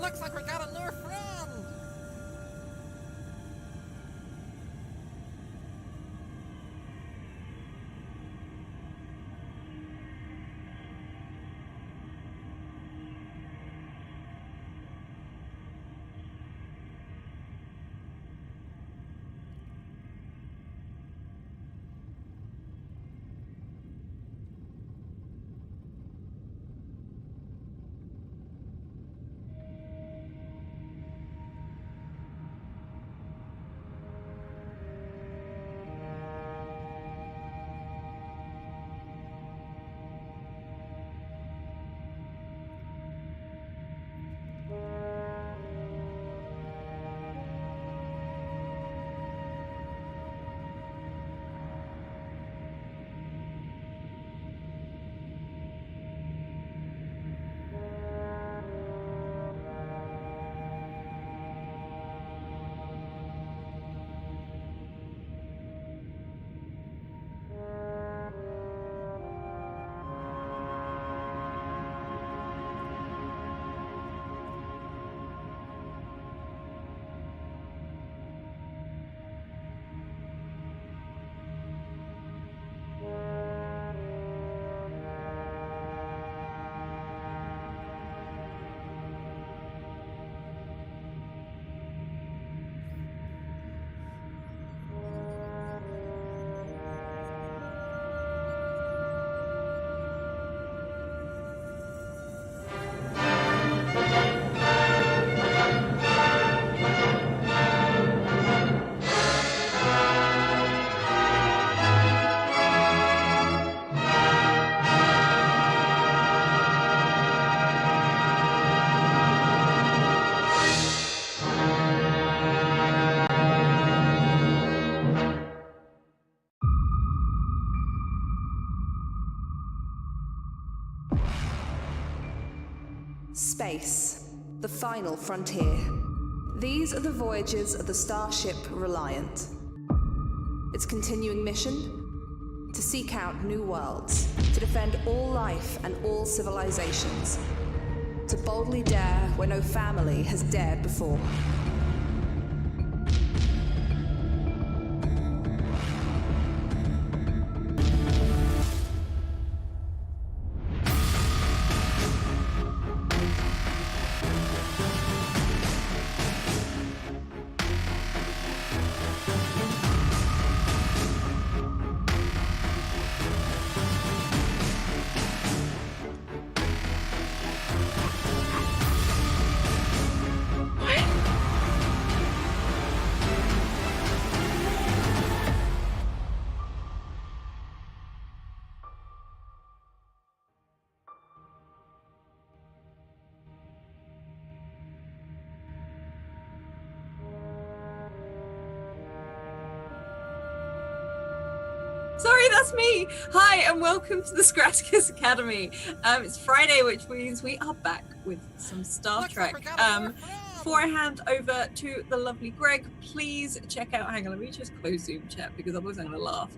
Looks like we got a new friend! Space, the final frontier. These are the voyages of the starship Reliant. Its continuing mission? To seek out new worlds, to defend all life and all civilizations, to boldly dare where no family has dared before. Sorry, that's me. Hi, and welcome to the Scratticus Academy. It's Friday, which means we are back with some Star Trek. Before I hand over to the lovely Greg, please check out, hang on, let me just close Zoom chat because otherwise I'm going to laugh.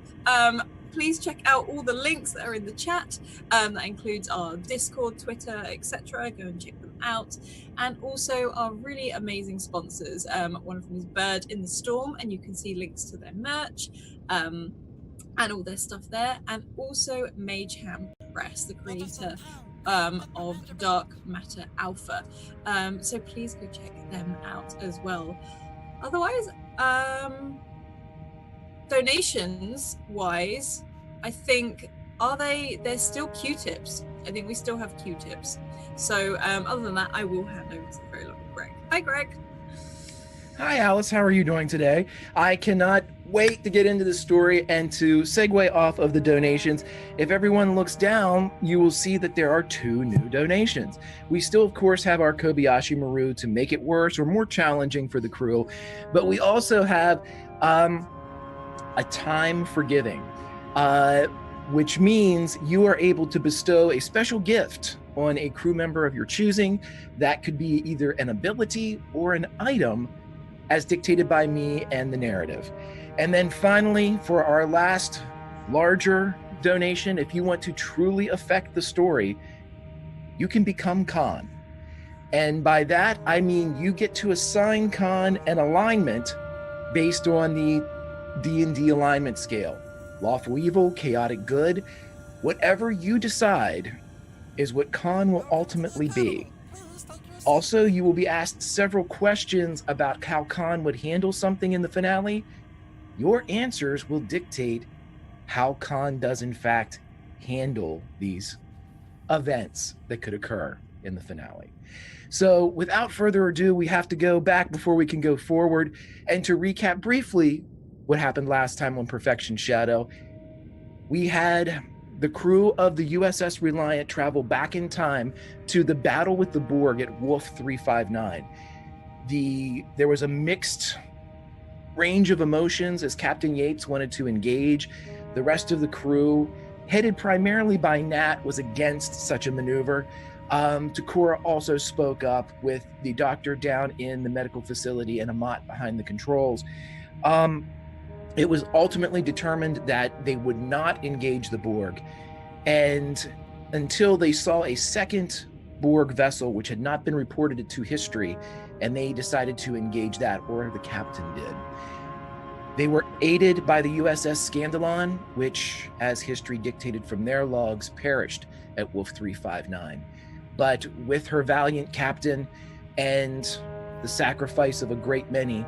Please check out all the links that are in the chat. That includes our Discord, Twitter, etc. Go and check them out. And also our really amazing sponsors. One of them is Bird in the Storm, and you can see links to their merch. And all their stuff there, and also Mageham Press, the creator of Dark Matter Alpha. So please go check them out as well. Otherwise, donations wise, I think they're still Q-tips. I think we still have Q-tips. So other than that, I will hand over to the very lovely Greg. Hi, Greg. Hi, Alice. How are you doing today? I cannot wait to get into the story and to segue off of the donations. If everyone looks down, you will see that there are 2 new donations. We still, of course, have our Kobayashi Maru to make it worse or more challenging for the crew, but we also have a time for giving, which means you are able to bestow a special gift on a crew member of your choosing. That could be either an ability or an item as dictated by me and the narrative. And then finally, for our last larger donation, if you want to truly affect the story, you can become Khan. And by that, I mean you get to assign Khan an alignment based on the D&D alignment scale. Lawful evil, chaotic good. Whatever you decide is what Khan will ultimately be. Also, you will be asked several questions about how Khan would handle something in the finale. Your answers will dictate how Khan does in fact handle these events that could occur in the finale. So without further ado, we have to go back before we can go forward. And to recap briefly what happened last time on Perfection Shadow, we had the crew of the USS Reliant travel back in time to the battle with the Borg at Wolf 359. There was a mixed range of emotions as Captain Yates wanted to engage. The rest of the crew, headed primarily by Nat, was against such a maneuver. Takura also spoke up with the doctor down in the medical facility and Amat behind the controls. It was ultimately determined that they would not engage the Borg, and until they saw a second Borg vessel which had not been reported to history, and they decided to engage that, or the captain did. They were aided by the USS Scandalon, which, as history dictated from their logs, perished at Wolf 359. But with her valiant captain and the sacrifice of a great many,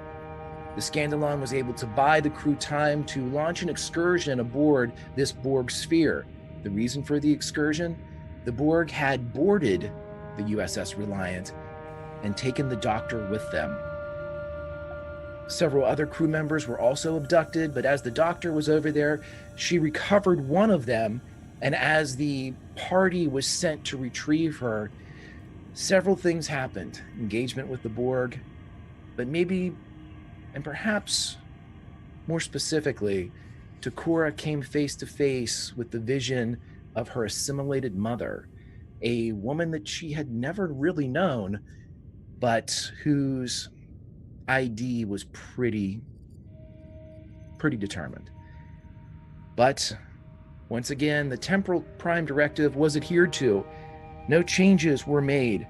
the Scandalon was able to buy the crew time to launch an excursion aboard this Borg sphere. The reason for the excursion? The Borg had boarded the USS Reliant and taken the doctor with them. Several other crew members were also abducted, but as the doctor was over there, she recovered one of them, and as the party was sent to retrieve her, several things happened. Engagement with the Borg, but maybe, and perhaps more specifically, Takura came face to face with the vision of her assimilated mother, a woman that she had never really known, but whose ID was pretty determined. But once again, the Temporal Prime Directive was adhered to. No changes were made.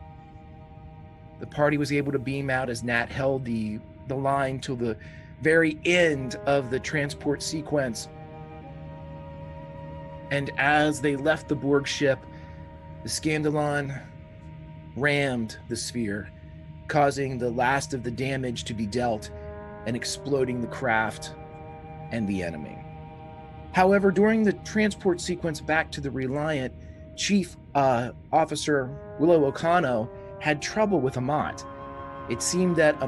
The party was able to beam out as Nat held the line till the very end of the transport sequence. And as they left the Borg ship, the Scandalon rammed the sphere, causing the last of the damage to be dealt and exploding the craft and the enemy. However, during the transport sequence back to the Reliant, Chief Officer Willow Okano had trouble with Amat. It seemed that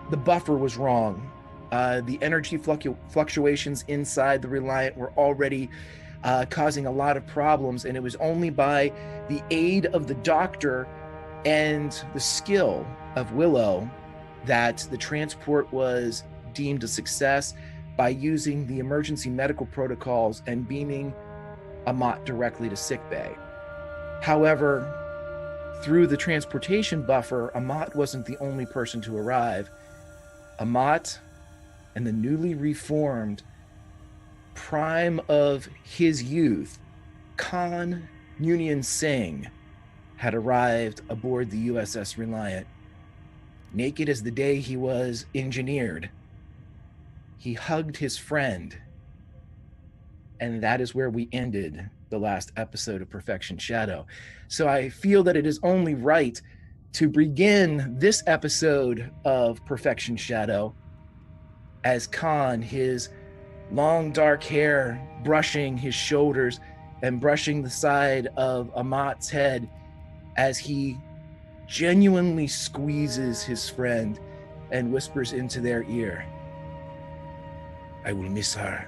the buffer was wrong. The energy fluctuations inside the Reliant were already causing a lot of problems, and it was only by the aid of the doctor and the skill of Willow that the transport was deemed a success by using the emergency medical protocols and beaming Amat directly to sickbay. However, through the transportation buffer, Amat wasn't the only person to arrive. Amat and the newly reformed prime of his youth, Khan Union Singh, had arrived aboard the USS Reliant. Naked as the day he was engineered, he hugged his friend, and that is where we ended the last episode of Perfection Shadow. So I feel that it is only right to begin this episode of Perfection Shadow as Khan, his long dark hair brushing his shoulders and brushing the side of Amat's head, as he genuinely squeezes his friend and whispers into their ear, "I will miss our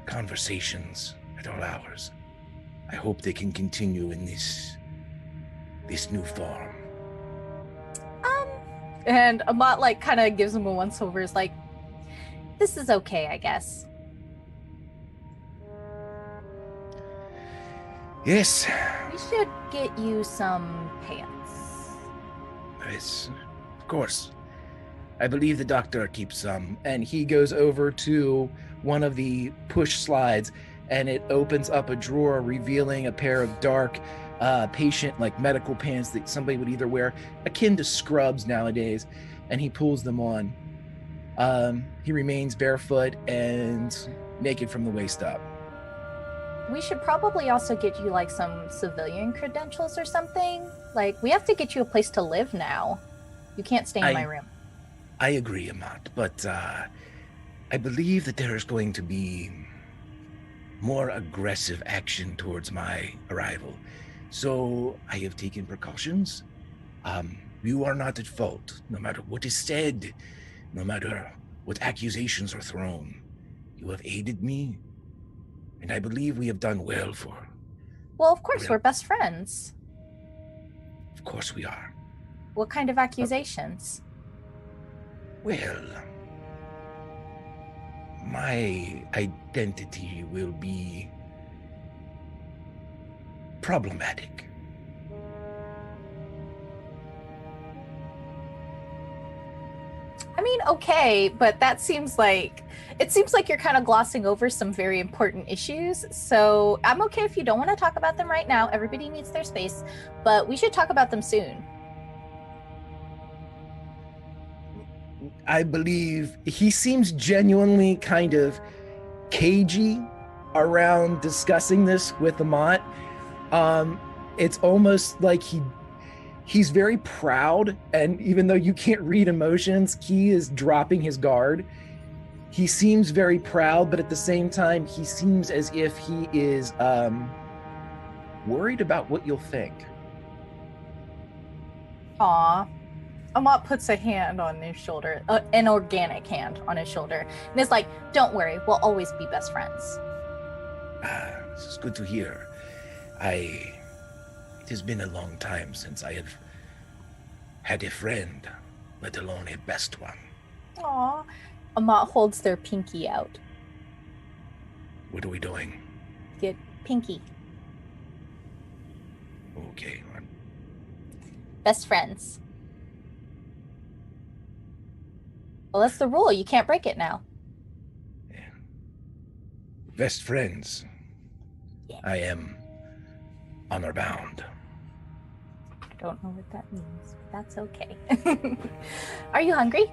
conversations at all hours. I hope they can continue in this new form." And Amat kind of gives him a once over. Is like, "This is okay, I guess." Yes. We should get you some pants. Yes, of course. I believe the doctor keeps some. And he goes over to one of the push slides, and it opens up a drawer, revealing a pair of dark patient like medical pants that somebody would either wear, akin to scrubs nowadays, and he pulls them on. He remains barefoot and naked from the waist up. We should probably also get you like some civilian credentials or something. Like, we have to get you a place to live now. You can't stay in my room. I agree, Amat, but I believe that there is going to be more aggressive action towards my arrival. So I have taken precautions. You are not at fault, no matter what is said, no matter what accusations are thrown. You have aided me, and I believe we have done well for... Well, of course, we're best friends. Of course we are. What kind of accusations? Well, my identity will be problematic. I mean, okay, but it seems like you're kind of glossing over some very important issues. So I'm okay if you don't want to talk about them right now. Everybody needs their space, but we should talk about them soon. I believe he seems genuinely kind of cagey around discussing this with Amat. It's almost like he's very proud, and even though you can't read emotions, he is dropping his guard. He seems very proud, but at the same time, he seems as if he is worried about what you'll think. Aw. Amat puts a hand on his shoulder, an organic hand on his shoulder, and is like, don't worry, we'll always be best friends. This is good to hear. It has been a long time since I have had a friend, let alone a best one. Aw. Amat holds their pinky out. What are we doing? Get pinky. Okay. Best friends. Well, that's the rule. You can't break it now. Yeah. Best friends. Yeah. I am honor bound. I don't know what that means, but that's okay. Are you hungry?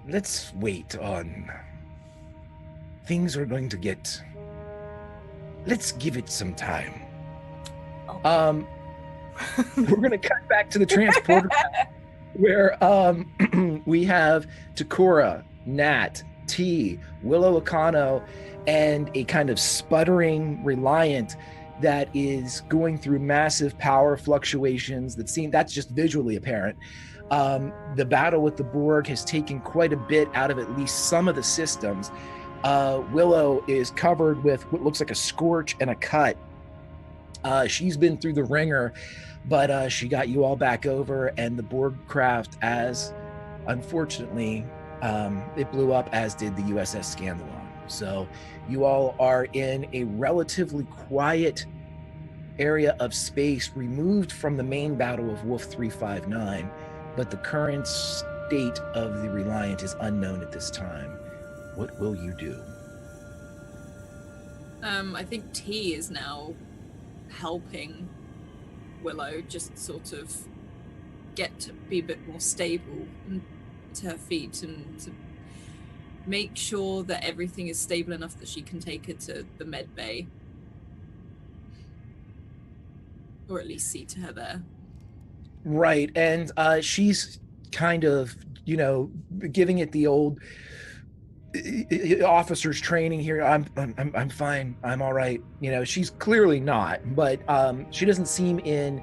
Let's wait on... Things are going to get... Let's give it some time. Okay. We're going to cut back to the transporter where we have Takora, Nat, T, Willow Akano, and a kind of sputtering Reliant that is going through massive power fluctuations that's just visually apparent. The battle with the Borg has taken quite a bit out of at least some of the systems. Willow is covered with what looks like a scorch and a cut. She's been through the ringer, but she got you all back over, and the Borg craft, as unfortunately, it blew up, as did the USS Scandalon. So you all are in a relatively quiet area of space removed from the main battle of Wolf 359, but the current state of the Reliant is unknown at this time. What will you do? I think T is now helping Willow just sort of get to be a bit more stable to her feet and to make sure that everything is stable enough that she can take her to the med bay. Or at least see to her there. Right, and she's kind of, giving it the old officer's training here. I'm fine. I'm all right. She's clearly not, but she doesn't seem in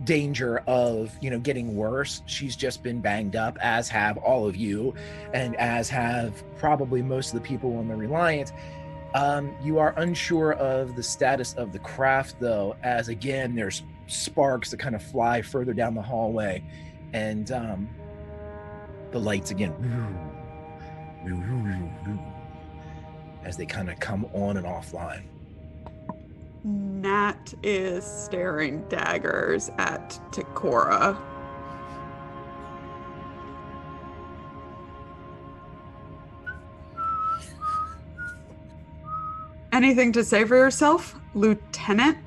danger of getting worse. She's just been banged up, as have all of you, and as have probably most of the people on the Reliant. You are unsure of the status of the craft, though, as again there's sparks that kind of fly further down the hallway, and the lights again as they kind of come on and offline. Nat is staring daggers at Takora. Anything to say for yourself, Lieutenant?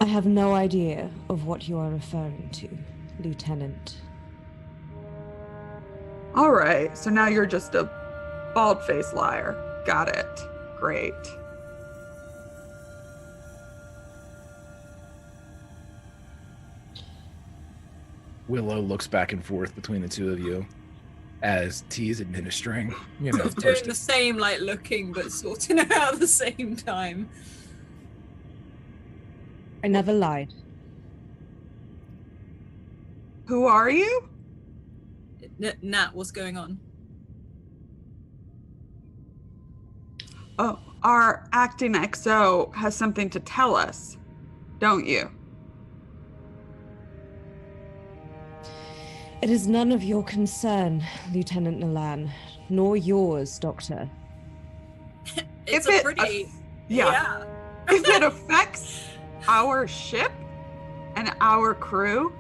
I have no idea of what you are referring to, Lieutenant. All right, so now you're just a bald-faced liar. Got it. Great. Willow looks back and forth between the two of you as T is administering, you know, Doing the same, like looking but sorting it out at the same time. I never lied. Who are you? Nat, what's going on? Oh, our acting XO has something to tell us, don't you? It is none of your concern, Lieutenant Nalan, nor yours, Doctor. It's If a it pretty... yeah. If it affects our ship and our crew,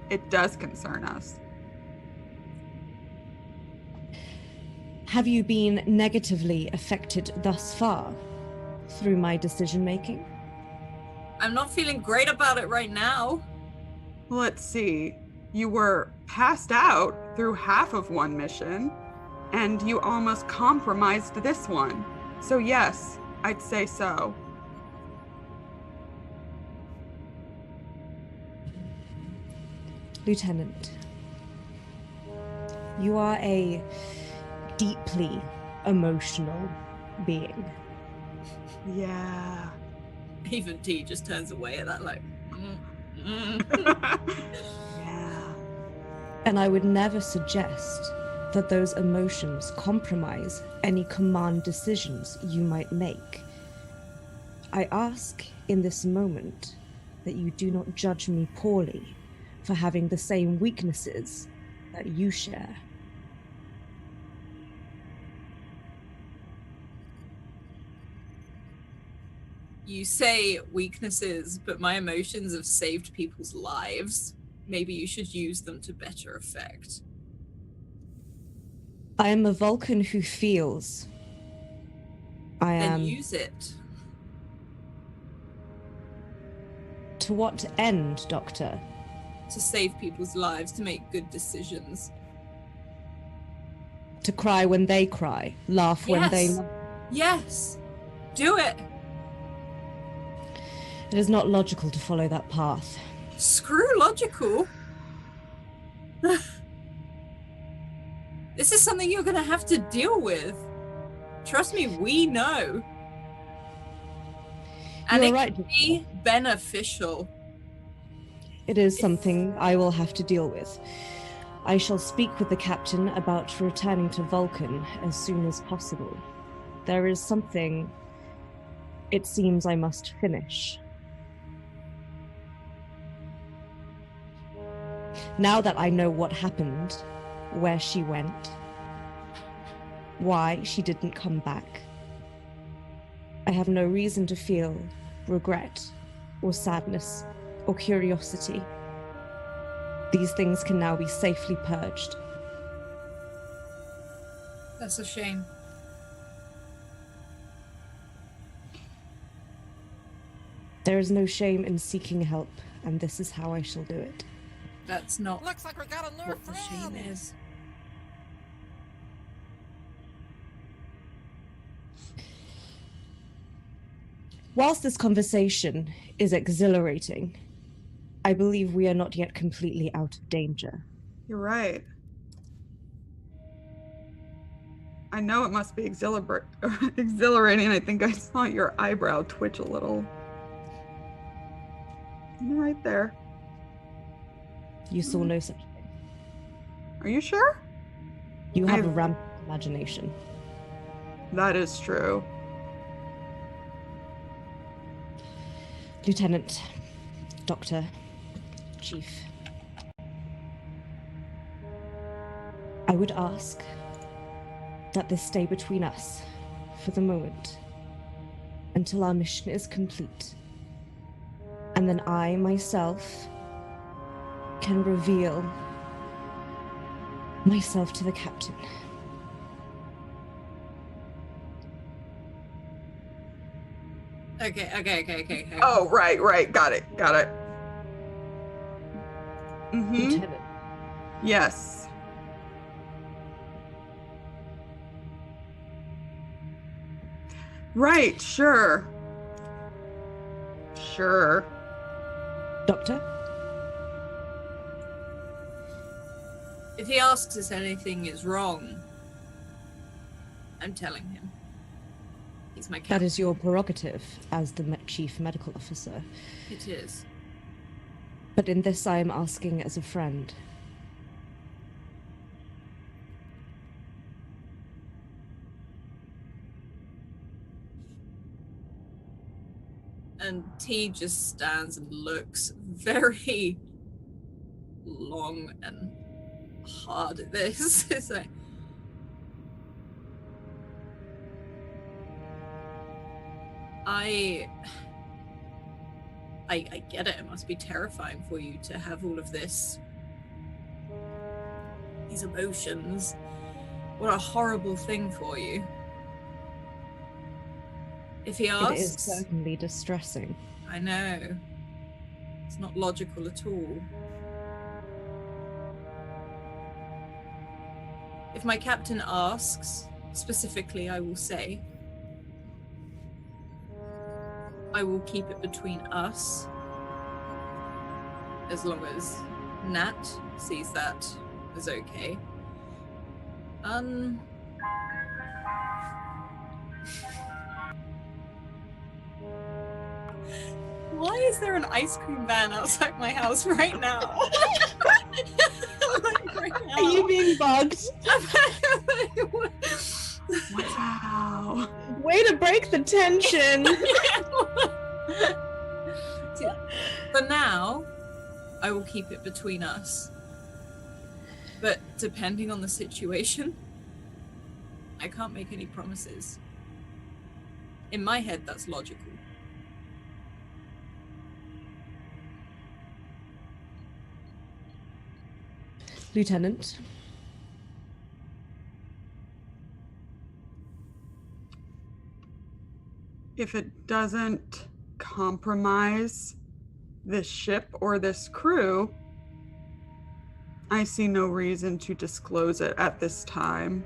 it does concern us. Have you been negatively affected thus far through my decision-making? I'm not feeling great about it right now. Let's see. You were passed out through half of one mission, and you almost compromised this one. So yes, I'd say so. Lieutenant, you are a deeply emotional being. Yeah. Even T just turns away at that like... Yeah. And I would never suggest that those emotions compromise any command decisions you might make. I ask in this moment that you do not judge me poorly for having the same weaknesses that you share. You say weaknesses, but my emotions have saved people's lives. Maybe you should use them to better effect. I am a Vulcan who feels. I am... Then use it. To what end, Doctor? To save people's lives, to make good decisions. To cry when they cry, laugh when they... Yes! Do it! It is not logical to follow that path. Screw logical. This is something you're gonna have to deal with. Trust me, we know. And You're it right. can be beneficial. It is something I will have to deal with. I shall speak with the captain about returning to Vulcan as soon as possible. There is something it seems I must finish. Now that I know what happened, where she went, why she didn't come back, I have no reason to feel regret or sadness or curiosity. These things can now be safely purged. That's a shame. There is no shame in seeking help, and this is how I shall do it. That's not Looks like we got a new what the shame friend. is. Whilst this conversation is exhilarating, I believe we are not yet completely out of danger. You're right. I know it must be exhilarating. I think I saw your eyebrow twitch a little. Right there. You saw no such thing. Are you sure? You have a I've- rampant imagination. That is true. Lieutenant, Doctor, Chief, I would ask that this stay between us for the moment until our mission is complete. And then I myself can reveal myself to the captain. Okay. Oh, right. Got it. Mm-hmm. Lieutenant. Yes. Right, sure. Doctor? If he asks us anything is wrong, I'm telling him. He's my captain. That is your prerogative as the chief medical officer. It is. But in this I am asking as a friend. And T just stands and looks very long and hard at this. It's like, I get it. It must be terrifying for you to have all of these emotions. What a horrible thing for you. If he asks... It is certainly distressing. I know. It's not logical at all. If my captain asks, specifically, I will say, I will keep it between us, as long as Nat sees that as okay. Why is there an ice cream van outside my house right now? Are you being bugged? Wow. Way to break the tension! For now, I will keep it between us. But depending on the situation, I can't make any promises. In my head, that's logical. Lieutenant. If it doesn't compromise this ship or this crew, I see no reason to disclose it at this time.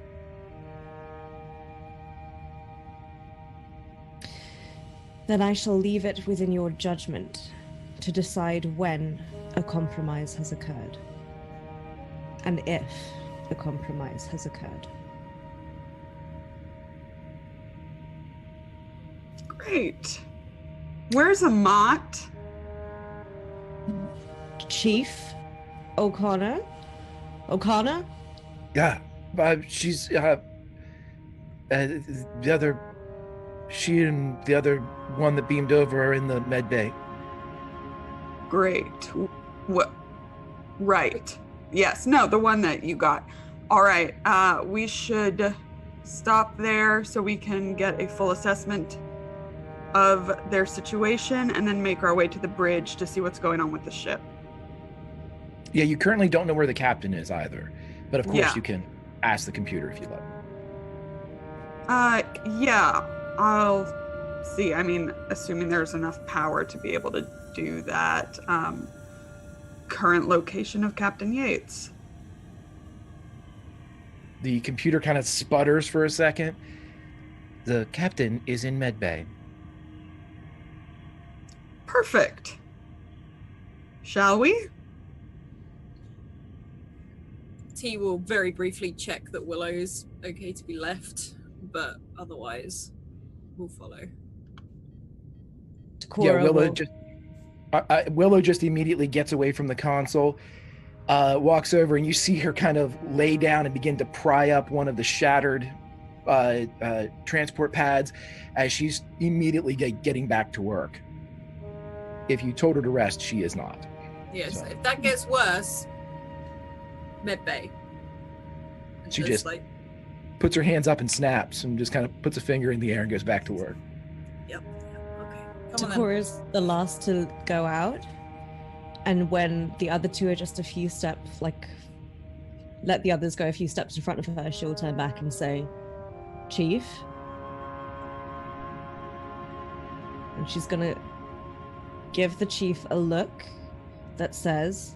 Then I shall leave it within your judgment to decide when a compromise has occurred. And if a compromise has occurred. Great. Where's Amat? Chief O'Connor? O'Connor? Yeah, she's the other. She and the other one that beamed over are in the med bay. Great. What? Right. Yes. No, the one that you got. All right. We should stop there so we can get a full assessment of their situation and then make our way to the bridge to see what's going on with the ship. Yeah, you currently don't know where the captain is either, but of course Yeah. you can ask the computer if you like. Yeah. I'll see. I mean, assuming there's enough power to be able to do that. Current location of Captain Yates. The computer kind of sputters for a second. The captain is in med bay. Perfect. Shall we? T will very briefly check that Willow's okay to be left, but otherwise we'll follow. Yeah, Willow just immediately gets away from the console, walks over, and you see her kind of lay down and begin to pry up one of the shattered transport pads as she's immediately getting back to work. If you told her to rest, she is not. Yes, So. if that gets worse, medbay. She just puts her hands up and snaps and just kind of puts a finger in the air and goes back to work. Yep. Okay. Come on then. Takora's the last to go out, and when the other two are just a few steps, like let the others go a few steps in front of her, she'll turn back and say, Chief? And she's gonna give the chief a look that says,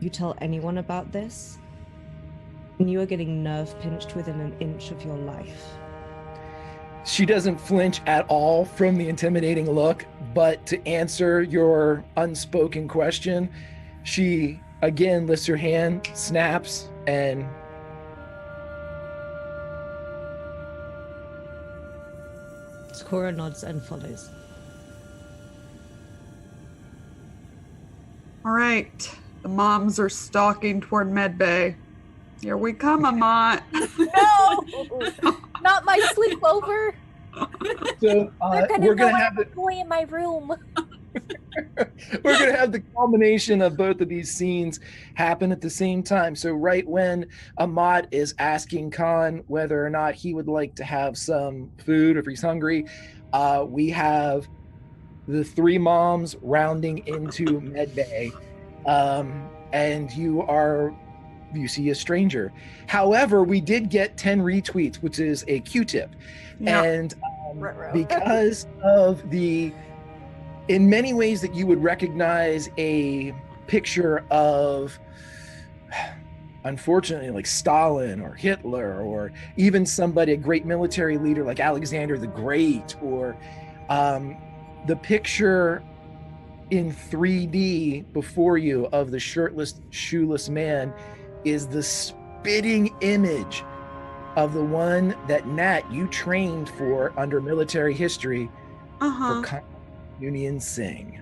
you tell anyone about this, and you are getting nerve pinched within an inch of your life. She doesn't flinch at all from the intimidating look, but to answer your unspoken question, she again lifts her hand, snaps, and Cora nods and follows. All right. The moms are stalking toward Medbay. Here we come, Amat. No, not my sleepover. so we're gonna have the boy in my room. we're gonna have the culmination of both of these scenes happen at the same time. So right when Amat is asking Khan whether or not he would like to have some food if he's hungry, we have the three moms rounding into Medbay, and you see a stranger. However, we did get 10 retweets, which is a Q-tip. Yeah. And because of in many ways that you would recognize a picture of, unfortunately, like Stalin or Hitler, or even somebody, a great military leader like Alexander the Great, or the picture in 3D before you of the shirtless, shoeless man is the spitting image of the one that Nat, you trained for under military history for Union Singh.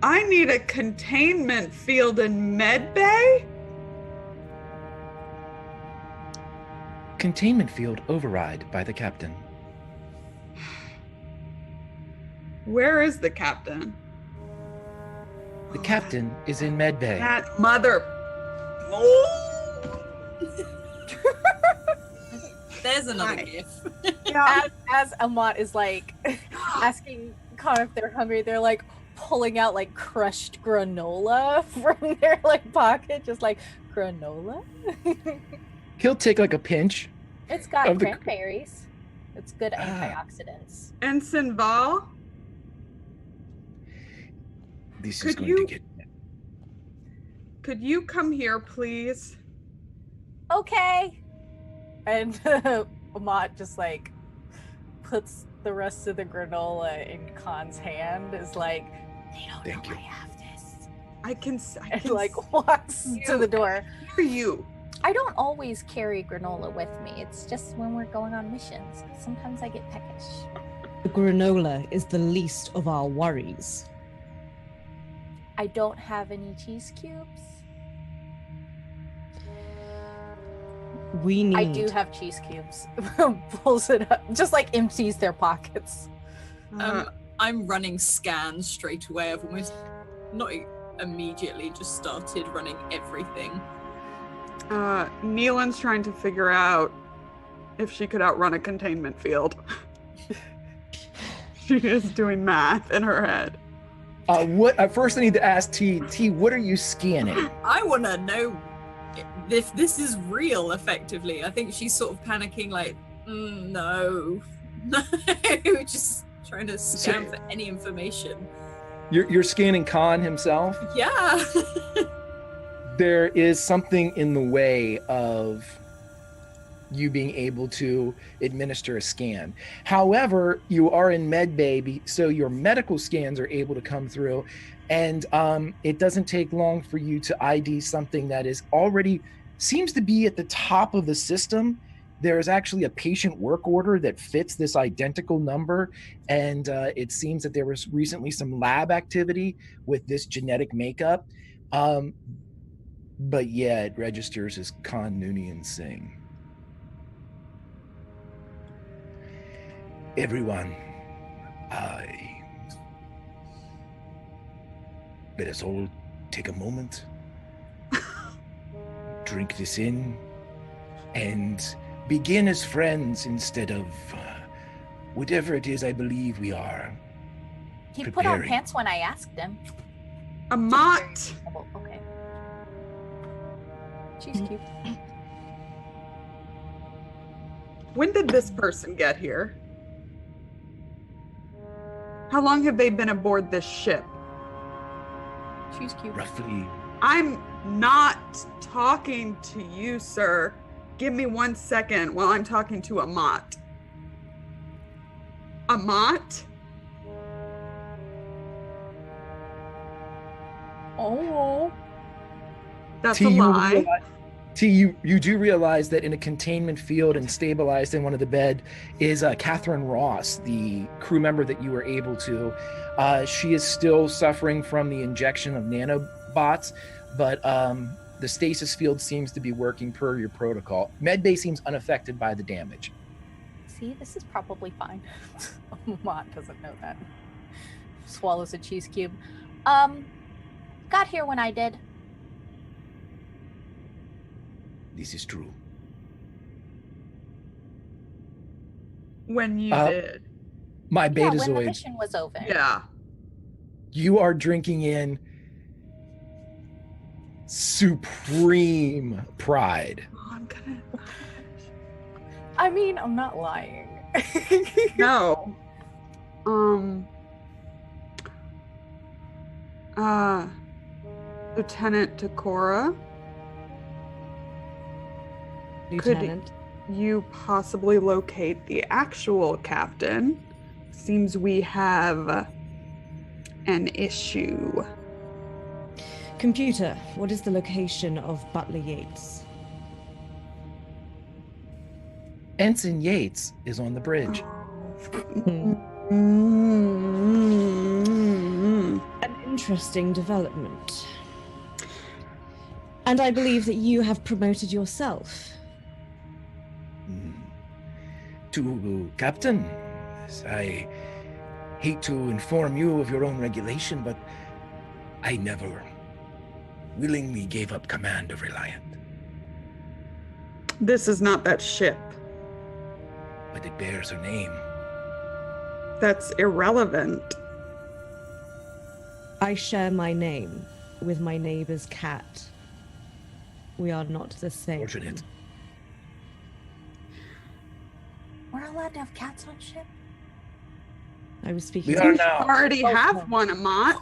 I need a containment field in Medbay? Containment field override by the captain. Where is the captain? The captain is in Medbay. That mother. There's another Right. gif. Yeah. As Amat is like asking Connor if they're hungry, they're like pulling out like crushed granola from their like pocket, just like granola. He'll take like a pinch. It's got Of the- cranberries. It's good antioxidants. Ensign Val, This is Could going you- to get. could you come here, please? Okay. And Amat just like puts the rest of the granola in Khan's hand. Is like, they don't Thank know you. I have this. I can And like walks to the door. hear you. I don't always carry granola with me. It's just when we're going on missions. Sometimes I get peckish. The granola is the least of our worries. I don't have any cheese cubes. We need. I do have cheese cubes. Pulls it up, just like empties their pockets. I'm running scans straight away. I've almost not immediately just started running everything. Neelan's trying to figure out if she could outrun a containment field. She is doing math in her head. First I need to ask T. T, what are you scanning? I want to know if this is real, effectively. I think she's sort of panicking, like, no. No. Just trying to scan for any information. You're scanning Khan himself? Yeah. There is something in the way of you being able to administer a scan. However, you are in Medbay, so your medical scans are able to come through, and it doesn't take long for you to ID something that is already seems to be at the top of the system. There is actually a patient work order that fits this identical number, and it seems that there was recently some lab activity with this genetic makeup. But yeah, it registers as Khan Noonien Singh. Everyone, let us all take a moment, drink this in, and begin as friends instead of whatever it is I believe we are. He put on Preparing. pants when I asked him. Amat, Oh, okay. Cheese cube. When did this person get here? How long have they been aboard this ship? Cheese cube. Roughly. I'm not talking to you, sir. Give me 1 second while I'm talking to Amat. Amat? Oh. That's T, a you lie. realize- T, you do realize that in a containment field and stabilized in one of the bed is Catherine Ross, the crew member that you were able to. She is still suffering from the injection of nanobots, but the stasis field seems to be working per your protocol. Medbay seems unaffected by the damage. See, this is probably fine. Mott doesn't know that. Swallows a cheese cube. Got here when I did. This is true. When you did. My Yeah, when the Betazoid, mission was over. Yeah. you are drinking in supreme pride. Oh, I'm gonna. I mean, I'm not lying. No. Lieutenant Takora, Lieutenant. you possibly locate the actual captain? Seems we have an issue. Computer, what is the location of Butler Yates? Ensign Yates is on the bridge. An interesting development. And I believe that you have promoted yourself. To Captain, I hate to inform you of your own regulation, but I never willingly gave up command of Reliant. This is not that ship. But it bears her name. That's irrelevant. I share my name with my neighbor's cat. We are not the same. Fortunate. We're allowed to have cats on ship? I was speaking We are You now. already Oh, have no. one, Amat.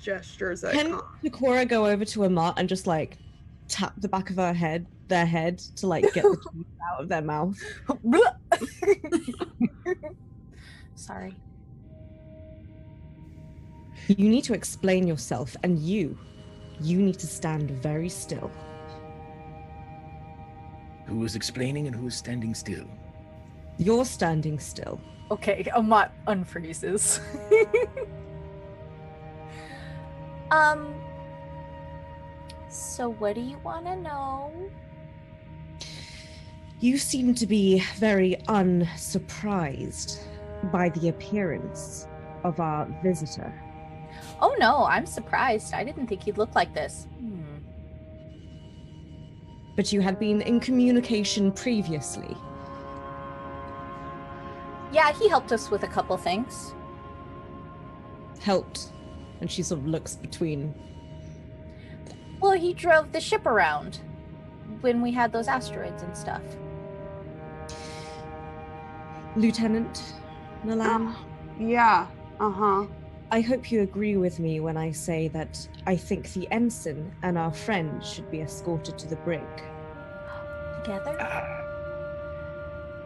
Gestures at Can Con. Nakora go over to Amat and just like tap the back of their head to like get the teeth out of their mouth? Sorry. You need to explain yourself, and you need to stand very still. Who is explaining and who is standing still? You're standing still. Okay, Amat unfreezes. So what do you want to know? You seem to be very unsurprised by the appearance of our visitor. Oh no, I'm surprised. I didn't think he'd look like this. But you had been in communication previously. Yeah, he helped us with a couple things. Helped. And she sort of looks between. Well, he drove the ship around when we had those asteroids and stuff. Lieutenant Milan, Yeah. Uh-huh. I hope you agree with me when I say that I think the ensign and our friend should be escorted to the brig. Together?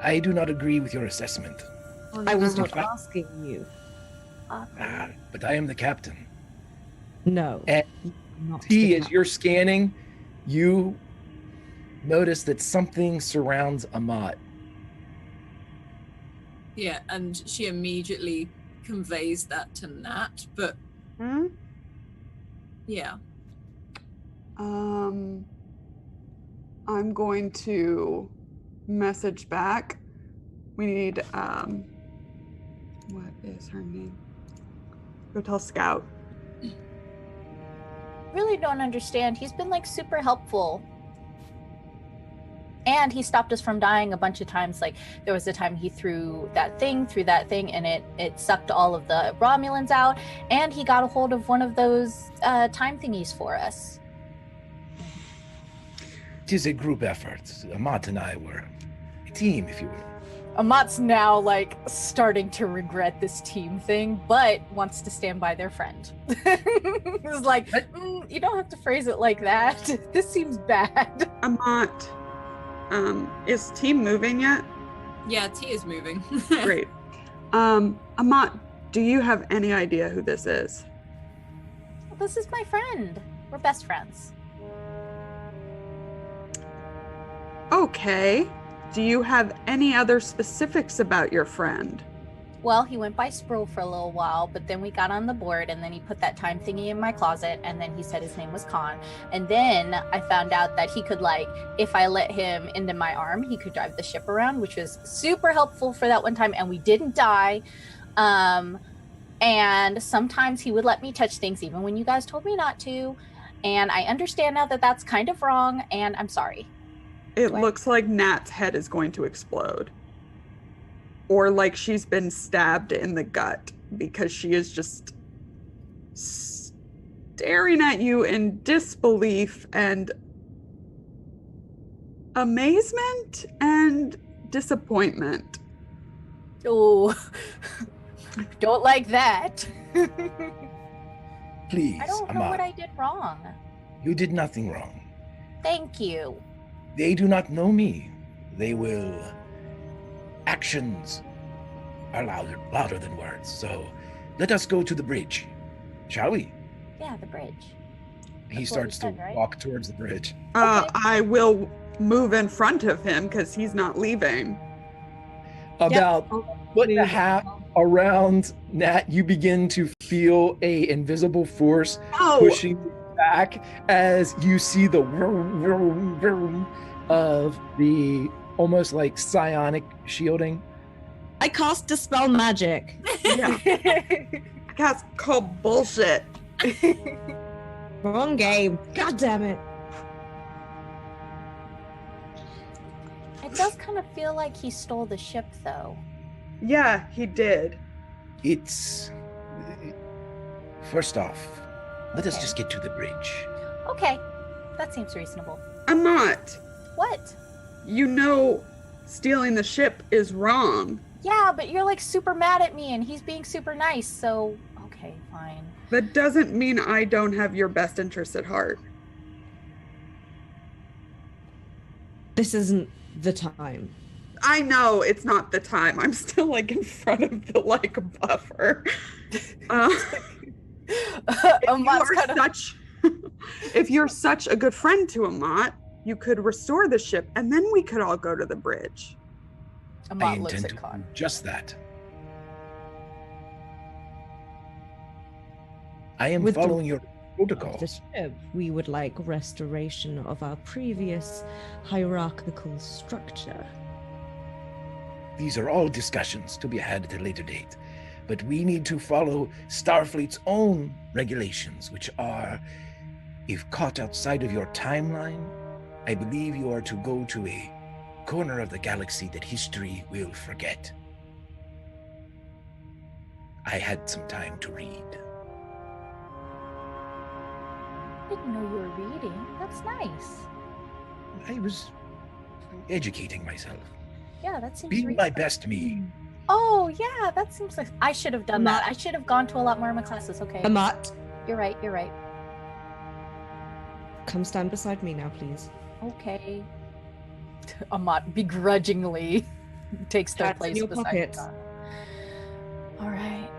I do not agree with your assessment. I was not Okay. asking you. But I am the captain. No. And not T, the as you're scanning, you notice that something surrounds Amat. Yeah, and she immediately conveys that to Nat, but Hmm? yeah. I'm going to message back. We need, what is her name? Go tell Scout. Really don't understand. He's been like super helpful. And he stopped us from dying a bunch of times. Like there was a time he threw that thing, and it sucked all of the Romulans out. And he got a hold of one of those time thingies for us. It is a group effort. Amat and I were a team, if you will. Amat's now like starting to regret this team thing, but wants to stand by their friend. It's like, you don't have to phrase it like that. This seems bad. Amat, is T moving yet? Yeah, T is moving. Great. Amat, do you have any idea who this is? This is my friend. We're best friends. Okay. Do you have any other specifics about your friend? Well, he went by Sproul for a little while, but then we got on the board and then he put that time thingy in my closet and then he said his name was Khan. And then I found out that he could, like, if I let him into my arm, he could drive the ship around, which was super helpful for that one time. And we didn't die. And sometimes he would let me touch things even when you guys told me not to. And I understand now that that's kind of wrong and I'm sorry. It looks like Nat's head is going to explode. Or like she's been stabbed in the gut because she is just staring at you in disbelief and amazement and disappointment. Oh, don't like that. Please, I don't know Amat. what I did wrong. You did nothing wrong. Thank you. They do not know me. They will... Actions are louder than words. So let us go to the bridge, shall we? Yeah, the bridge. He That's what starts we to said, right? walk towards the bridge. Okay. I will move in front of him because he's not leaving. About foot and a half around Nat, you begin to feel a invisible force pushing you back as you see the vroom, vroom, vroom of the almost like psionic shielding. I cast Dispel Magic. Yeah. That's called bullshit. Wrong game. God damn it. It does kind of feel like he stole the ship, though. Yeah, he did. It's... First off, let us Okay. just get to the bridge. Okay, that seems reasonable. Amat, What? you know stealing the ship is wrong. Yeah, but you're like super mad at me and he's being super nice, so okay, fine. That doesn't mean I don't have your best interests at heart. This isn't the time. I know it's not the time. I'm still like in front of the like buffer. If you're such a good friend to Amat, you could restore the ship and then we could all go to the bridge. I Amat looks intend at to Khan. do just that. I am With the- following your Of the protocols. ship, we would like restoration of our previous hierarchical structure. These are all discussions to be had at a later date. But we need to follow Starfleet's own regulations, which are, if caught outside of your timeline, I believe you are to go to a corner of the galaxy that history will forget. I had some time to read. I didn't know you were reading. That's nice. I was educating myself, Yeah, that seems being my reasonable. best me. Oh, yeah, that seems like I should have done that. I should have gone to a lot more of my classes. Okay. Amat, You're right, you're right. come stand beside me now, please. Okay. Amat begrudgingly takes their Cats in place your beside pockets. Khan. All right.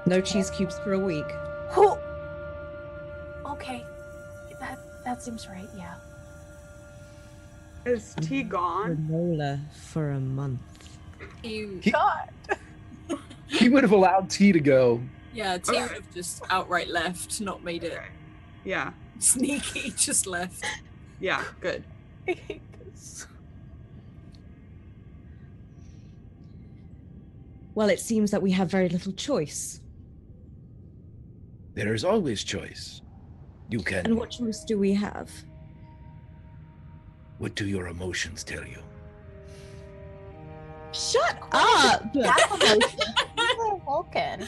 No cheese cubes for a week. Oh. Okay. That seems right, yeah. Is T gone? Granola for a month. You, God. He would have allowed T to go. yeah, T would have just outright left, not made it Yeah. sneaky, just left. Yeah, good. I hate this. Well, it seems that we have very little choice. There is always choice. You can. And what choice do we have? What do your emotions tell you? Shut up! That's emotion. You're Vulcan.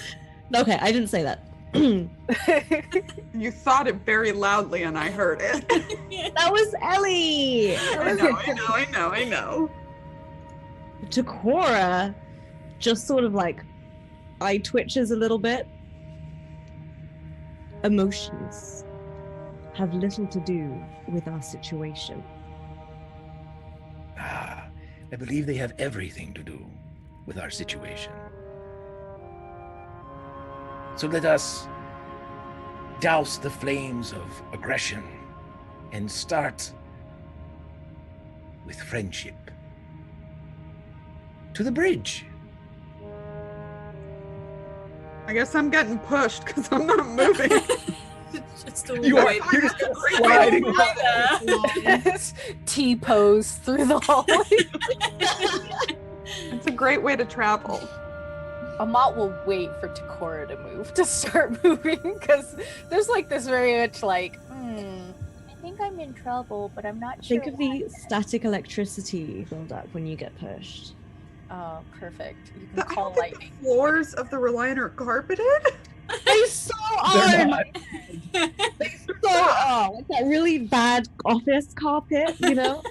Okay, I didn't say that. You thought it very loudly and I heard it. That was Ellie. I know. Takora just sort of like eye twitches a little bit. Emotions have little to do with our situation. Ah, I believe they have everything to do with our situation. So let us douse the flames of aggression and start with friendship. To the bridge. I guess I'm getting pushed because I'm not moving. Just all You the are, way you're just sliding right there. T-pose through the hallway. It's a great way to travel. Amat will wait for Takora to move to start moving because there's like this very much like, I think I'm in trouble, but I'm not sure. Think of the static electricity build up when you get pushed. Oh, perfect. You can I call don't think lightning. the floors of the Reliant are carpeted. They so They're are! not. They so are! Like that really bad office carpet, you know?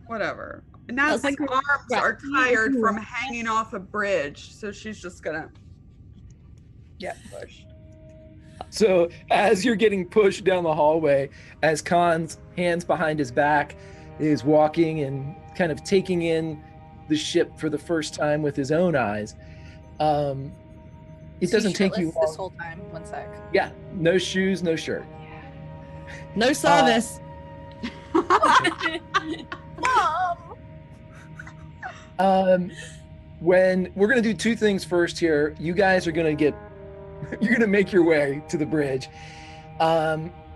Whatever. Nat's That's like arms are scratchy. tired from hanging off a bridge, so she's just gonna get pushed. So as you're getting pushed down the hallway, as Khan's hands behind his back is walking and kind of taking in the ship for the first time with his own eyes, it doesn't take you this long. whole time. One sec. Yeah, no shoes, no shirt. No service. Mom. When we're gonna do two things first here, you guys are gonna you're gonna make your way to the bridge.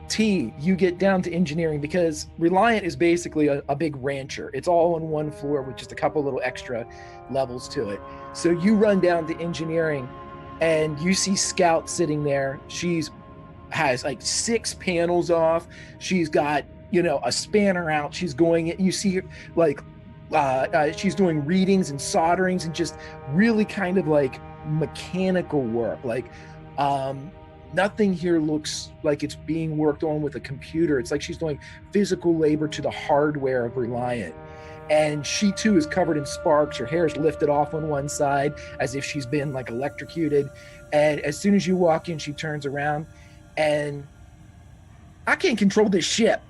T, you get down to engineering because Reliant is basically a big rancher. It's all on one floor with just a couple little extra levels to it. So you run down to engineering and you see Scout sitting there. Has like 6 panels off. She's got, a spanner out. She's going, you see her like, she's doing readings and solderings and just really kind of like mechanical work. Like, nothing here looks like it's being worked on with a computer. It's like she's doing physical labor to the hardware of Reliant. And she too is covered in sparks. Her hair is lifted off on one side as if she's been like electrocuted. And as soon as you walk in, she turns around and I can't control this ship.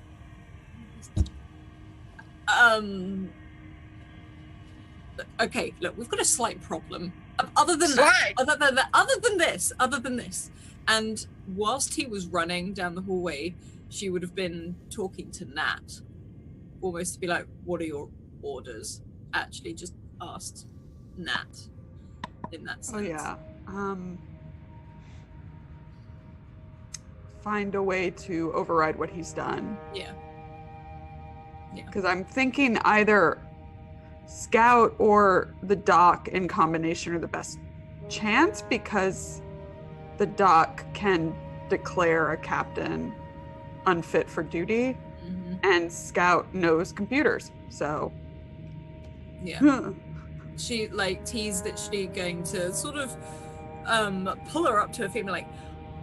Okay, look, we've got a slight problem. Other than this, and whilst he was running down the hallway, she would have been talking to Nat, almost to be like, "What are your orders?" Actually, just asked Nat in that sense. Oh yeah. Find a way to override what he's done. Yeah. Because I'm thinking either Scout or the doc in combination are the best chance, because the doc can declare a captain unfit for duty, and Scout knows computers, so yeah. She like teased that she's going to sort of pull her up to her feet and be like,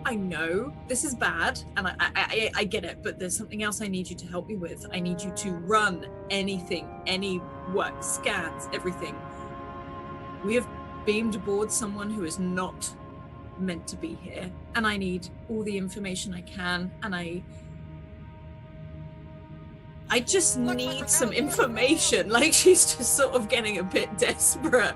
I know this is bad and I get it, but there's something else I need you to help me with. I need you to run anything, any work, scans, everything. We have beamed aboard someone who is not meant to be here, and I need all the information I can, and I just need some information. Like, she's just sort of getting a bit desperate.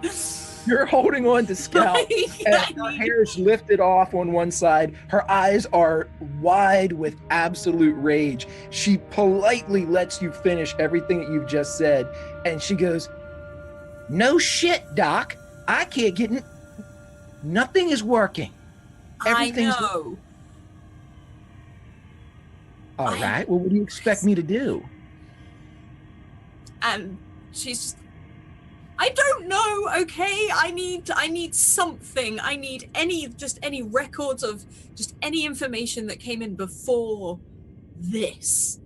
You're holding on to Scout, and her hair's lifted off on one side. Her eyes are wide with absolute rage. She politely lets you finish everything that you've just said, and she goes, "No shit, Doc. I can't get nothing is working. Everything's I know. All right. Well, what do you expect me to do?" And she's just, I don't know, okay? I need something. I need any records of just any information that came in before this.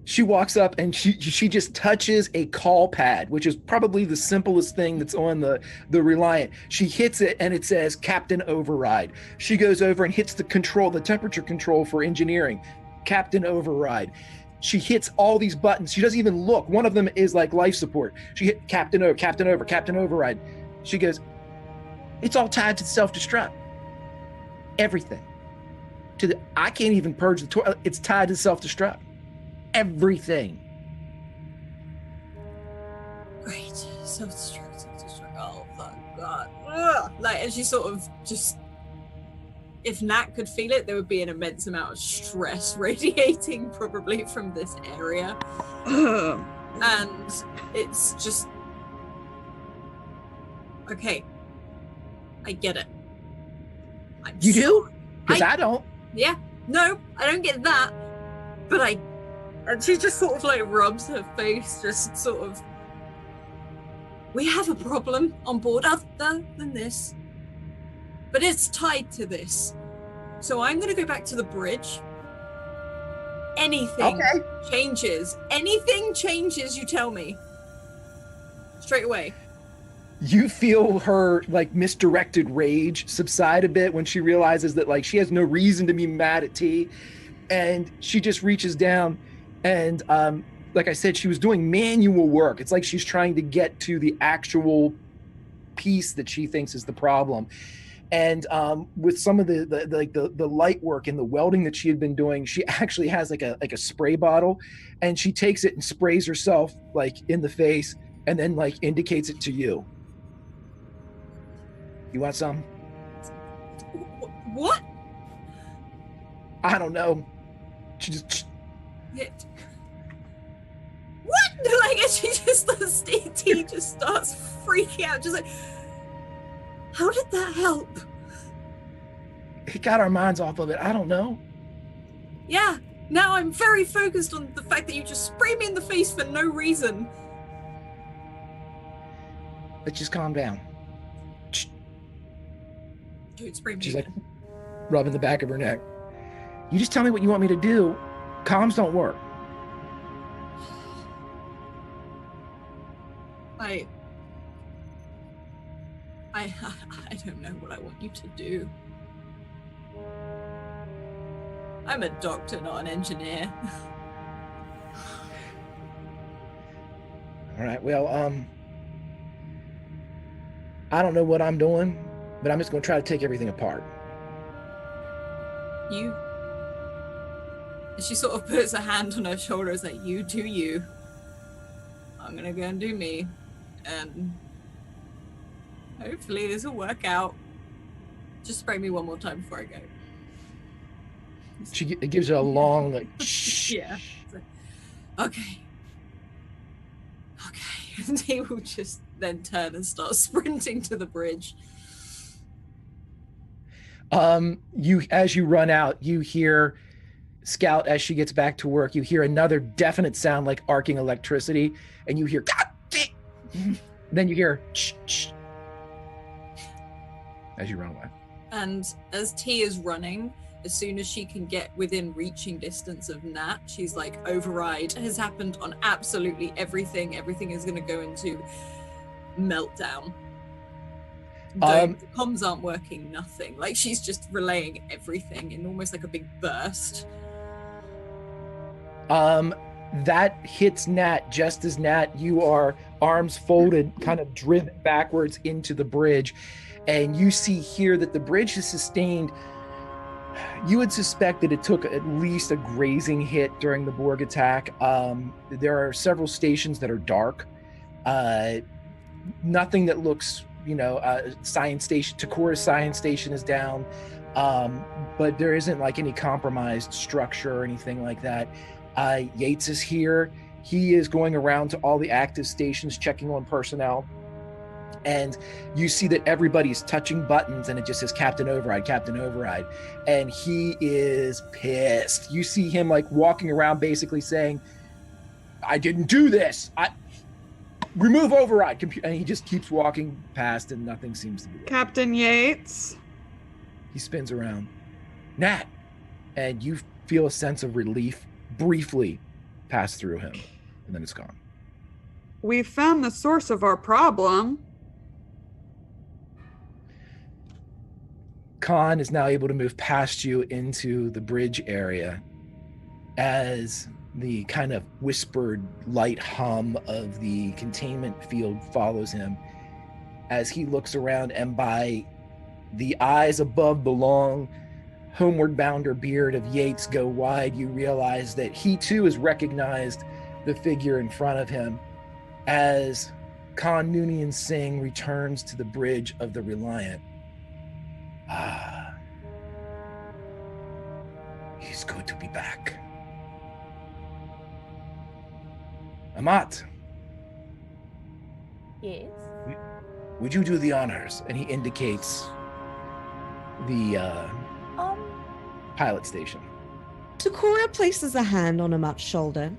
She walks up and she just touches a call pad, which is probably the simplest thing that's on the Reliant. She hits it and it says Captain Override. She goes over and hits the temperature control for engineering. Captain Override. She hits all these buttons. She doesn't even look. One of them is like life support. She hit Captain Override. She goes, it's all tied to self-destruct. Everything. I can't even purge the toilet. It's tied to self-destruct. Everything. Great. Self-destruct. Oh, thank God. Ugh. Like, and she sort of just, if Nat could feel it, there would be an immense amount of stress radiating probably from this area. And it's just, okay. I get it. You do? Because I don't. Yeah. No, I don't get that. But and she just sort of like rubs her face, just sort of, we have a problem on board other than this, but it's tied to this. So I'm going to go back to the bridge. Anything changes, you tell me. Straight away. You feel her like misdirected rage subside a bit when she realizes that like she has no reason to be mad at T, and she just reaches down and like I said, she was doing manual work. It's like she's trying to get to the actual piece that she thinks is the problem. And with some of the light work and the welding that she had been doing, she actually has like a spray bottle, and she takes it and sprays herself like in the face, and then like indicates it to you. You want some? What? I don't know. She just. What? Like, and she just does. T just starts freaking out, just like, how did that help? It got our minds off of it. I don't know. Yeah. Now I'm very focused on the fact that you just sprayed me in the face for no reason. Let's just calm down. Don't spray me. She's like rubbing the back of her neck. You just tell me what you want me to do. Comms don't work. I don't know what I want you to do. I'm a doctor, not an engineer. All right, well, I don't know what I'm doing, but I'm just going to try to take everything apart. You? She sort of puts a hand on her shoulder, is like, you do you. I'm going to go and do me. And hopefully this will work out. Just spray me one more time before I go. It gives her a long, like, yeah. Like, okay. And he will just then turn and start sprinting to the bridge. As you run out, you hear Scout as she gets back to work. You hear another definite sound like arcing electricity, and you hear. Then you hear as you run away. And as T is running, as soon as she can get within reaching distance of Nat, she's like, override has happened on absolutely everything. Everything is going to go into meltdown. The comms aren't working, nothing. Like, she's just relaying everything in almost like a big burst. That hits Nat just as Nat, you are arms folded, kind of driven backwards into the bridge. And you see here that the bridge is sustained. You would suspect that it took at least a grazing hit during the Borg attack. There are several stations that are dark. Nothing that looks, science station, Takura's science station is down. But there isn't like any compromised structure or anything like that. Yates is here. He is going around to all the active stations, checking on personnel. And you see that everybody's touching buttons and it just says Captain Override, Captain Override. And he is pissed. You see him like walking around basically saying, I didn't do this. Remove Override. And he just keeps walking past and nothing seems to be working. Captain Yates. He spins around. Nat. And you feel a sense of relief briefly pass through him, and then it's gone. We found the source of our problem. Khan is now able to move past you into the bridge area as the kind of whispered light hum of the containment field follows him as he looks around, and by the eyes above the long homeward bounder beard of Yates go wide, you realize that he too has recognized the figure in front of him as Khan Noonien Singh returns to the bridge of the Reliant. He's good to be back. Amat, Yes. would you do the honors? And he indicates the pilot station. Takura places a hand on Amat's shoulder.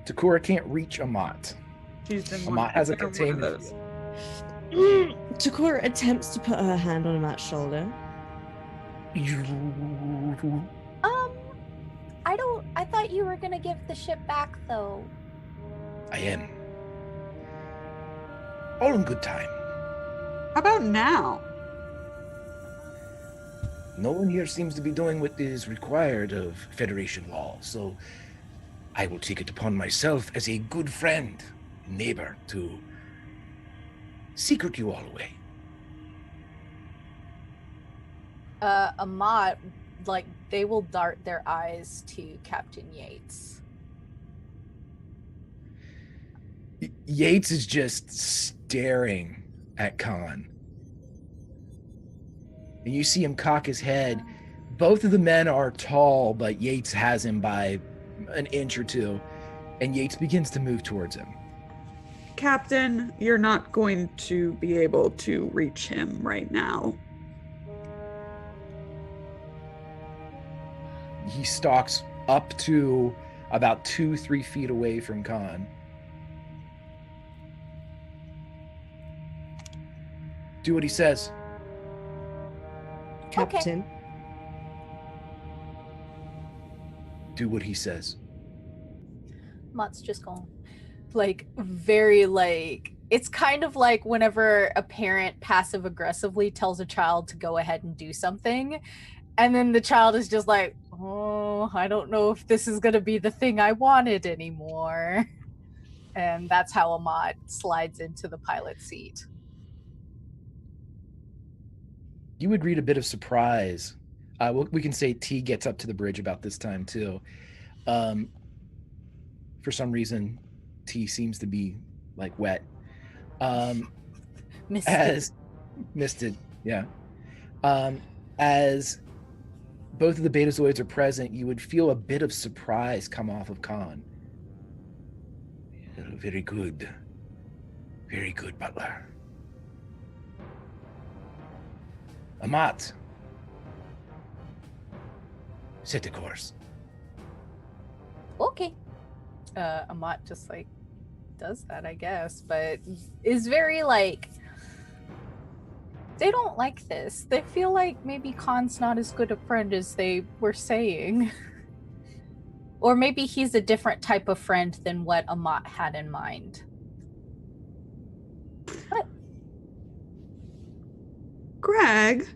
Takura can't reach Amat. She's been Amat has a one of containment those. field. Takura attempts to put her hand on Amat's shoulder. I thought you were gonna give the ship back, though. I am. All in good time. How about now? No one here seems to be doing what is required of Federation law, so I will take it upon myself as a good friend, neighbor, to secret you all away. Amat, like, they will dart their eyes to Captain Yates. Yates is just staring at Khan. And you see him cock his head. Both of the men are tall, but Yates has him by an inch or two. And Yates begins to move towards him. Captain, you're not going to be able to reach him right now. He stalks up to about 2-3 feet away from Khan. Do what he says. Captain. Do what he says. Amat's just going, like, very, like, it's kind of like whenever a parent passive aggressively tells a child to go ahead and do something, and then the child is just like, oh, I don't know if this is going to be the thing I wanted anymore. And that's how Amat slides into the pilot seat. You would read a bit of surprise. We can say T gets up to the bridge about this time too. For some reason, T seems to be like wet. Misted, yeah. As both of the Betazoids are present, you would feel a bit of surprise come off of Khan. Very good. Very good, Butler. Amat. Set the course. Okay. Amat just, like, does that, I guess, but is very, like, they don't like this. They feel like maybe Khan's not as good a friend as they were saying. Or maybe he's a different type of friend than what Amat had in mind. But Greg,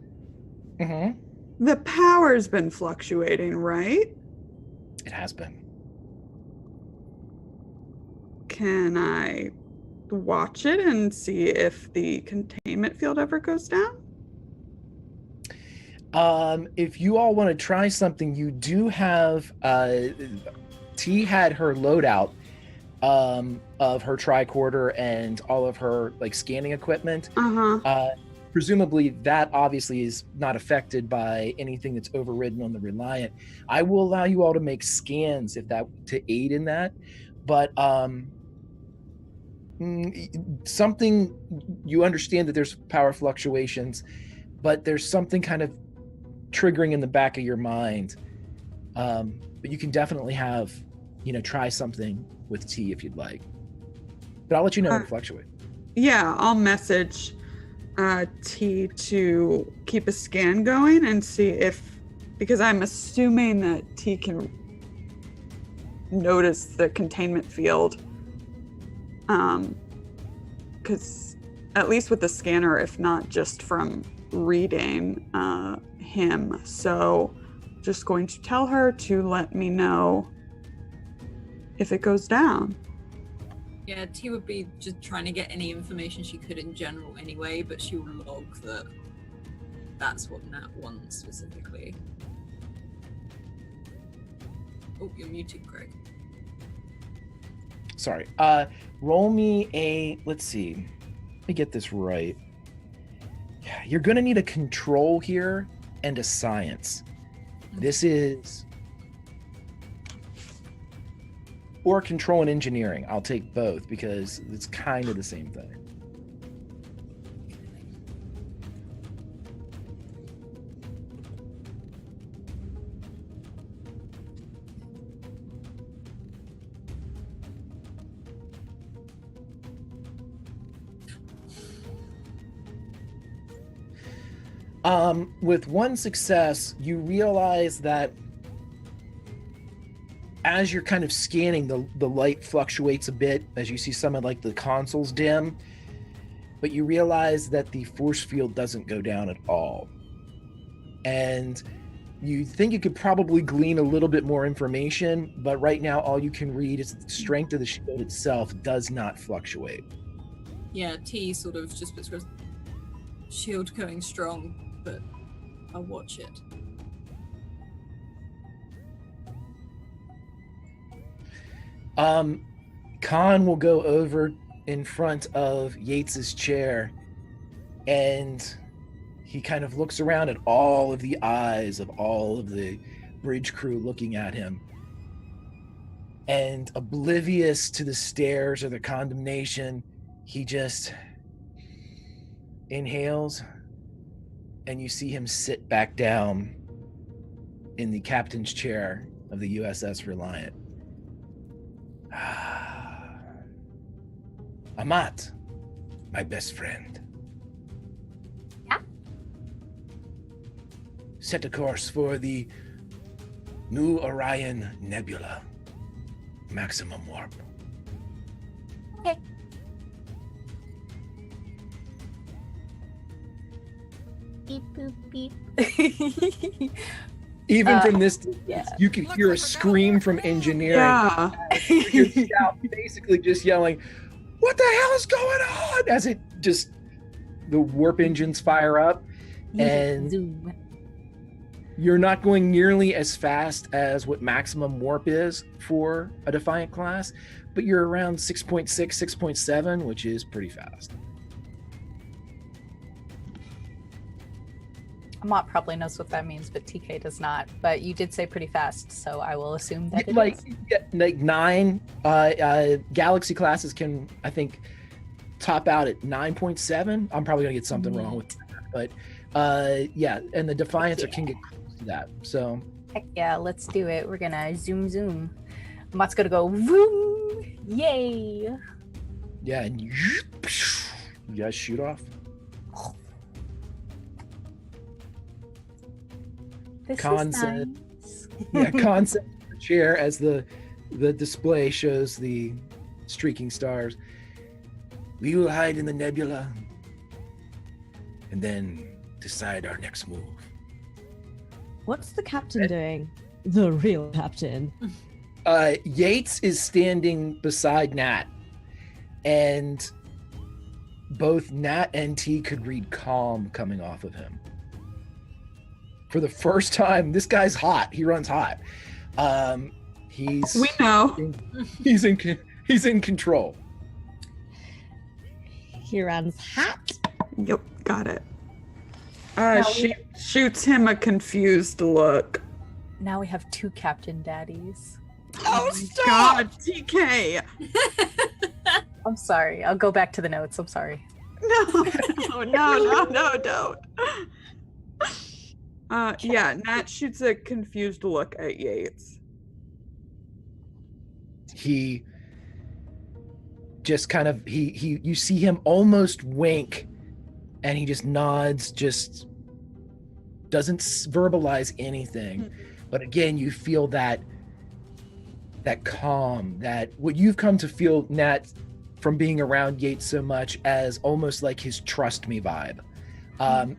the power's been fluctuating, right? It has been. Can I watch it and see if the containment field ever goes down? If you all want to try something, you do have T had her loadout of her tricorder and all of her like scanning equipment. Presumably that obviously is not affected by anything that's overridden on the Reliant. I will allow you all to make scans if that to aid in that, but something, you understand that there's power fluctuations, but there's something kind of triggering in the back of your mind. But you can definitely have, try something with T if you'd like. But I'll let you know when it fluctuates. Yeah, I'll message T to keep a scan going and see if, because I'm assuming that T can notice the containment field. Because at least with the scanner, if not just from reading him. So just going to tell her to let me know if it goes down. Yeah, T would be just trying to get any information she could in general anyway, but she will log that that's what Nat wants specifically. Oh, you're muted, Greg. Sorry. Roll me a, let's see. Let me get this right. Yeah, you're going to need a control here and a science. This is... Or control and engineering. I'll take both because it's kind of the same thing. With one success, you realize that as you're kind of scanning, the light fluctuates a bit as you see some of like the consoles dim, but you realize that the force field doesn't go down at all. And you think you could probably glean a little bit more information, but right now all you can read is that the strength of the shield itself does not fluctuate. Yeah, T sort of just puts her shield going strong, but I'll watch it. Khan will go over in front of Yates's chair, and he kind of looks around at all of the eyes of all of the bridge crew looking at him. And oblivious to the stares or the condemnation, he just inhales, and you see him sit back down in the captain's chair of the USS Reliant. Amat, my best friend. Yeah? Set a course for the New Orion Nebula. Maximum warp. Okay. Beep, boop, beep. Even from this distance, yeah. you can hear a scream from engineering. Yeah. You hear the shout, basically just yelling, "What the hell is going on?" As it just, the warp engines fire up, and Zoom. you're not going nearly as fast as what maximum warp is for a Defiant class, but you're around 6.6, 6.7, which is pretty fast. Amat probably knows what that means, but TK does not. But you did say pretty fast, so I will assume that it like, is. yeah, like 9 Galaxy classes can, I think, top out at 9.7. I'm probably gonna get something wrong with that, but yeah, and the Defiants can get close to that. So Heck yeah, let's do it. We're gonna zoom. Amat's gonna go vroom. Yay! yeah, and you guys shoot off. This Khan is said- nice. Yeah, concept chair as the display shows the streaking stars. We will hide in the nebula and then decide our next move. What's the captain doing? The real captain. Yates is standing beside Nat, and both Nat and T could read calm coming off of him. For the first time, this guy's hot. He runs hot. He's We know. he's in control. He runs hat. Yep, got it. She shoots him a confused look. Now we have 2 captain daddies. Oh, God, TK. I'm sorry. I'll go back to the notes. I'm sorry. No, don't. Yeah, Nat shoots a confused look at Yates. He just kind of you see him almost wink, and he just nods, just doesn't verbalize anything. But again, you feel that that calm, that what you've come to feel, Nat, from being around Yates so much, as almost like his trust me vibe.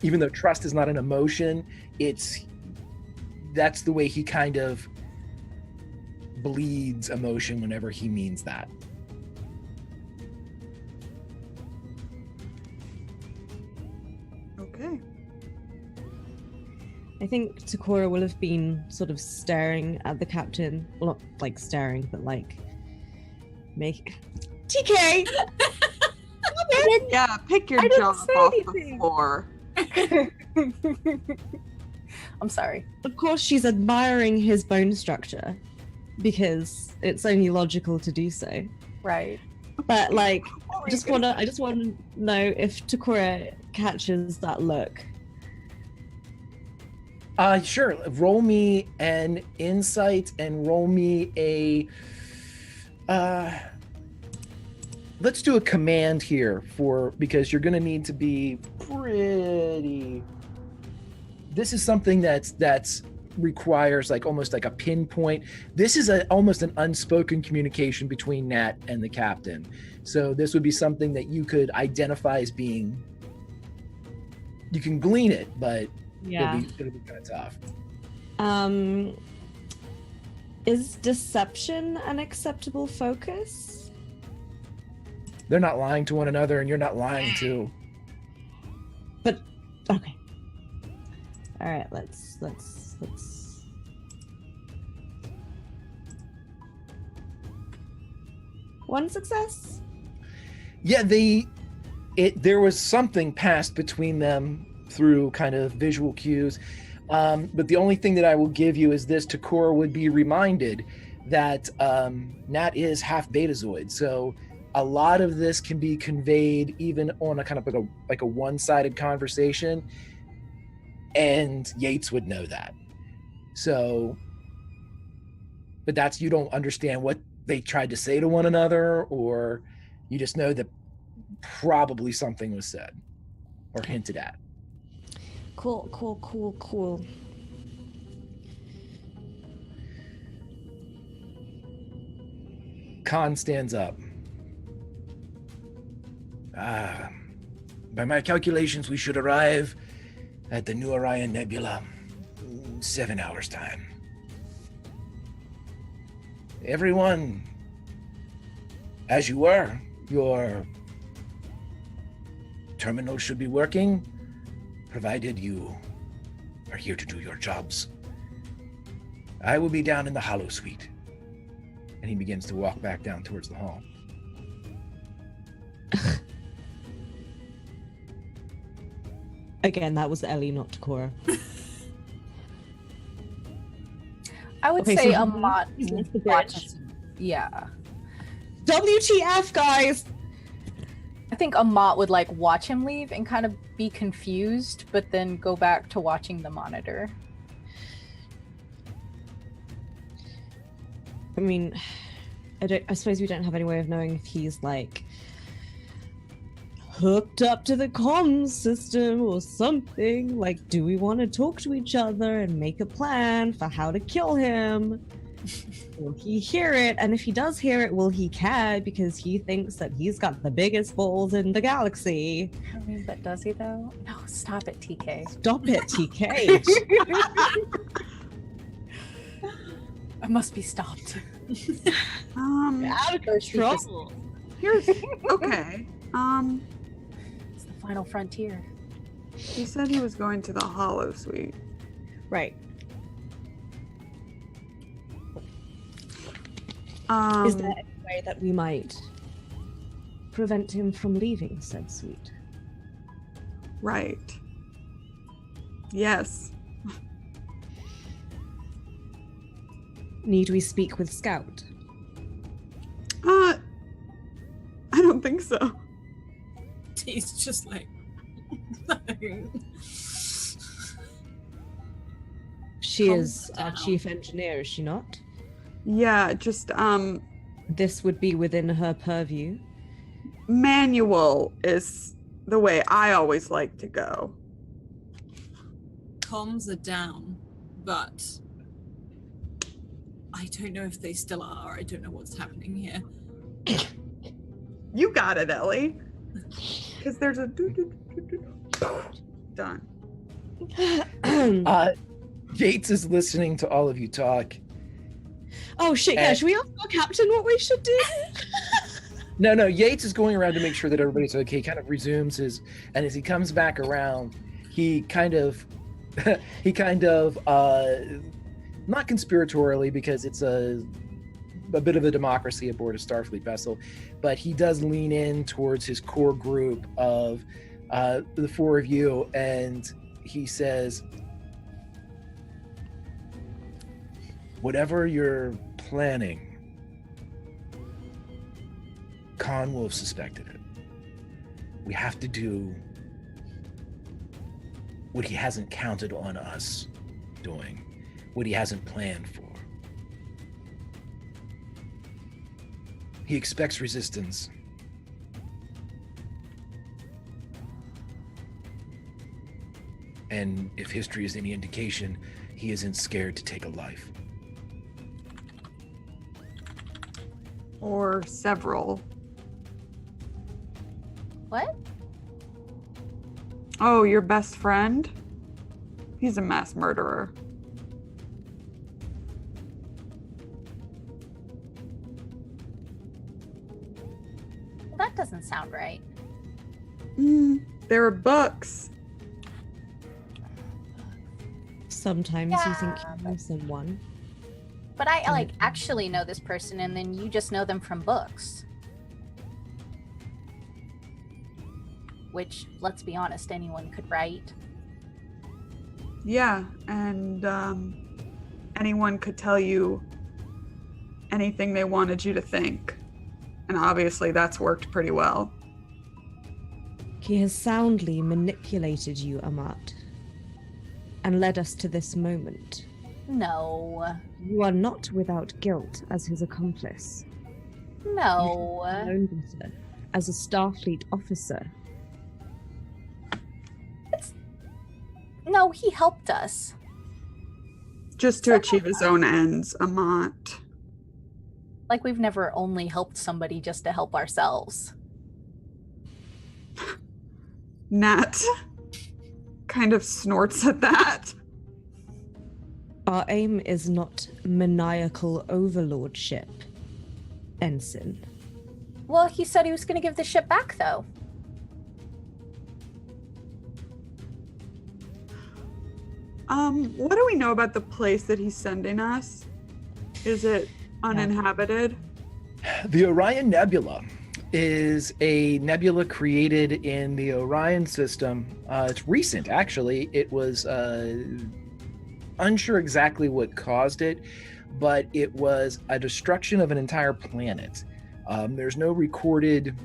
Even though trust is not an emotion, that's the way he kind of bleeds emotion whenever he means that. Okay. I think Takora will have been sort of staring at the captain. Well, not like staring, but like TK! Yeah, pick your I didn't jaw say off anything. the floor. I'm sorry. Of course, she's admiring his bone structure because it's only logical to do so. Right. But like, I just want to know if Takora catches that look. Sure. Roll me an insight and roll me a. Let's do a command here because you're going to need to be pretty. This is something that's requires like almost like a pinpoint. This is almost an unspoken communication between Nat and the captain. So this would be something that you could identify as being. You can glean it, but Yeah. it'll be kind of tough. Is deception an acceptable focus? They're not lying to one another, and you're not lying too. But okay. All right, let's. One success. Yeah, there was something passed between them through kind of visual cues. But the only thing that I will give you is this: Takora would be reminded that Nat is half Betazoid, so a lot of this can be conveyed even on a kind of like a one-sided conversation, and Yates would know that. So, but that's, you don't understand what they tried to say to one another, or you just know that probably something was said or hinted at. Cool. Khan stands up. By my calculations, we should arrive at the New Orion Nebula in 7 hours' time. Everyone, as you were, your terminal should be working, provided you are here to do your jobs. I will be down in the Hollow Suite. And he begins to walk back down towards the hall. Again, that was Ellie, not Takora. I would Okay, say so Amat he's left the watches. bridge. Yeah. WTF, guys! I think Amat would like watch him leave and kind of be confused, but then go back to watching the monitor. I mean, I suppose we don't have any way of knowing if he's like hooked up to the comms system or something. Like, do we want to talk to each other and make a plan for how to kill him? Will he hear it? And if he does hear it, will he care because he thinks that he's got the biggest balls in the galaxy? I mean, but does he though? No, stop it, TK. Stop it, TK. I must be stopped. Out of control. Here's okay. It's the final frontier. He said he was going to the Hollow Suite. Right. Is there any way that we might prevent him from leaving said suite? Right. Yes. Need we speak with Scout? I don't think so. He's just like. She is our chief engineer, is she not? Yeah, just This would be within her purview. manual is the way I always like to go. Comms are down, but I don't know if they still are. I don't know what's happening here. You got it, Ellie. Because there's a done. Yates is listening to all of you talk. Oh shit, yeah, should we ask our captain what we should do? No, Yates is going around to make sure that everybody's okay. He kind of resumes his, and as he comes back around, he kind of, not conspiratorially, because it's a bit of a democracy aboard a Starfleet vessel, but he does lean in towards his core group of the four of you, and he says, whatever you're planning, Khan will have suspected it. We have to do what he hasn't counted on us doing, what he hasn't planned for. He expects resistance. And if history is any indication, he isn't scared to take a life. Or several. What? Oh, your best friend? He's a mass murderer. Well, that doesn't sound right. There are books. Sometimes you think you know someone. But I actually know this person, and then you just know them from books. Which, let's be honest, anyone could write. Yeah, and anyone could tell you anything they wanted you to think. And obviously that's worked pretty well. He has soundly manipulated you, Amat, and led us to this moment. No. You are not without guilt as his accomplice. No. You should have known better as a Starfleet officer. No, he helped us. Just to achieve his own ends, Amat. Like we've never only helped somebody just to help ourselves. Nat kind of snorts at that. Our aim is not maniacal overlordship, Ensign. Well, he said he was going to give the ship back, though. What do we know about the place that he's sending us? Is it uninhabited? The Orion Nebula is a nebula created in the Orion system. It's recent, actually. It was unsure exactly what caused it, but it was a destruction of an entire planet. There's no recorded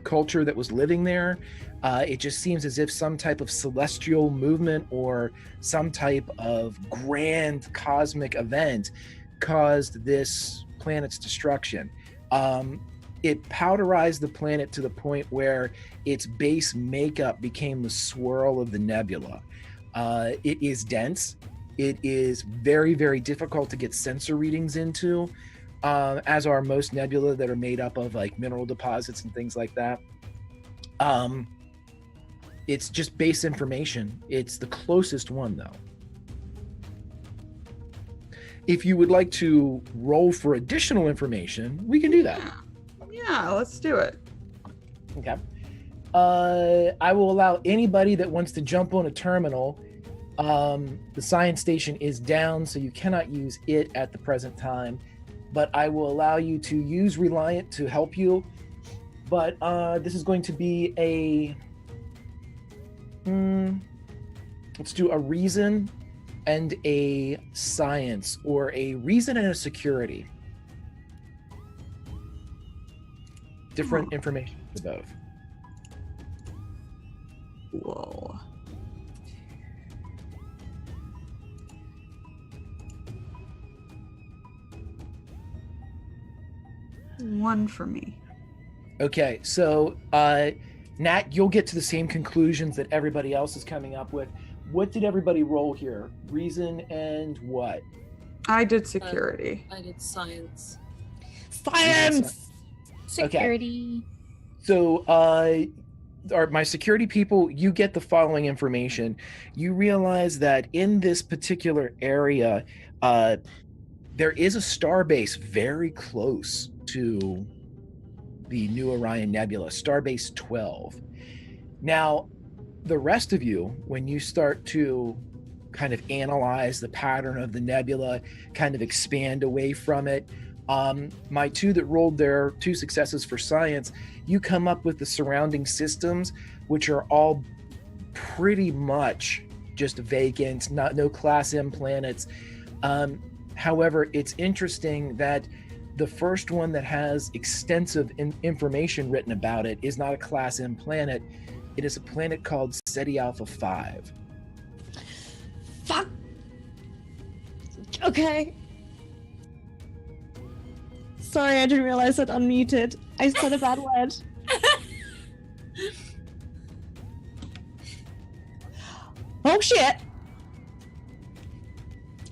culture that was living there. It just seems as if some type of celestial movement or some type of grand cosmic event caused this planet's destruction. It powderized the planet to the point where its base makeup became the swirl of the nebula. It is dense. It is very, very difficult to get sensor readings into, as are most nebula that are made up of like mineral deposits and things like that. It's just base information. It's the closest one, though. If you would like to roll for additional information, we can do that. Yeah, let's do it. Okay. I will allow anybody that wants to jump on a terminal. The science station is down, so you cannot use it at the present time. But I will allow you to use Reliant to help you. But this is going to be a... let's do a reason and a science, or a reason and a security. Different information for both. Whoa. One for me. Okay, so Nat, you'll get to the same conclusions that everybody else is coming up with. What did everybody roll here? Reason and what? I did security. I did science. Science! Security. So, my security people, you get the following information. You realize that in this particular area, there is a starbase very close to the New Orion Nebula, Starbase 12. Now, the rest of you, when you start to kind of analyze the pattern of the nebula, kind of expand away from it, my two that rolled their 2 successes for science, you come up with the surrounding systems, which are all pretty much just vacant, no Class M planets. However, it's interesting that the first one that has extensive information written about it is not a Class M planet. It is a planet called Ceti Alpha 5. Fuck! Okay. Sorry, I didn't realize I'd unmuted. I said a bad word. Oh shit!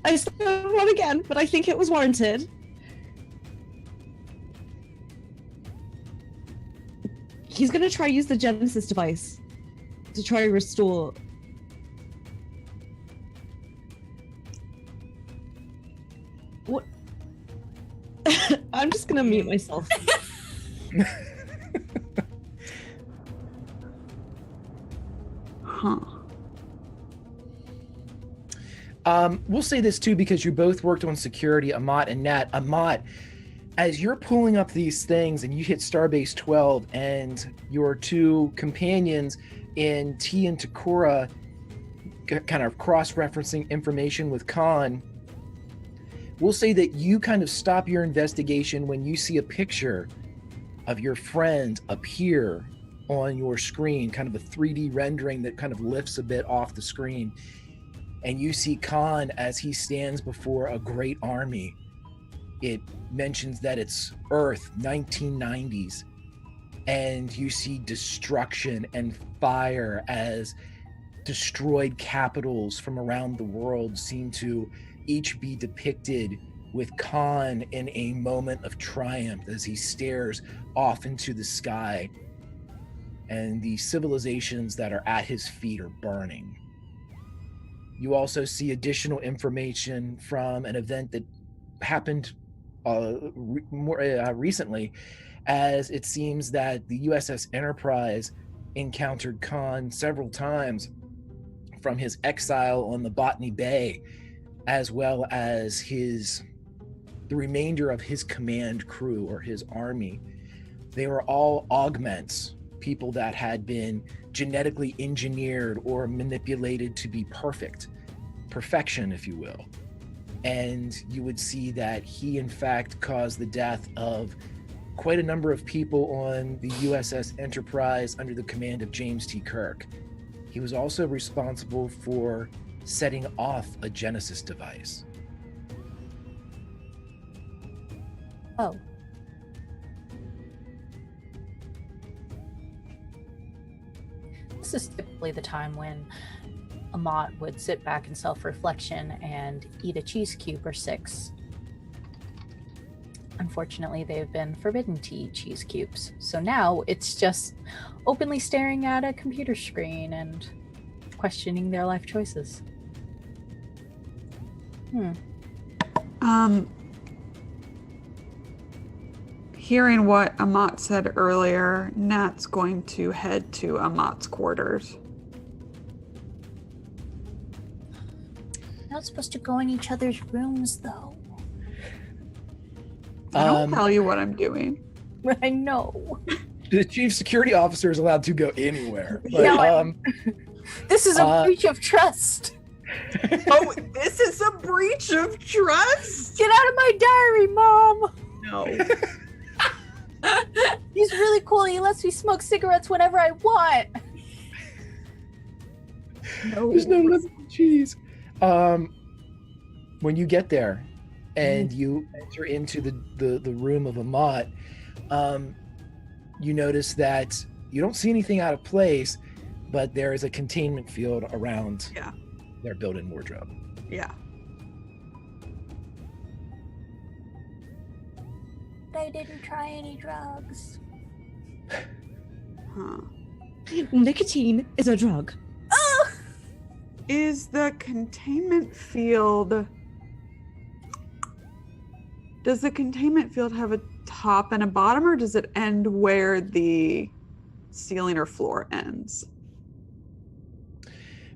I said one again, but I think it was warranted. He's gonna try use the Genesis device to try to restore. What? I'm just gonna mute myself. Huh. We'll say this too, because you both worked on security, Amat and Nat. Amat, as you're pulling up these things and you hit Starbase 12 and your 2 companions in T and Takura kind of cross-referencing information with Khan, we'll say that you kind of stop your investigation when you see a picture of your friend appear on your screen, kind of a 3D rendering that kind of lifts a bit off the screen. And you see Khan as he stands before a great army. It mentions that it's Earth, 1990s. And you see destruction and fire as destroyed capitals from around the world seem to each be depicted with Khan in a moment of triumph as he stares off into the sky. And the civilizations that are at his feet are burning. You also see additional information from an event that happened more recently, as it seems that the USS Enterprise encountered Khan several times from his exile on the Botany Bay, as well as the remainder of his command crew or his army. They were all augments, people that had been genetically engineered or manipulated to be perfection, if you will. And you would see that he, in fact, caused the death of quite a number of people on the USS Enterprise under the command of James T. Kirk. He was also responsible for setting off a Genesis device. Oh. This is typically the time when Amat would sit back in self-reflection and eat a cheese cube or 6. Unfortunately, they've been forbidden to eat cheese cubes. So now it's just openly staring at a computer screen and questioning their life choices. Hearing what Amat said earlier, Nat's going to head to Amat's quarters. Not supposed to go in each other's rooms, though. I don't tell you what I'm doing. I know. The chief security officer is allowed to go anywhere. But, No, this is a breach of trust. Oh, this is a breach of trust? Get out of my diary, Mom. No. He's really cool. He lets me smoke cigarettes whenever I want. No. There's no limit to cheese. When you get there and you enter into the room of Amat, you notice that you don't see anything out of place, but there is a containment field around their built-in wardrobe. Yeah. I didn't try any drugs. Huh. Nicotine is a drug. Oh! Is the containment field... Does the containment field have a top and a bottom, or does it end where the ceiling or floor ends?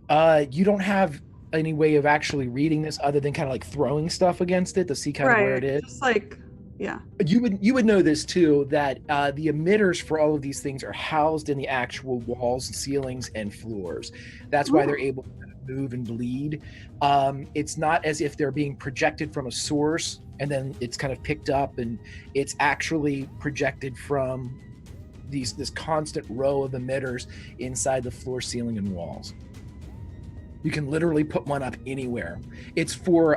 You don't have any way of actually reading this other than kind of like throwing stuff against it to see kind of where it is. Just like, yeah. You would know this too, that the emitters for all of these things are housed in the actual walls, ceilings, and floors. That's why they're able to move and bleed. It's not as if they're being projected from a source and then it's kind of picked up, and it's actually projected from this constant row of emitters inside the floor, ceiling, and walls. You can literally put one up anywhere. It's for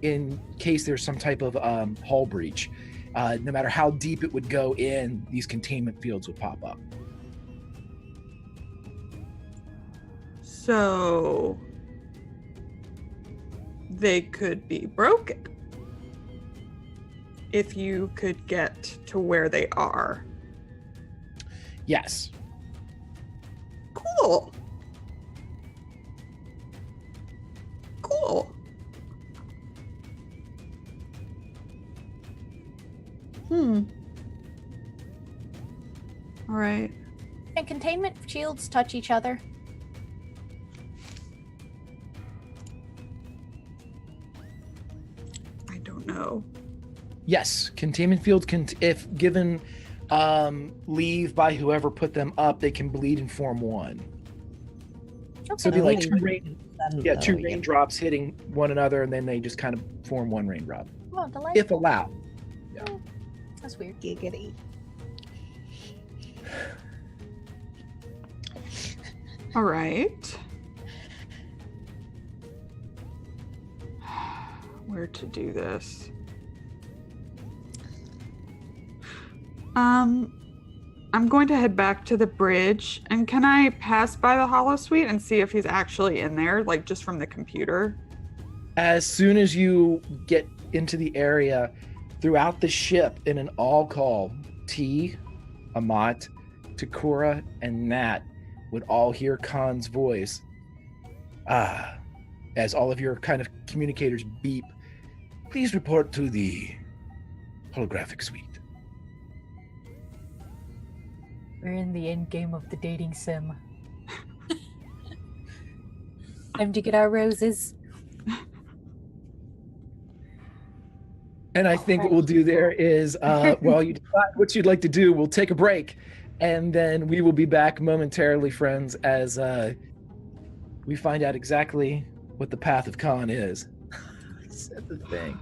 in case there's some type of hull breach. No matter how deep it would go in, these containment fields would pop up. So they could be broken if you could get to where they are. Yes. Cool. Cool. All right. Can containment shields touch each other? I don't know. Yes, containment fields can, if given leave by whoever put them up, they can bleed and form one. Okay. So it'd be like two Two raindrops hitting one another, and then they just kind of form one raindrop, Oh, delightful. if allowed. Yeah. That's weird. Giggity. All right. Where to do this? I'm going to head back to the bridge, and can I pass by the Hollow Suite and see if he's actually in there, like just from the computer? As soon as you get into the area, throughout the ship in an all call, T, Amat, Takura, and Nat would all hear Khan's voice. As all of your kind of communicators beep, please report to the holographic suite. We're in the end game of the dating sim. Time to get our roses. And I think what we'll do there is, while you decide what you'd like to do, we'll take a break, and then we will be back momentarily, friends, as we find out exactly what the path of Khan is. I said the thing.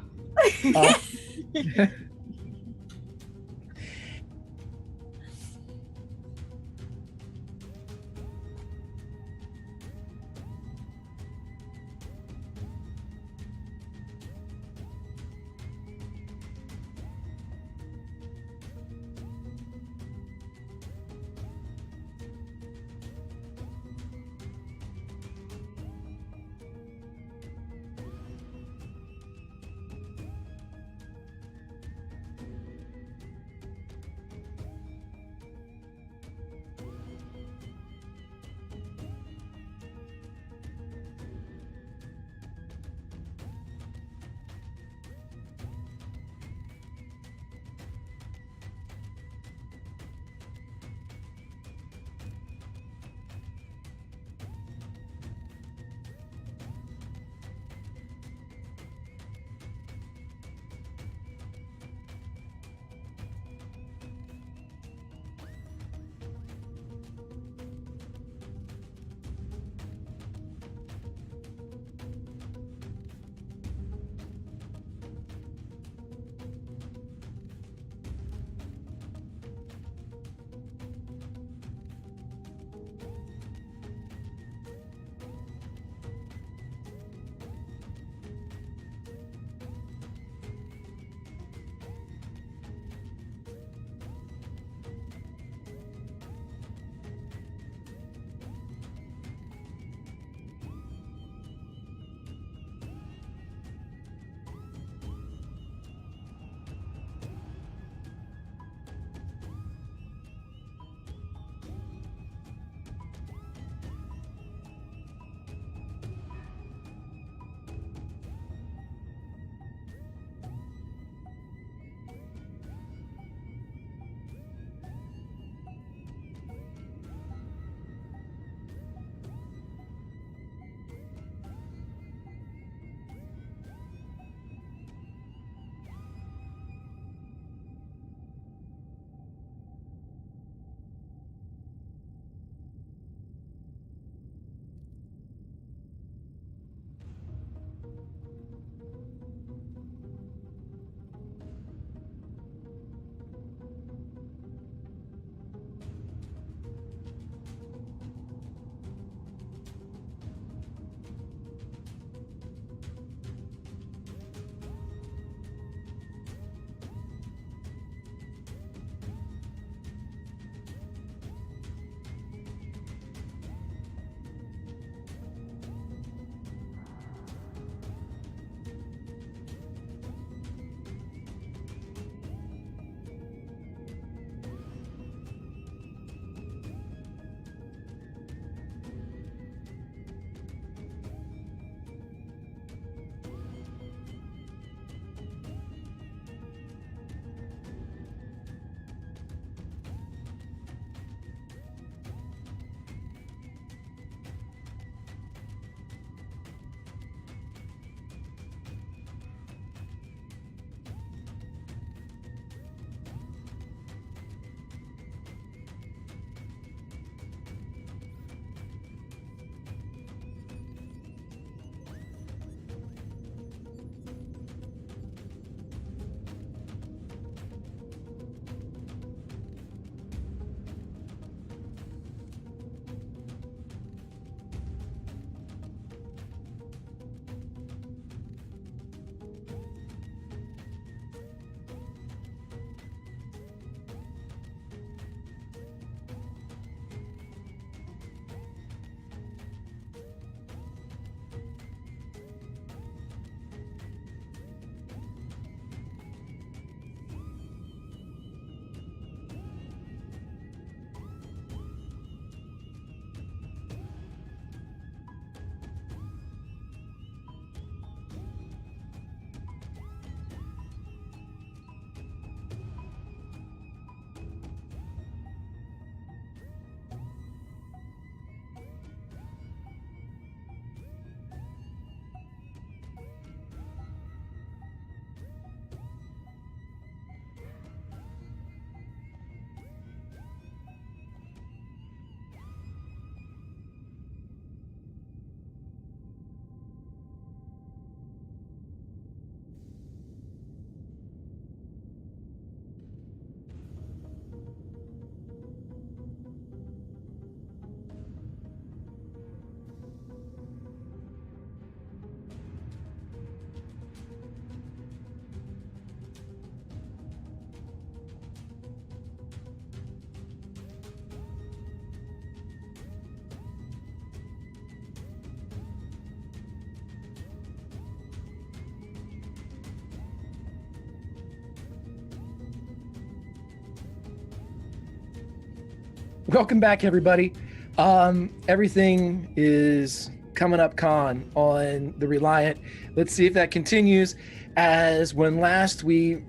Welcome back, everybody. Everything is coming up con on the Reliant. Let's see if that continues, as when last we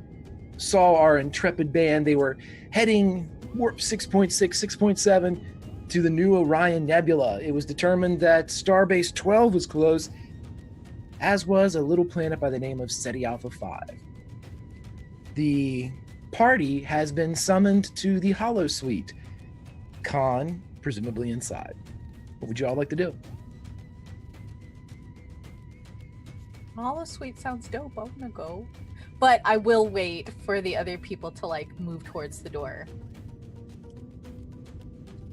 saw our intrepid band, they were heading warp 6.6, 6.7 to the new Orion Nebula. It was determined that Starbase 12 was close, as was a little planet by the name of Ceti Alpha 5. The party has been summoned to the Hollow Suite. Khan, presumably inside. What would you all like to do? Hollow Suite sounds dope. I wanna go. But I will wait for the other people to like move towards the door.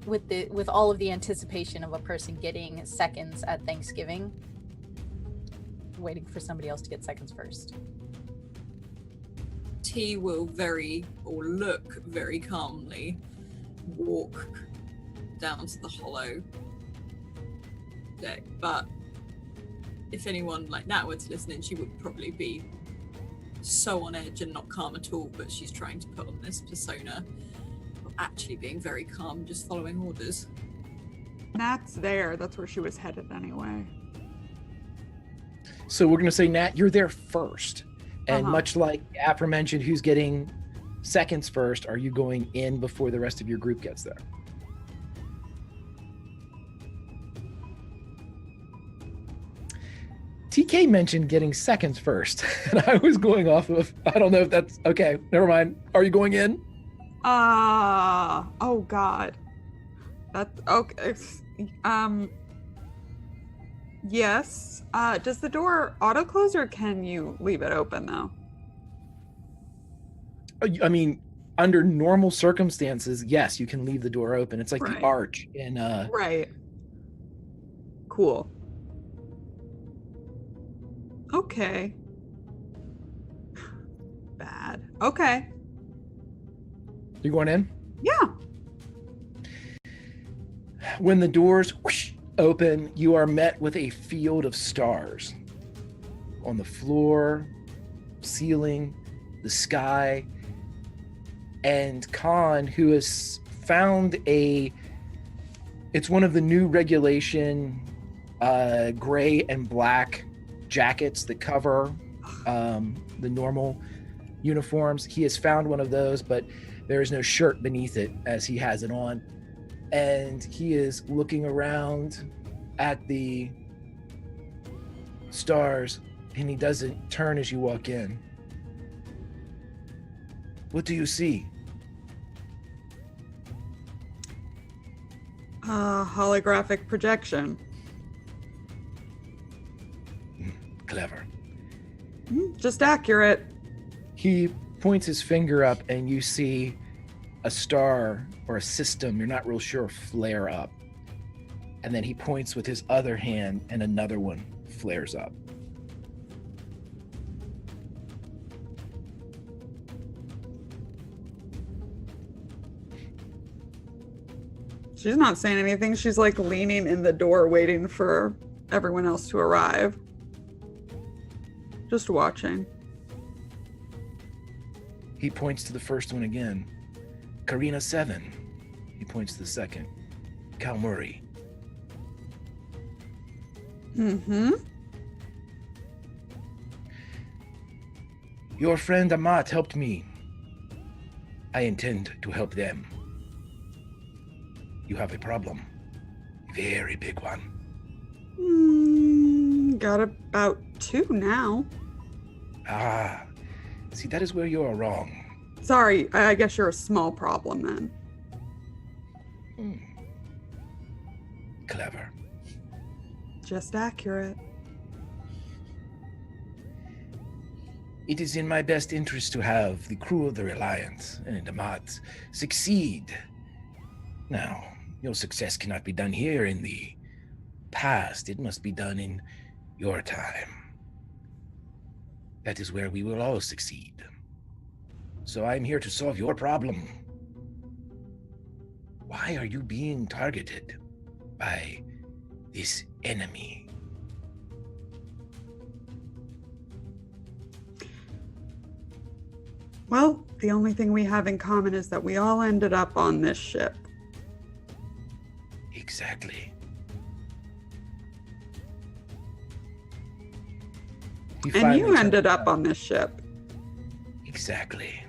With all of the anticipation of a person getting seconds at Thanksgiving. Waiting for somebody else to get seconds first. T will look very calmly walk down to the hollow deck, but if anyone like Nat were to listen in, she would probably be so on edge and not calm at all, but she's trying to put on this persona of actually being very calm, just following orders. Nat's there. That's where she was headed anyway. So we're going to say, Nat, you're there first. And much like aforementioned, who's getting seconds first, are you going in before the rest of your group gets there? TK mentioned getting seconds first, and I was going off of, I don't know if that's, okay, never mind. Are you going in? Oh God. That's, okay. Yes. Does the door auto-close or can you leave it open though? I mean, under normal circumstances, yes, you can leave the door open. It's like the arch in Right. Cool. Okay. Bad. Okay. You going in? Yeah. When the doors whoosh, open, you are met with a field of stars on the floor, ceiling, the sky, and Khan, who has found it's one of the new regulation gray and black jackets that cover the normal uniforms. He has found one of those, but there is no shirt beneath it as he has it on. And he is looking around at the stars, and he doesn't turn as you walk in. What do you see? Holographic projection. Clever. Just accurate. He points his finger up, and you see a star or a system, you're not real sure, flare up. And then he points with his other hand, and another one flares up. She's not saying anything. She's like leaning in the door waiting for everyone else to arrive. Just watching. He points to the first one again. Karina 7. He points to the second. Cal Murray. Mm-hmm. Your friend Amat helped me. I intend to help them. You have a problem. Very big one. Got about 2 now. Ah, see, that is where you are wrong. Sorry, I guess you're a small problem then. Clever. Just accurate. It is in my best interest to have the crew of the Reliant and Amat succeed. Now, your success cannot be done here in the past. It must be done in your time. That is where we will all succeed. So I'm here to solve your problem. Why are you being targeted by this enemy? Well, the only thing we have in common is that we all ended up on this ship. And finally you ended turns up on this ship. Exactly.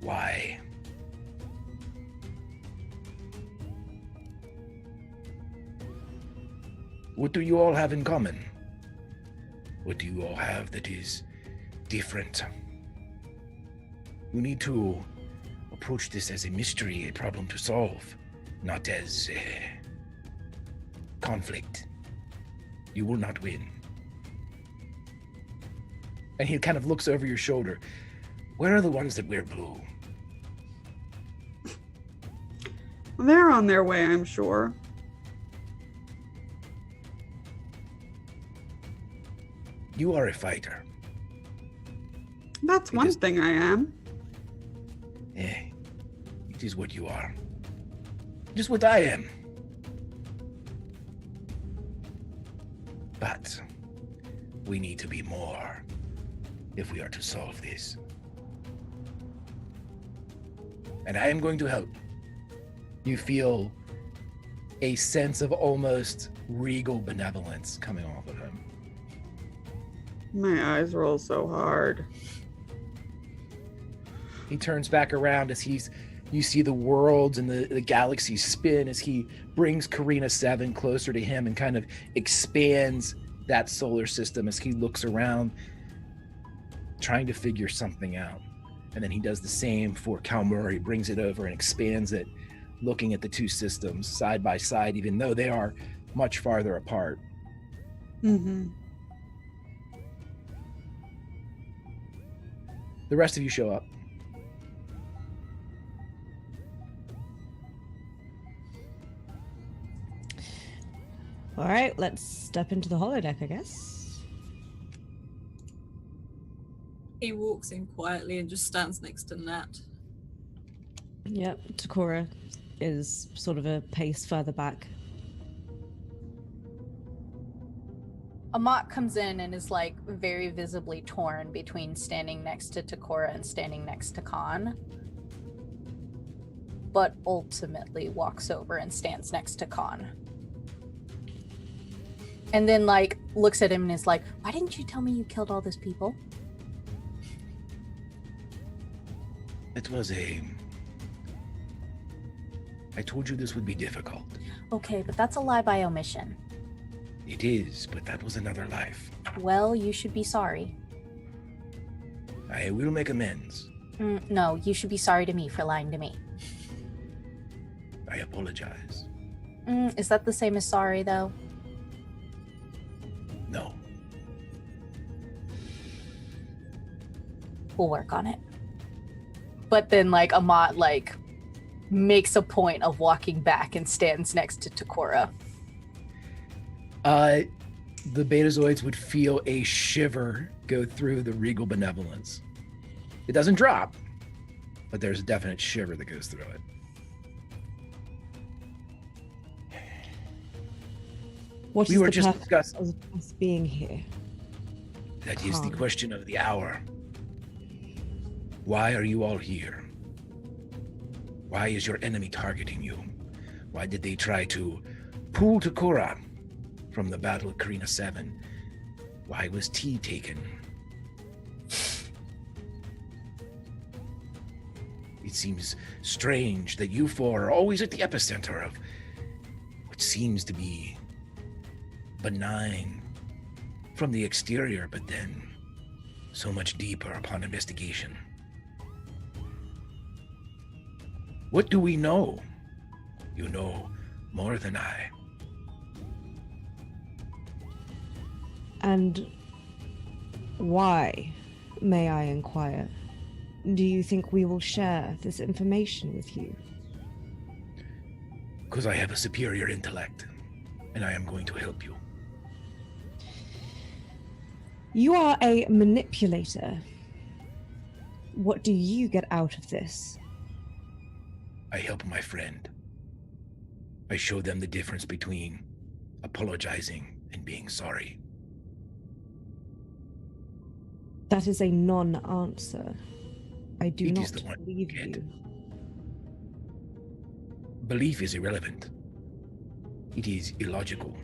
Why? What do you all have in common? What do you all have that is different? You need to approach this as a mystery, a problem to solve, not as conflict. You will not win. And he kind of looks over your shoulder. Where are the ones that wear blue? They're on their way, I'm sure. You are a fighter. That's one thing I am. It is what you are. Just what I am. But we need to be more if we are to solve this. And I am going to help. You feel a sense of almost regal benevolence coming off of him. My eyes roll so hard. He turns back around as you see the worlds and the galaxies spin as he brings Karina 7 closer to him and kind of expands that solar system as he looks around, trying to figure something out. And then he does the same for Kalmuri, brings it over and expands it, looking at the two systems side by side, even though they are much farther apart. Mm-hmm. The rest of you show up. All right, let's step into the holodeck, I guess. He walks in quietly and just stands next to Nat. Yep, Takora is sort of a pace further back. Amat comes in and is like very visibly torn between standing next to Takora and standing next to Khan, but ultimately walks over and stands next to Khan. And then like looks at him and is like, "Why didn't you tell me you killed all those people?" It was I told you this would be difficult. Okay, but that's a lie by omission. It is, but that was another life. Well, you should be sorry. I will make amends. No, you should be sorry to me for lying to me. I apologize. Is that the same as sorry, though? No. We'll work on it. But then, like, Amat, like, makes a point of walking back and stands next to Takora. The Betazoids would feel a shiver go through the regal benevolence. It doesn't drop, but there's a definite shiver that goes through it. What We is were the just purpose discussing. of us being here? That is the Khan. question of the hour. Why are you all here? Why is your enemy targeting you? Why did they try to pull Takora from the battle of Karina 7? Why was T taken? It seems strange that you four are always at the epicenter of what seems to be benign from the exterior, but then so much deeper upon investigation. What do we know? You know more than I. And why, may I inquire, do you think we will share this information with you? Because I have a superior intellect, and I am going to help you. You are a manipulator. What do you get out of this? I help my friend. I show them the difference between apologizing and being sorry. That is a non-answer. I do It not is the one believe you get. you. Belief is irrelevant. It is illogical.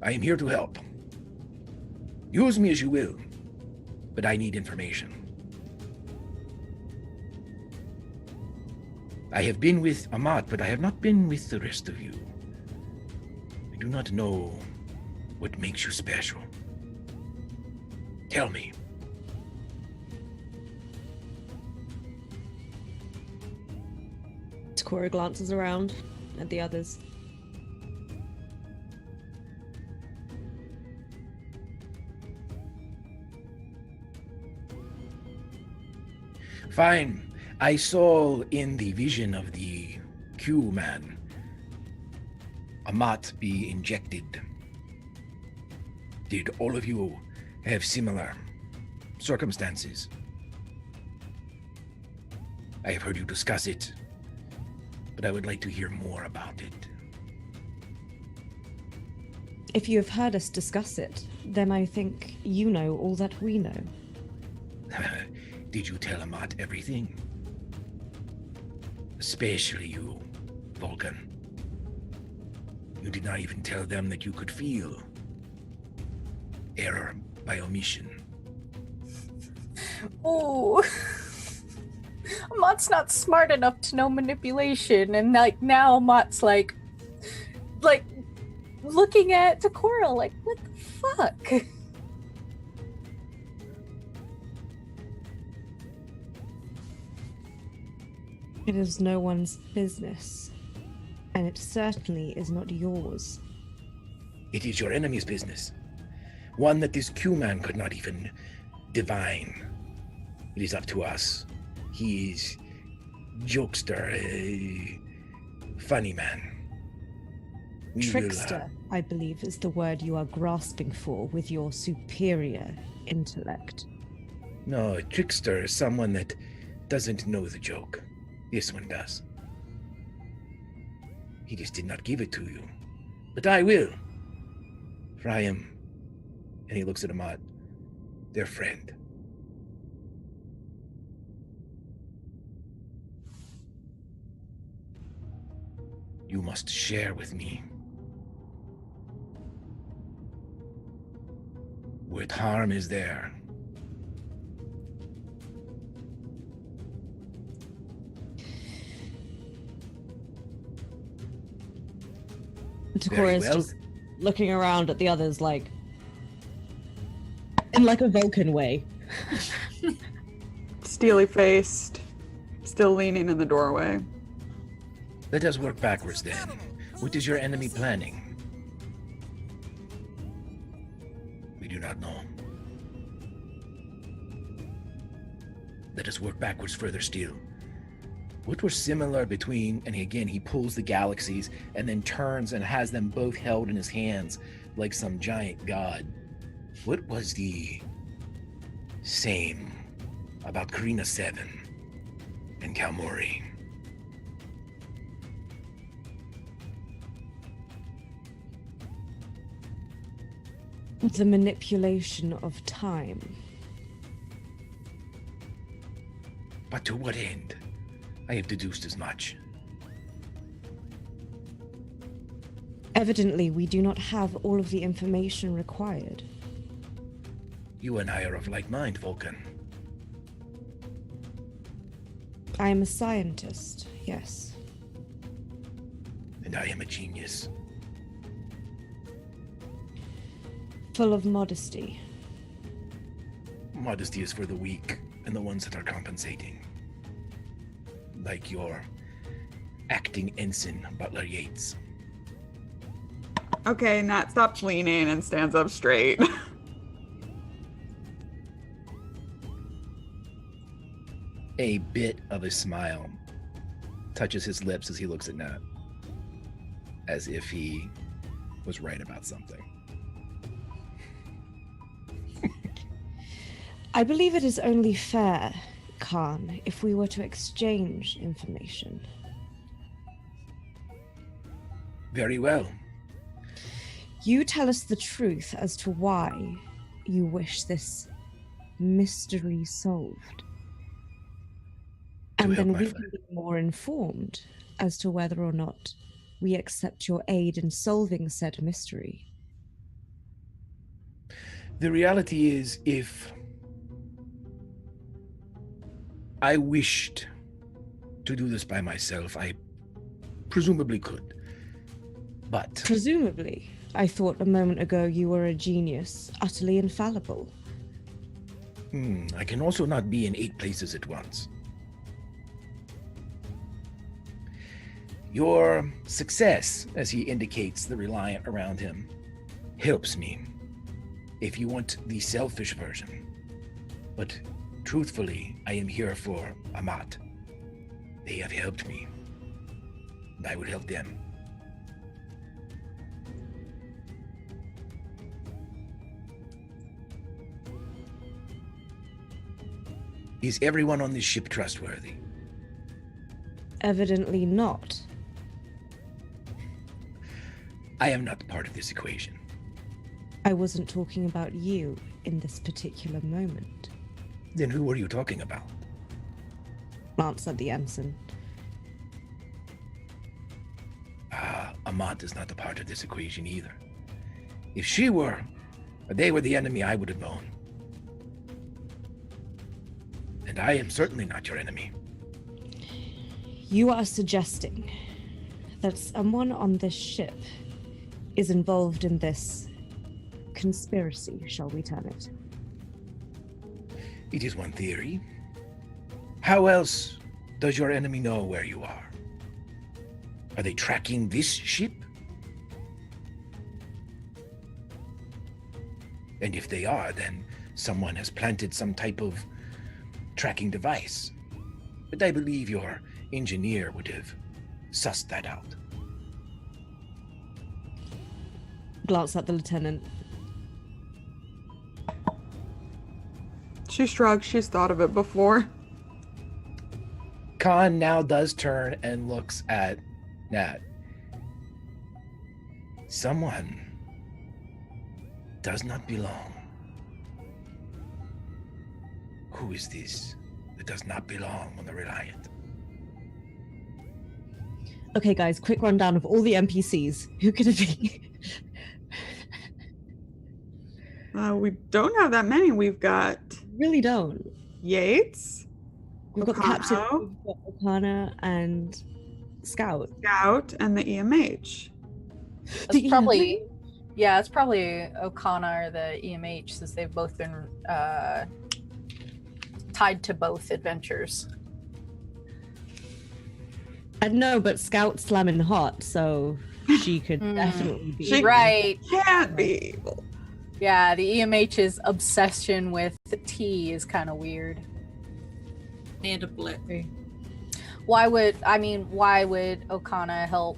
I am here to help. Use me as you will, but I need information. I have been with Amat, but I have not been with the rest of you. I do not know what makes you special. Tell me. Cora glances around at the others. Fine. I saw in the vision of the Q-man Amat be injected. Did all of you have similar circumstances? I have heard you discuss it, but I would like to hear more about it. If you have heard us discuss it, then I think you know all that we know. Did you tell Amat everything? Especially you, Vulcan. You did not even tell them that you could feel. Error by omission. Ooh. Mott's not smart enough to know manipulation, and like now Mott's like looking at Takora like, what the fuck? It is no one's business, and it certainly is not yours. It is your enemy's business. One that this Q-man could not even divine. It is up to us. He is jokester, a funny man. We Trickster, I believe, is the word you are grasping for with your superior intellect. No, a trickster is someone that doesn't know the joke. This one does. He just did not give it to you. But I will. For I am, and he looks at Amat, their friend. You must share with me. What harm is there? Takora is well. just looking around at the others like in like a Vulcan way. Steely faced, still leaning in the doorway. Let us work backwards then. What is your enemy planning? We do not know. Let us work backwards further still. What were similar between, and again, he pulls the galaxies and then turns and has them both held in his hands like some giant god. What was the same about Karina 7 and Kalmori? The manipulation of time. But to what end? I have deduced as much. Evidently, we do not have all of the information required. You and I are of like mind, Vulcan. I am a scientist, yes. And I am a genius. Full of modesty. Modesty is for the weak and the ones that are compensating. Like your acting ensign, Butler Yates. Okay, Nat stops leaning and stands up straight. A bit of a smile touches his lips as he looks at Nat, as if he was right about something. I believe it is only fair, Khan, if we were to exchange information. Very well. You tell us the truth as to why you wish this mystery solved. And then we can be more informed as to whether or not we accept your aid in solving said mystery. The reality is, if I wished to do this by myself, I presumably could. But Presumably. I thought a moment ago you were a genius, utterly infallible. I can also not be in 8 places at once. Your success, as he indicates the Reliant around him, helps me. If you want the selfish version. But truthfully, I am here for Amat. They have helped me. And I would help them. Is everyone on this ship trustworthy? Evidently not. I am not part of this equation. I wasn't talking about you in this particular moment. Then who were you talking about? Glance at the ensign. Amat is not a part of this equation either. If she were, or they were the enemy, I would have known. And I am certainly not your enemy. You are suggesting that someone on this ship is involved in this conspiracy, shall we term it? It is one theory. How else does your enemy know where you are? Are they tracking this ship? And if they are, then someone has planted some type of tracking device. But I believe your engineer would have sussed that out. Glance at the lieutenant. She shrugs. She's thought of it before. Khan now does turn and looks at Nat. Someone does not belong. Who is this that does not belong on the Reliant? Okay, guys, quick rundown of all the NPCs. Who could it be? We don't have that many. We've got Really don't. Yates, We've got Okano, Captain, we've got Okana, and Scout. Scout, and the EMH. It's probably, yeah, it's probably Okana or the EMH, since they've both been tied to both adventures. No, but Scout's slamming hot, so she could definitely be. She Right. can't be evil. Yeah, the EMH's obsession with tea is kind of weird. And a blip. Why would Okana help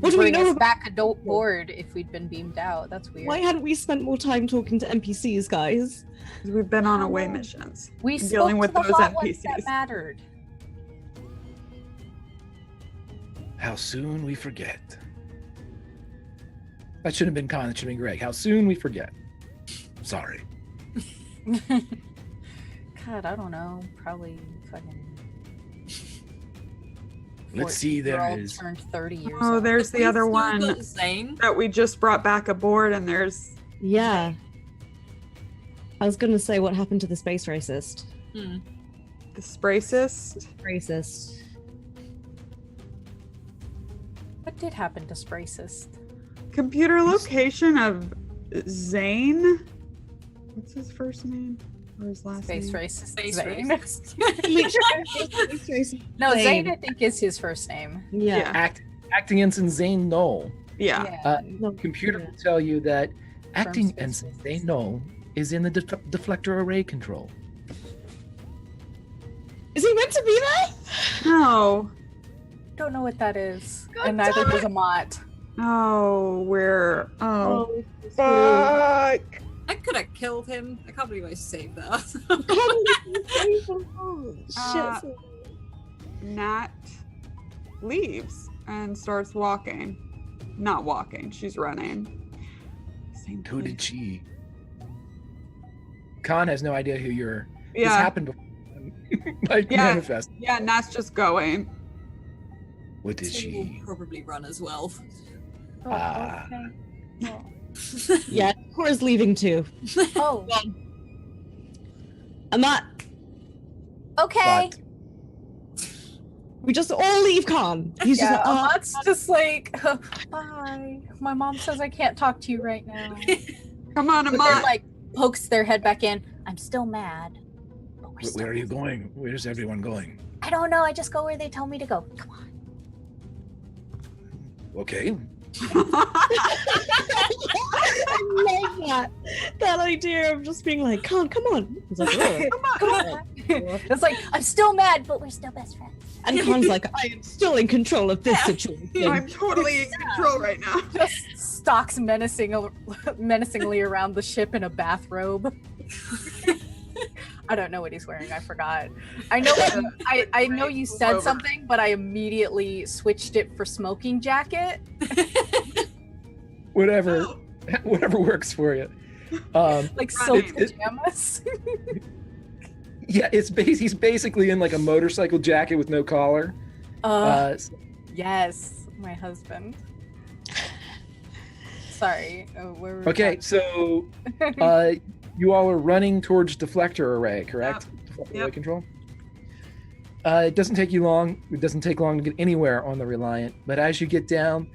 What do we bring know us about- back aboard if we'd been beamed out? That's weird. Why hadn't we spent more time talking to NPCs, guys? 'Cause we've been on away missions. We dealing spoke with to the those hot ones that NPCs. mattered. How soon we forget. That shouldn't have been Khan, that should have been Greg. How soon we forget. Sorry. God, I don't know. Probably fucking. Let's see, there 14-year-old is. turned 30 years Oh, old. there's the other We've still one got Zane. that we just brought back aboard, and there's Yeah. I was gonna say what happened to the space racist. Hmm. the Spracist. Racist. What did happen to Spracist? Computer location of Zane. What's his first name? Or his last Space name? racist. Space Zane. racist. No, Zane. Zane, I think, is his first name. Yeah. Acting ensign Zane Knoll. Yeah. No, Computer yeah. will tell you that acting Space ensign Racist. Zane Knoll is in the deflector array control. Is he meant to be there? No. Don't know what that is. God And neither damn does Amat. Oh, we're. Oh, Oh, fuck. I could have killed him. I can't believe I saved that. Uh, Nat leaves and starts walking. Not walking, she's running. Same Who place. did she? Khan has no idea who you're. This Yeah, happened before. Like Yeah. manifest. yeah, Nat's just going. What did She she? will probably run as well. Oh, Ah. okay. Yeah, Cora's leaving too. Oh, Amat, okay. But we just all leave Khan. He's Yeah, just like, Amat's just like, bye. My mom says I can't talk to you right now. Come on, But then, Amat. like, pokes their head back in. I'm still mad. But we're still where are you going? Where's everyone going? I don't know. I just go where they tell me to go. Come on. Okay. I love that idea of just being like, Khan, come on. He's like, "Oh." Come on. It's like, I'm still mad, but we're still best friends. And Khan's like, I am still in control of this situation. I'm totally in control right now. Just stalks menacingly around the ship in a bathrobe. I don't know what he's wearing. I forgot. I know. I know you said something, but I immediately switched it for smoking jacket. Whatever works for you. Like silk Right. pajamas. Yeah, he's basically in like a motorcycle jacket with no collar. Yes, my husband. Sorry. Where were Okay, we so you all are running towards deflector array, correct? Deflector array Yep. control. It doesn't take you long. It doesn't take long to get anywhere on the Reliant. But as you get down,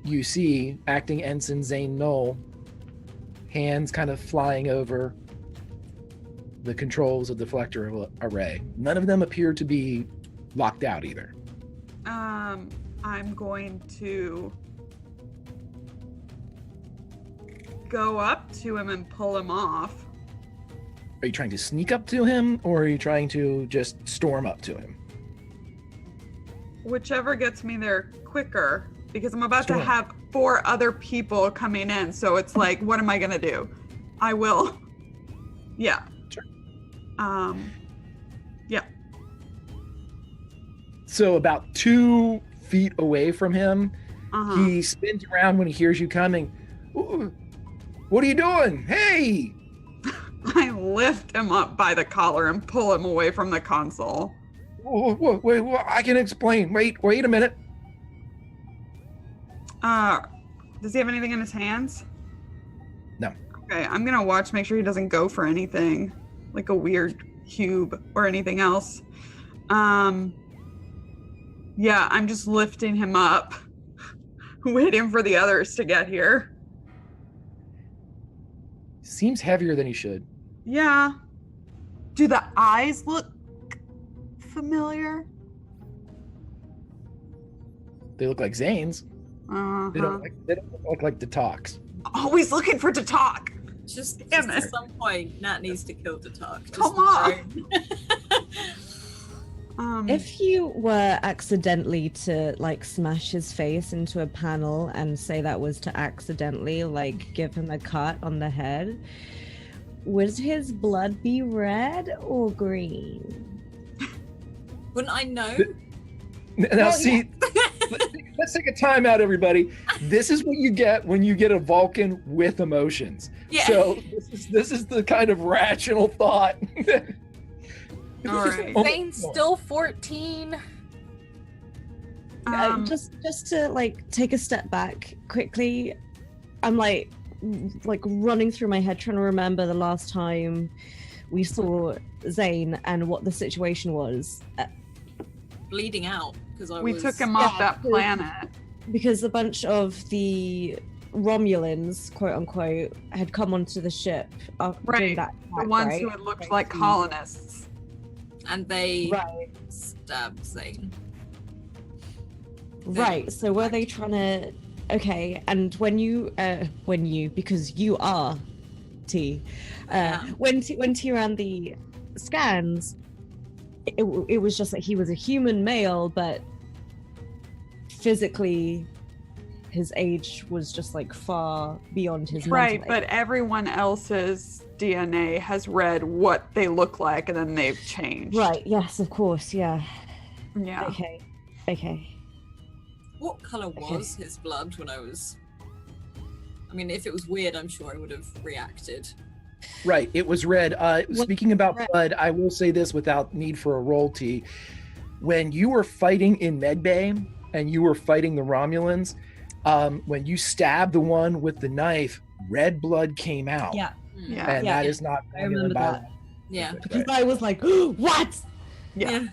you see Acting Ensign Zane Knoll, hands kind of flying over the controls of the deflector array. None of them appear to be locked out either. I'm going to go up to him and pull him off. Are you trying to sneak up to him, or are you trying to just storm up to him? Whichever gets me there quicker, because I'm about to Storm. have 4 other people coming in. So it's like, what am I gonna do? I will. Yeah. Sure. Yeah. So about 2 feet away from him, Uh-huh. he spins around when he hears you coming. "Ooh, what are you doing? Hey!" I lift him up by the collar and pull him away from the console. Wait, I can explain. Wait a minute. Does he have anything in his hands? No. Okay, I'm gonna watch, make sure he doesn't go for anything, like a weird cube or anything else. Yeah, I'm just lifting him up, waiting for the others to get here. Seems heavier than he should. Yeah. Do the eyes look familiar? They look like Zane's. Uh-huh. They don't look like the talks. Always looking for to talk. Just Damn at it. some point, Nat needs to kill the talk. Come on. If you were accidentally to like smash his face into a panel and say that was to accidentally like give him a cut on the head, would his blood be red or green? Wouldn't I know? Now see, let's take a time out, everybody. This is what you get when you get a Vulcan with emotions. Yeah. So this is the kind of rational thought. All right. Zane's still 14. Just to like take a step back quickly, I'm like running through my head trying to remember the last time we saw Zane and what the situation was. Bleeding out because I we was. took him off Yeah, that planet. Because a bunch of the Romulans, quote unquote, had come onto the ship during Right. that The attack, ones right? who had looked like colonists. And they Right. stabbed Zane. Right. So were they trying to? Okay. And when you, because you are T, when T ran the scans, it was just that he was a human male, but physically, his age was just like far beyond his Right, mental but everyone else's DNA has read what they look like and then they've changed. age. Right. Yes. Of course. Yeah. Yeah. Okay. Okay. What color was his blood when I was? I mean, if it was weird, I'm sure I would have reacted. Right, it was red. Speaking about blood, I will say this without need for a roll, T. When you were fighting in Medbay and you were fighting the Romulans, when you stabbed the one with the knife, red blood came out. Yeah, Yeah. And Yeah. that is not I remember that. Yeah. Because I was like, what? Yeah.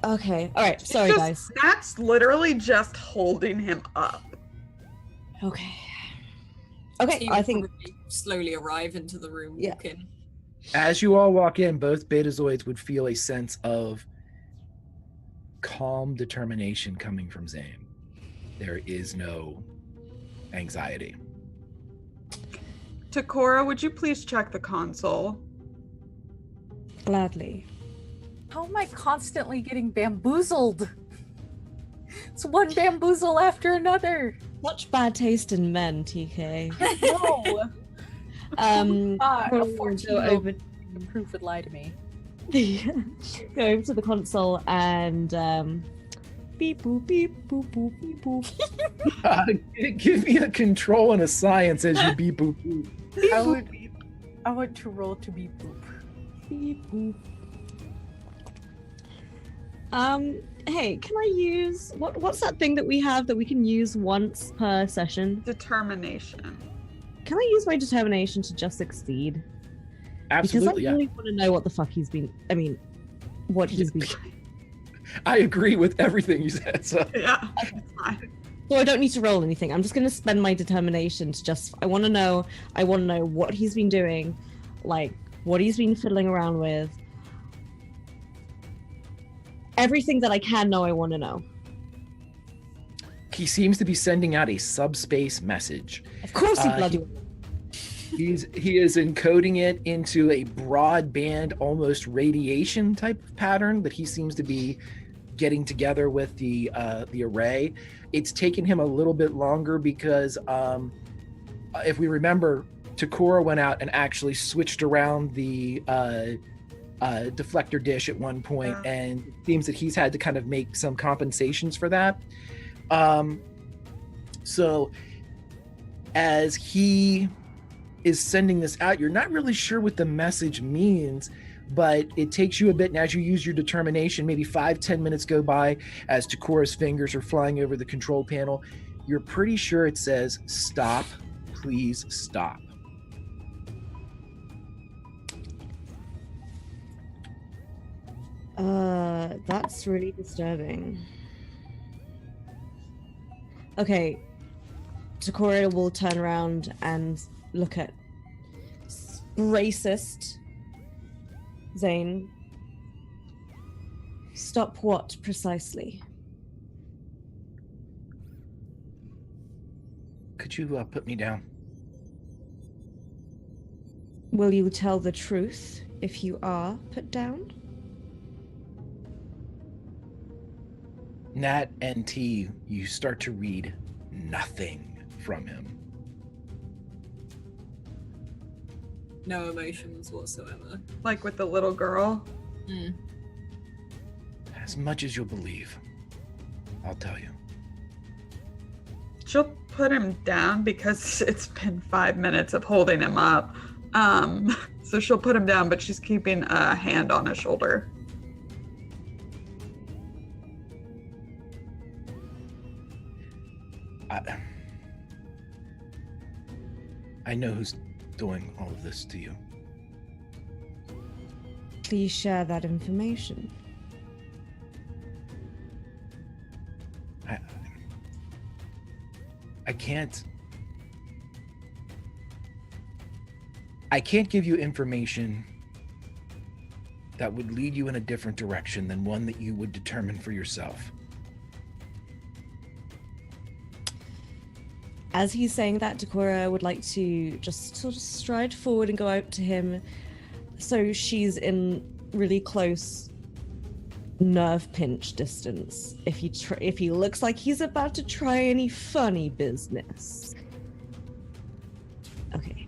Okay, all right. Sorry, guys. That's literally just holding him up. Okay. Okay, You I think probably slowly arrive into the room, Yeah. walk in. As you all walk in, both Betazoids would feel a sense of calm determination coming from Zane. There is no anxiety. Takora, would you please check the console? gladly. How am I constantly getting bamboozled? It's one bamboozle after another. Such bad taste in men, TK. No. A A 14-year-old over proof would lie to me. go over to the console and beep boop beep boop boop beep boop. Give me a control and a science as you beep boop boop. I want to roll to be boop. Beep boop. Hey, can I use what's that thing that we have that we can use once per session? Determination. Can I use my determination to just succeed? Absolutely, Because I really want to know what the fuck he's been. I mean, what he's been. I agree with everything you said. So Yeah, it's fine. So I don't need to roll anything. I'm just going to spend my determination to just. I want to know what he's been doing, like what he's been fiddling around with. Everything that I can know, I want to know. he seems to be sending out a subspace message. Of course, he bloody. He is encoding it into a broadband, almost radiation type of pattern that he seems to be getting together with the array. It's taken him a little bit longer because if we remember, Takora went out and actually switched around the deflector dish at one point, and it seems that he's had to kind of make some compensations for that. So as he is sending this out, you're not really sure what the message means, but it takes you a bit, and as you use your determination, maybe 5-10 minutes go by as Takora's fingers are flying over the control panel. You're pretty sure it says, "Stop, please stop." That's really disturbing. Okay, Takora will turn around and look at racist Zane. Stop what precisely? Could you put me down? Will you tell the truth if you are put down? Nat and T, you start to read nothing from him. No emotions whatsoever. Like with the little girl. Mm. As much as you'll believe, I'll tell you. She'll put him down because it's been 5 minutes of holding him up. So she'll put him down, but she's keeping a hand on his shoulder. I know who's doing all of this to you. Please share that information. I can't give you information that would lead you in a different direction than one that you would determine for yourself. As he's saying that, Takora would like to just sort of stride forward and go out to him, so she's in really close nerve pinch distance. If he looks like he's about to try any funny business. Okay.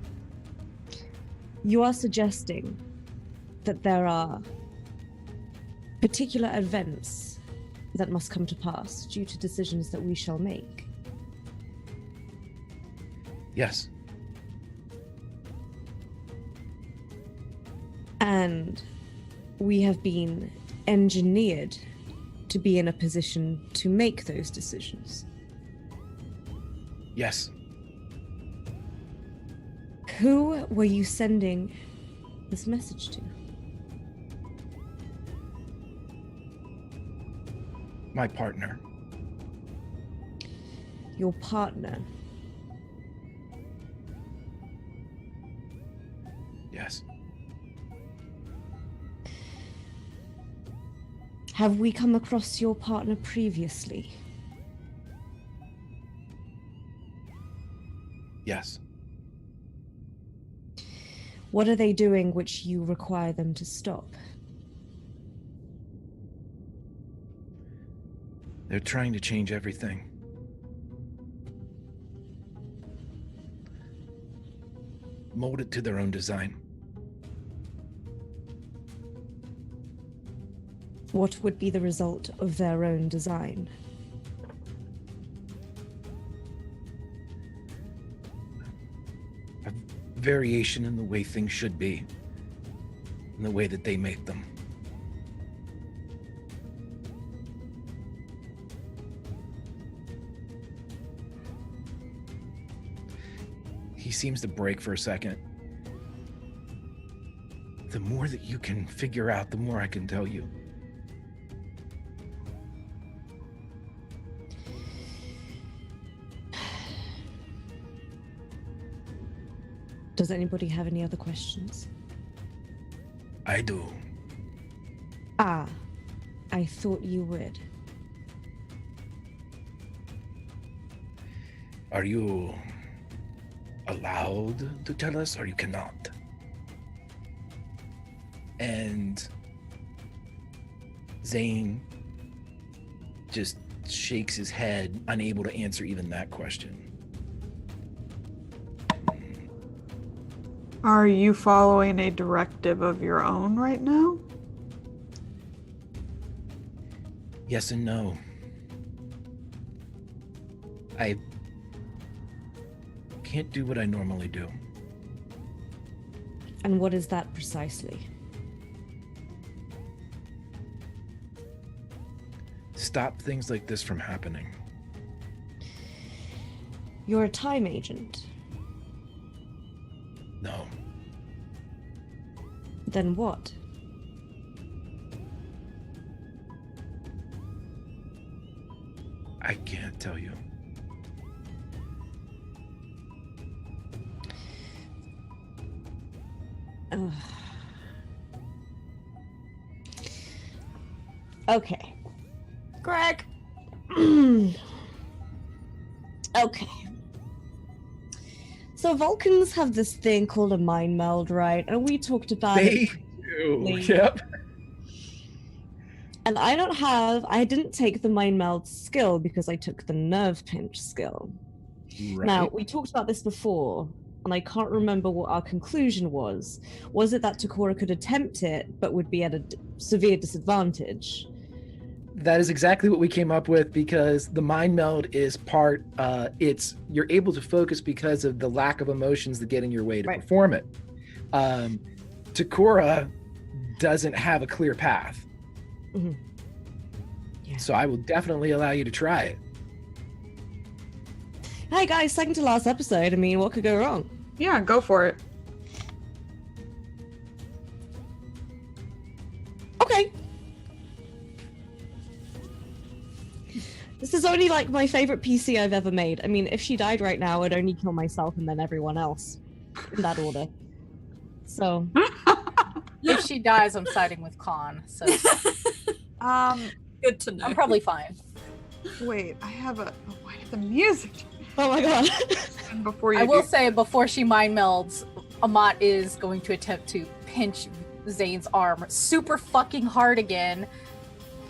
You are suggesting that there are particular events that must come to pass due to decisions that we shall make. Yes. And we have been engineered to be in a position to make those decisions. Yes. Who were you sending this message to? My partner. Your partner. Yes. Have we come across your partner previously? Yes. What are they doing which you require them to stop? They're trying to change everything. Mold it to their own design. What would be the result of their own design? A variation in the way things should be, in the way that they make them. He seems to break for a second. The more that you can figure out, the more I can tell you. Does anybody have any other questions? I do. Ah, I thought you would. Are you allowed to tell us, or you cannot? And Zane just shakes his head, unable to answer even that question. Are you following a directive of your own right now? Yes and no. I can't do what I normally do. And what is that precisely? Stop things like this from happening. You're a time agent. No. Then what? I can't tell you. Ugh. Okay. Greg. Okay. So Vulcans have this thing called a mind meld, right? And we talked about They it. do. previously. Yep. And I didn't take the mind meld skill because I took the nerve pinch skill. Right. Now, we talked about this before, and I can't remember what our conclusion was. Was it that Takora could attempt it, but would be at a severe disadvantage? That is exactly what we came up with, because the mind meld is part, you're able to focus because of the lack of emotions that get in your way to Right. perform it. Takora doesn't have a clear path. Mhm. Yeah. So I will definitely allow you to try it. Hi guys, second to last episode. I mean, what could go wrong? Yeah, go for it. Okay. This is only like my favorite PC I've ever made. I mean, if she died right now, I'd only kill myself and then everyone else. In that order. So. If she dies, I'm siding with Khan, so Good to know. I'm probably fine. Wait, I have why did the music? Oh my god. And before you I will do- say, before she mind melds, Amat is going to attempt to pinch Zane's arm super fucking hard again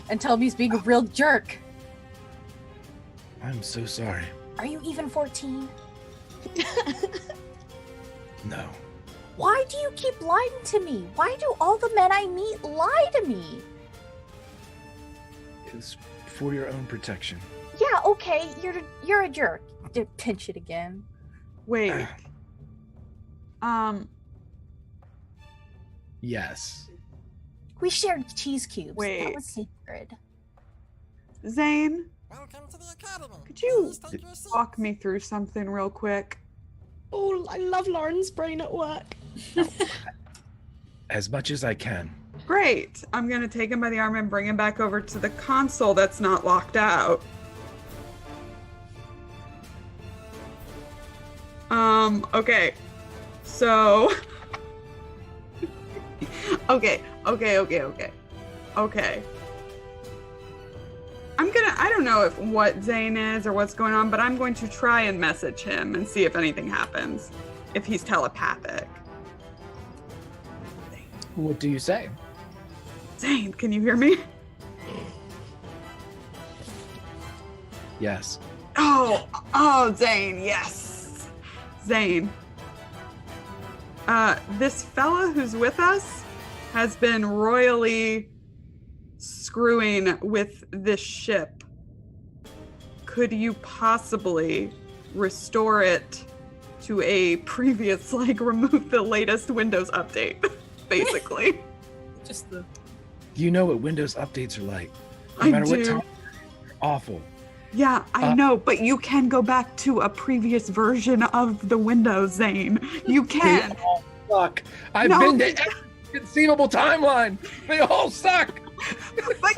and tell him he's being a real jerk. I'm so sorry. Are you even 14? No. Why do you keep lying to me? Why do all the men I meet lie to me? It's for your own protection. Yeah, okay, you're a jerk. Pinch it again. Wait. Yes. We shared cheese cubes. Wait. That was sacred. Zane, Welcome to the academy. Could you Please take your seat. walk me through something real quick? Oh, I love Lauren's brain at work. As much as I can. Great. I'm going to take him by the arm and bring him back over to the console that's not locked out. Okay. So... Okay. I don't know what Zane is or what's going on, but I'm going to try and message him and see if anything happens. If he's telepathic. What do you say? Zane, can you hear me? Yes. Oh, Zane, yes. Zane. This fella who's with us has been royally screwing with this ship. Could you possibly restore it to a previous, remove the latest Windows update, basically? Just the... You know what Windows updates are like. No I matter what do. time, they're awful. Yeah, I know, but you can go back to a previous version of the Windows, Zane. You can. They all suck. I've No. been to every conceivable timeline. They all suck. But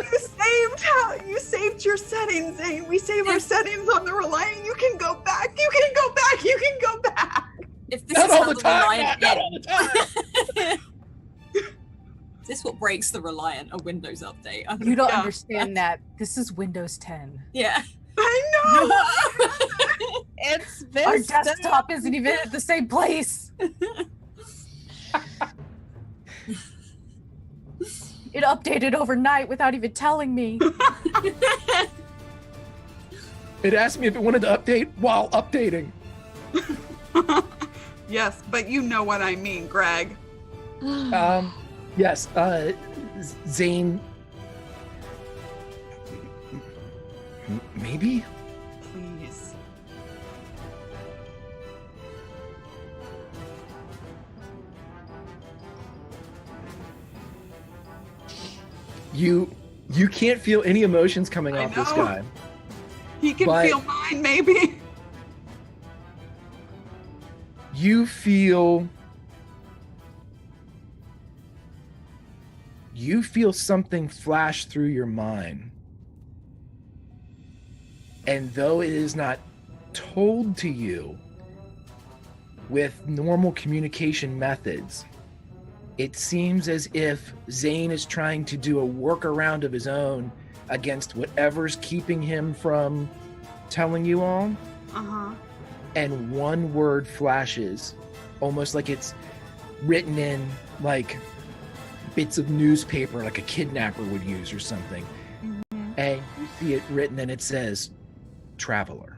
you saved your settings, Zane. We save our settings on the Reliant. You can go back. You can go back. If this Not is all how the the time. Reliant Not all the time. Is this what breaks the Reliant, a Windows update? You don't Yeah. understand that. This is Windows 10. Yeah. I know. It's Our Vista. desktop isn't even at the same place. It updated overnight without even telling me. It asked me if it wanted to update while updating. Yes, but you know what I mean, Greg. Yes, Zane. Maybe? Please. You can't feel any emotions coming I off this know. guy. He can But- feel mine, maybe. You feel something flash through your mind. And though it is not told to you with normal communication methods, it seems as if Zane is trying to do a workaround of his own against whatever's keeping him from telling you all. Uh-huh. And one word flashes, almost like it's written in bits of newspaper, like a kidnapper would use or something. Mm-hmm. And you see it written and it says, Traveler.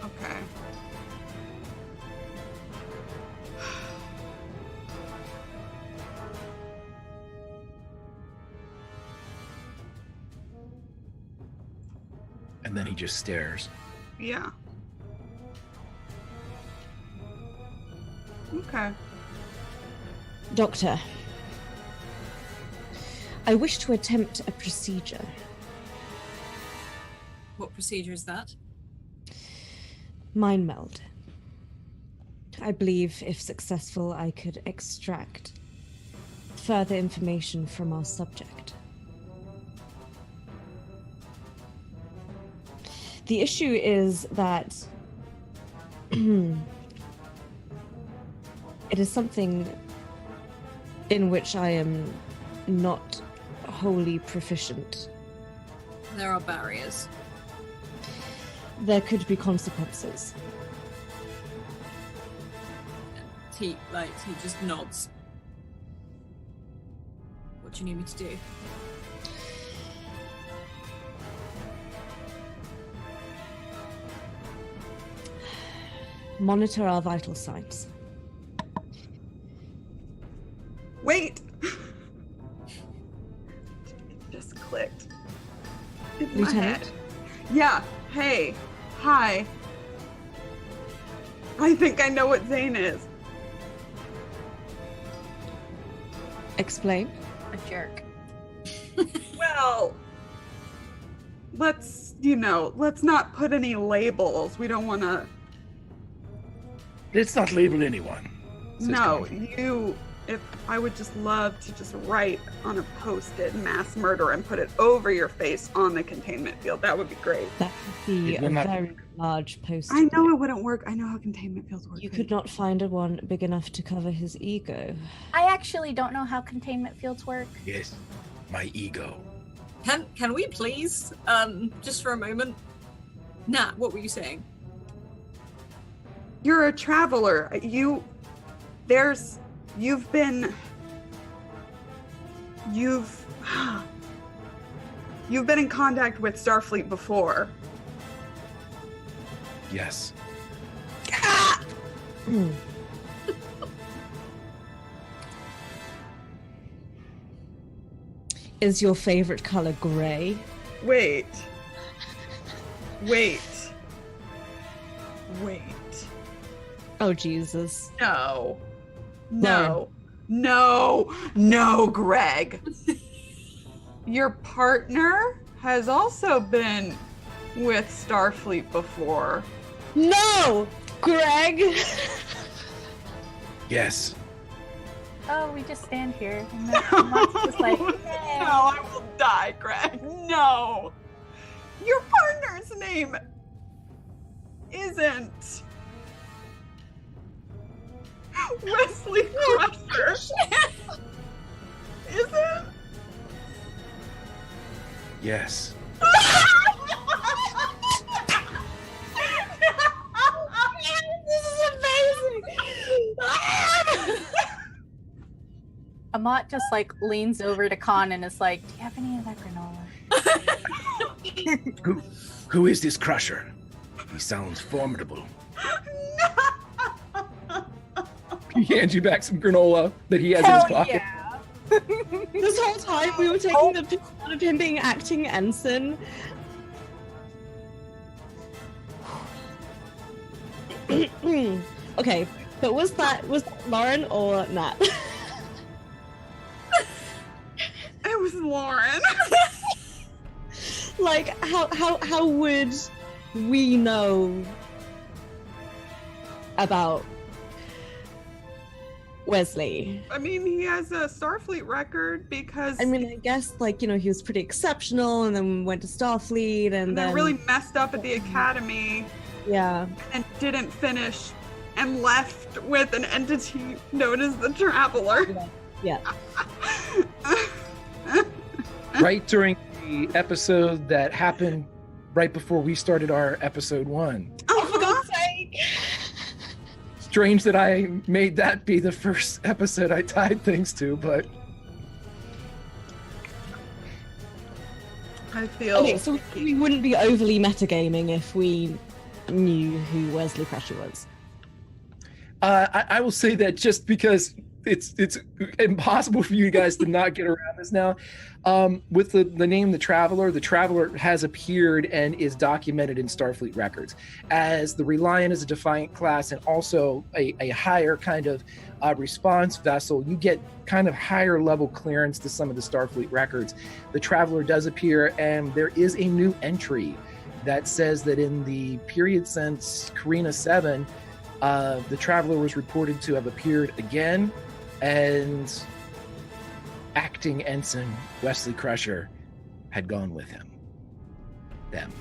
Okay. And then he just stares. Yeah. Okay. Doctor, I wish to attempt a procedure. What procedure is that? Mind meld. I believe, if successful, I could extract further information from our subject. The issue is that it is something in which I am not wholly proficient. There are barriers. There could be consequences. He just nods. What do you need me to do? Monitor our vital signs. In my Lieutenant? head. Yeah. Hey. Hi. I think I know what Zane is. Explain. A jerk. Well, let's not put any labels. We don't want to. Let's not label anyone. says No, Connie. if I would just love to just write on a post-it mass murder and put it over your face on the containment field. That would be great. That would be It a will not- very large post. I know it wouldn't work. I know how containment fields work. You could not find a one big enough to cover his ego. I actually don't know how containment fields work. Yes, my ego. Can we please, just for a moment? Nat, what were you saying? You're a traveler. You've been in contact with Starfleet before. Yes. Is your favorite color gray? Wait. Oh, Jesus. No, Greg. Your partner has also been with Starfleet before. No! Greg! Yes. Oh, we just stand here. And the Mott's just like, No, "Yay." I will die, Greg. No. Your partner's name isn't Wesley Crusher. Is it? Yes. This is amazing! Amat just like leans over to Khan and is like, "Do you have any of that granola?" Who is this Crusher? He sounds formidable. He hands you back some granola that he has in his pocket. yeah! This whole time we were taking the piss out of him being acting ensign. Okay, but was that Lauren or Nat? It was Lauren. Like, how would we know about Wesley? I mean, he has a Starfleet record because I mean, I guess, like, he was pretty exceptional and then went to Starfleet and then then really messed up at the academy yeah. and didn't finish and left with an entity known as the Traveler. Yeah. Right during the episode that happened right before we started our episode 1. Oh, for God's sake! Strange that I made that be the first episode I tied things to, but I feel Okay, so we wouldn't be overly metagaming if we knew who Wesley Crusher was. I will say that just because it's impossible for you guys to not get around this now. With the name The Traveler has appeared and is documented in Starfleet records as the Reliant is a Defiant class and also a higher kind of response vessel. You get kind of higher level clearance to some of the Starfleet records. The Traveler does appear, and there is a new entry that says that in the period since Carina 7, the Traveler was reported to have appeared again, and acting ensign Wesley Crusher had gone with him. Them.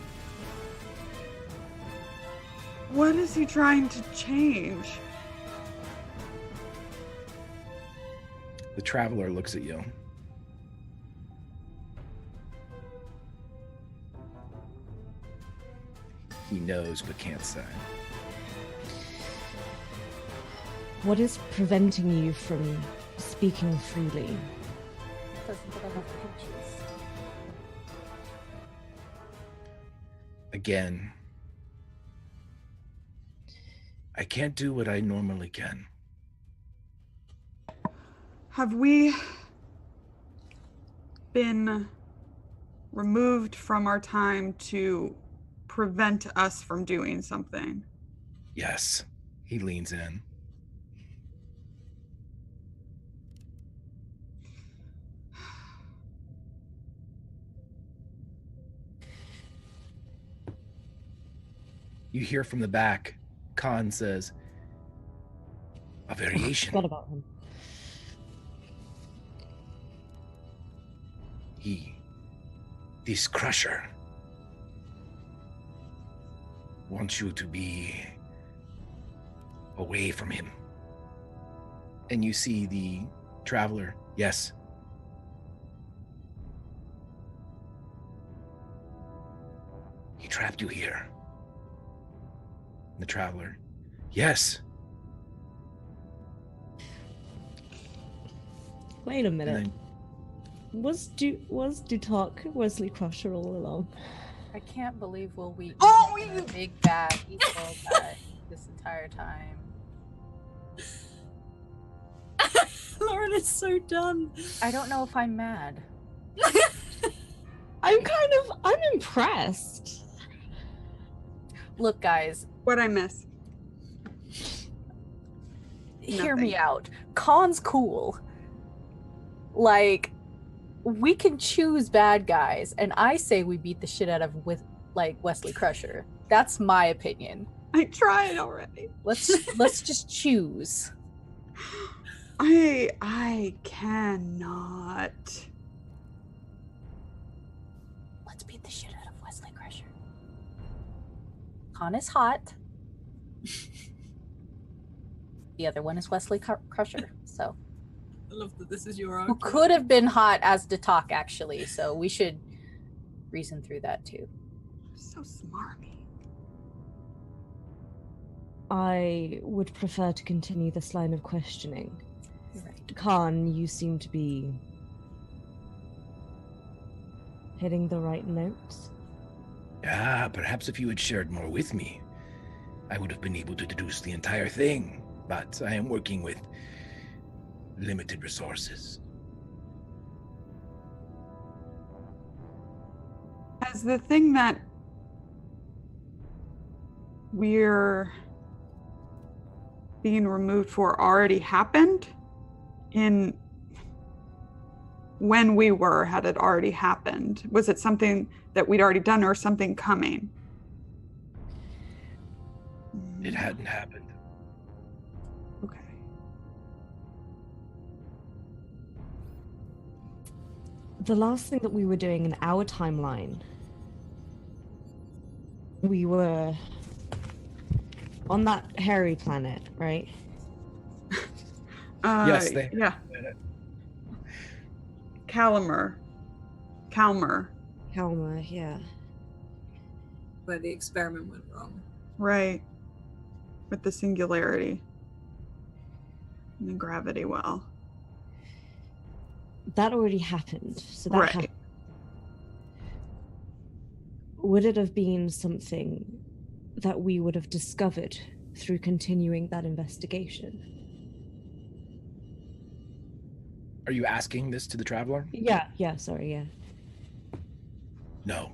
what is he trying to change? The Traveler looks at you. He knows but can't say. What is preventing you from speaking freely? Doesn't get enough pinches. Again, I can't do what I normally can. Have we been removed from our time to prevent us from doing something. Yes. He leans in. You hear from the back, Khan says, a variation. Forgot about him. This Crusher, wants you to be away from him. And you see the traveler. Yes. He trapped you here. The traveler. Yes. Wait a minute. And then, Was Dutok Wesley Crusher all along? I can't believe Will Wheaton Oh, has been you- a big bad evil guy this entire time. Lauren is so done. I don't know if I'm mad. I'm impressed. Look, guys, What'd I miss? hear me Nothing. out. Khan's cool. Like, we can choose bad guys, and I say we beat the shit out of Wesley Crusher. That's my opinion. I tried already. Let's just choose. I cannot. Let's beat the shit out of Wesley Crusher. Khan is hot. The other one is Wesley Crusher. So, I love that this is your who argument. could have been hot as Datak, actually. So we should reason through that too. So smarmy. I would prefer to continue this line of questioning. Right. Khan, you seem to be hitting the right notes. perhaps if you had shared more with me, I would have been able to deduce the entire thing. But I am working with limited resources. Has the thing that we're being removed for already happened? In when we were, had it already happened? Was it something that we'd already done or something coming? It hadn't happened. Okay. The last thing that we were doing in our timeline, we were on that hairy planet, right? Yes, they- Yeah. Calmer. Calma, yeah. Where the experiment went wrong. Right. With the singularity. And the gravity well. That already happened. So that Right. happened. Would it have been something that we would have discovered through continuing that investigation? Are you asking this to the traveler? Yeah, sorry, yeah. No.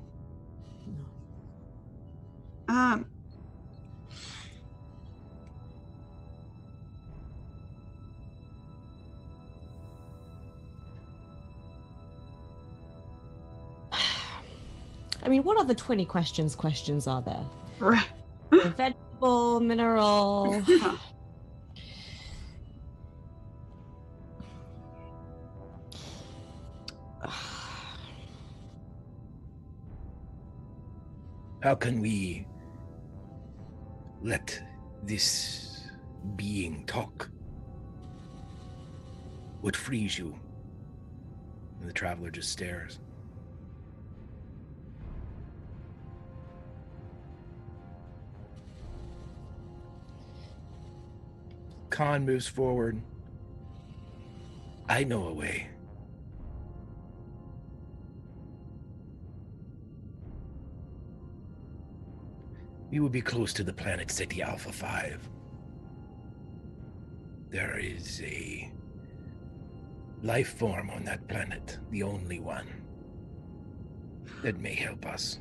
I mean, what other 20 questions are there? Right. Vegetable, mineral. How can we let this being talk? What frees you? And the traveler just stares. Khan moves forward. I know a way. We will be close to the planet Ceti Alpha 5. There is a life form on that planet, the only one. that may help us.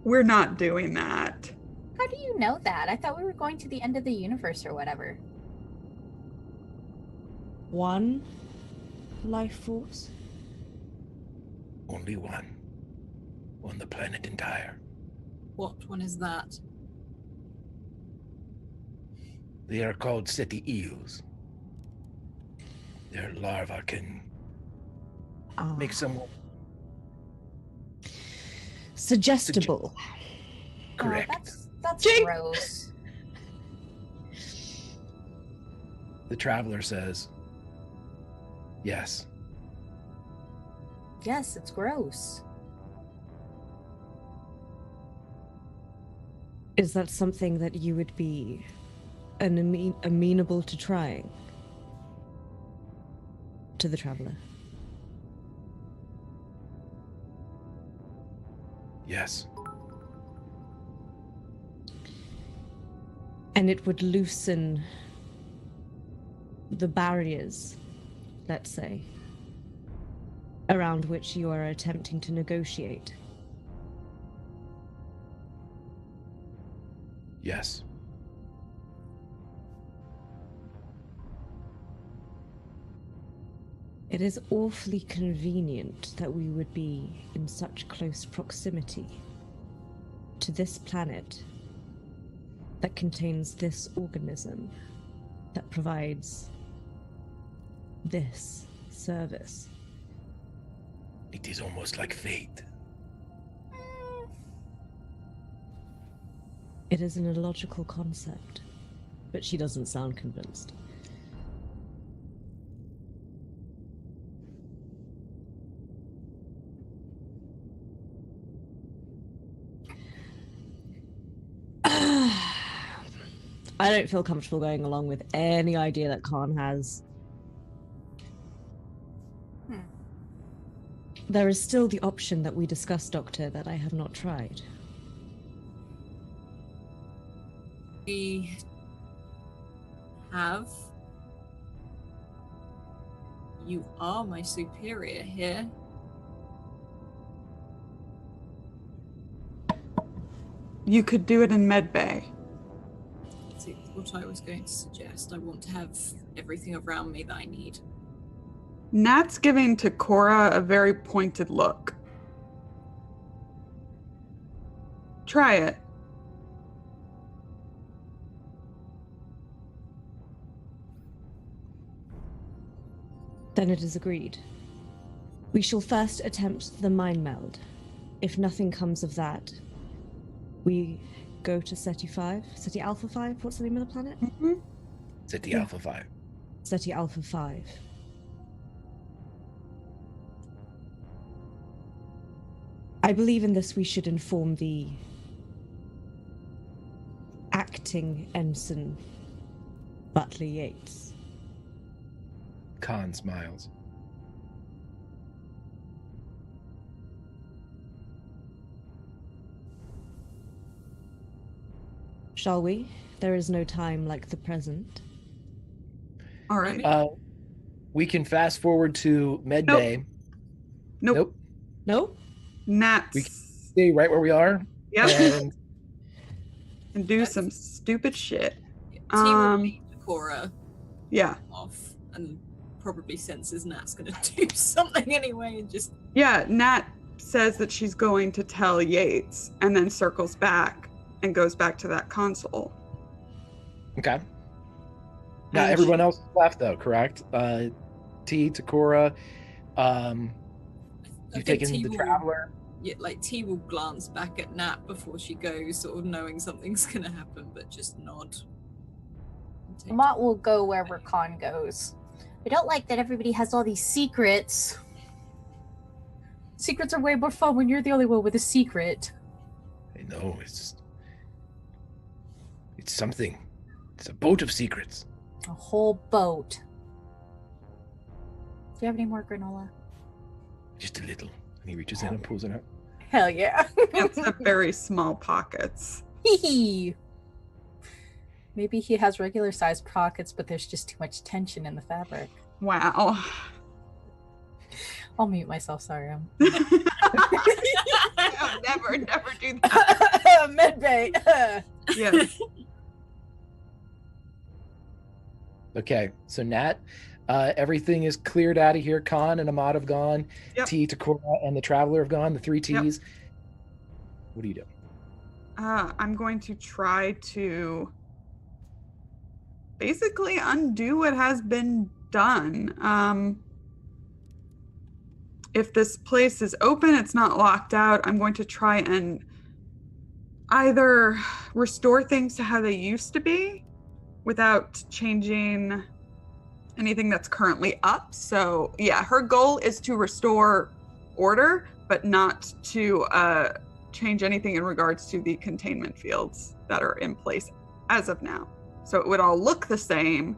We're not doing that. How do you know that? I thought we were going to the end of the universe or whatever. One life force? Only one. On the planet entire. What one is that? They are called city eels. Their larvae can make someone suggestible. correct. That's Jake! gross. The traveler says, yes. Yes, it's gross. Is that something that you would be amenable to trying? To the traveler. Yes. And it would loosen the barriers, let's say, around which you are attempting to negotiate. Yes. It is awfully convenient that we would be in such close proximity to this planet that contains this organism that provides this service. It is almost like fate. It is an illogical concept, but she doesn't sound convinced. I don't feel comfortable going along with any idea that Khan has. There is still the option that we discussed, Doctor, that I have not tried. We have. You are my superior here. You could do it in medbay. That's what I was going to suggest. I want to have everything around me that I need. Nat's giving to Cora a very pointed look. Try it. Then it is agreed. We shall first attempt the mind meld. If nothing comes of that, we go to SETI 5? SETI Alpha 5? What's the name of the planet? Mm-hmm. City Alpha 5. SETI Alpha 5. I believe in this we should inform the acting ensign Butler Yates. Khan smiles. Shall we? There is no time like the present. All right. We can fast forward to med bay. Nope. No? Nat. We can stay right where we are. Yep. And do some stupid shit. T will lead Cora Yeah. off and probably senses Nat's gonna do something anyway and just. Yeah, Nat says that she's going to tell Yates and then circles back and goes back to that console. Okay. Now And everyone she- else is left though, correct? T, Takora, I you've think taken T the will- traveler. Yeah, like T will glance back at Nat before she goes, sort of knowing something's gonna happen, but just nod. And take- Mott will go wherever Khan goes. I don't like that everybody has all these secrets. Secrets are way more fun when you're the only one with a secret. I know, it's something. It's a boat of secrets. A whole boat. Do you have any more granola? Just a little. And he reaches in and pulls it out. Hell yeah. It's the very small pockets. Hee. Maybe he has regular sized pockets, but there's just too much tension in the fabric. Wow. I'll mute myself, sorry. Never do that. Medbay. Yes. Okay, so Nat, everything is cleared out of here. Khan and Ahmad have gone. Yep. T, Takora, and the Traveler have gone. The 3 Ts. Yep. What do you do? I'm going to try to basically undo what has been done. If this place is open, it's not locked out, I'm going to try and either restore things to how they used to be without changing anything that's currently up. So yeah, her goal is to restore order, but not to change anything in regards to the containment fields that are in place as of now. So it would all look the same,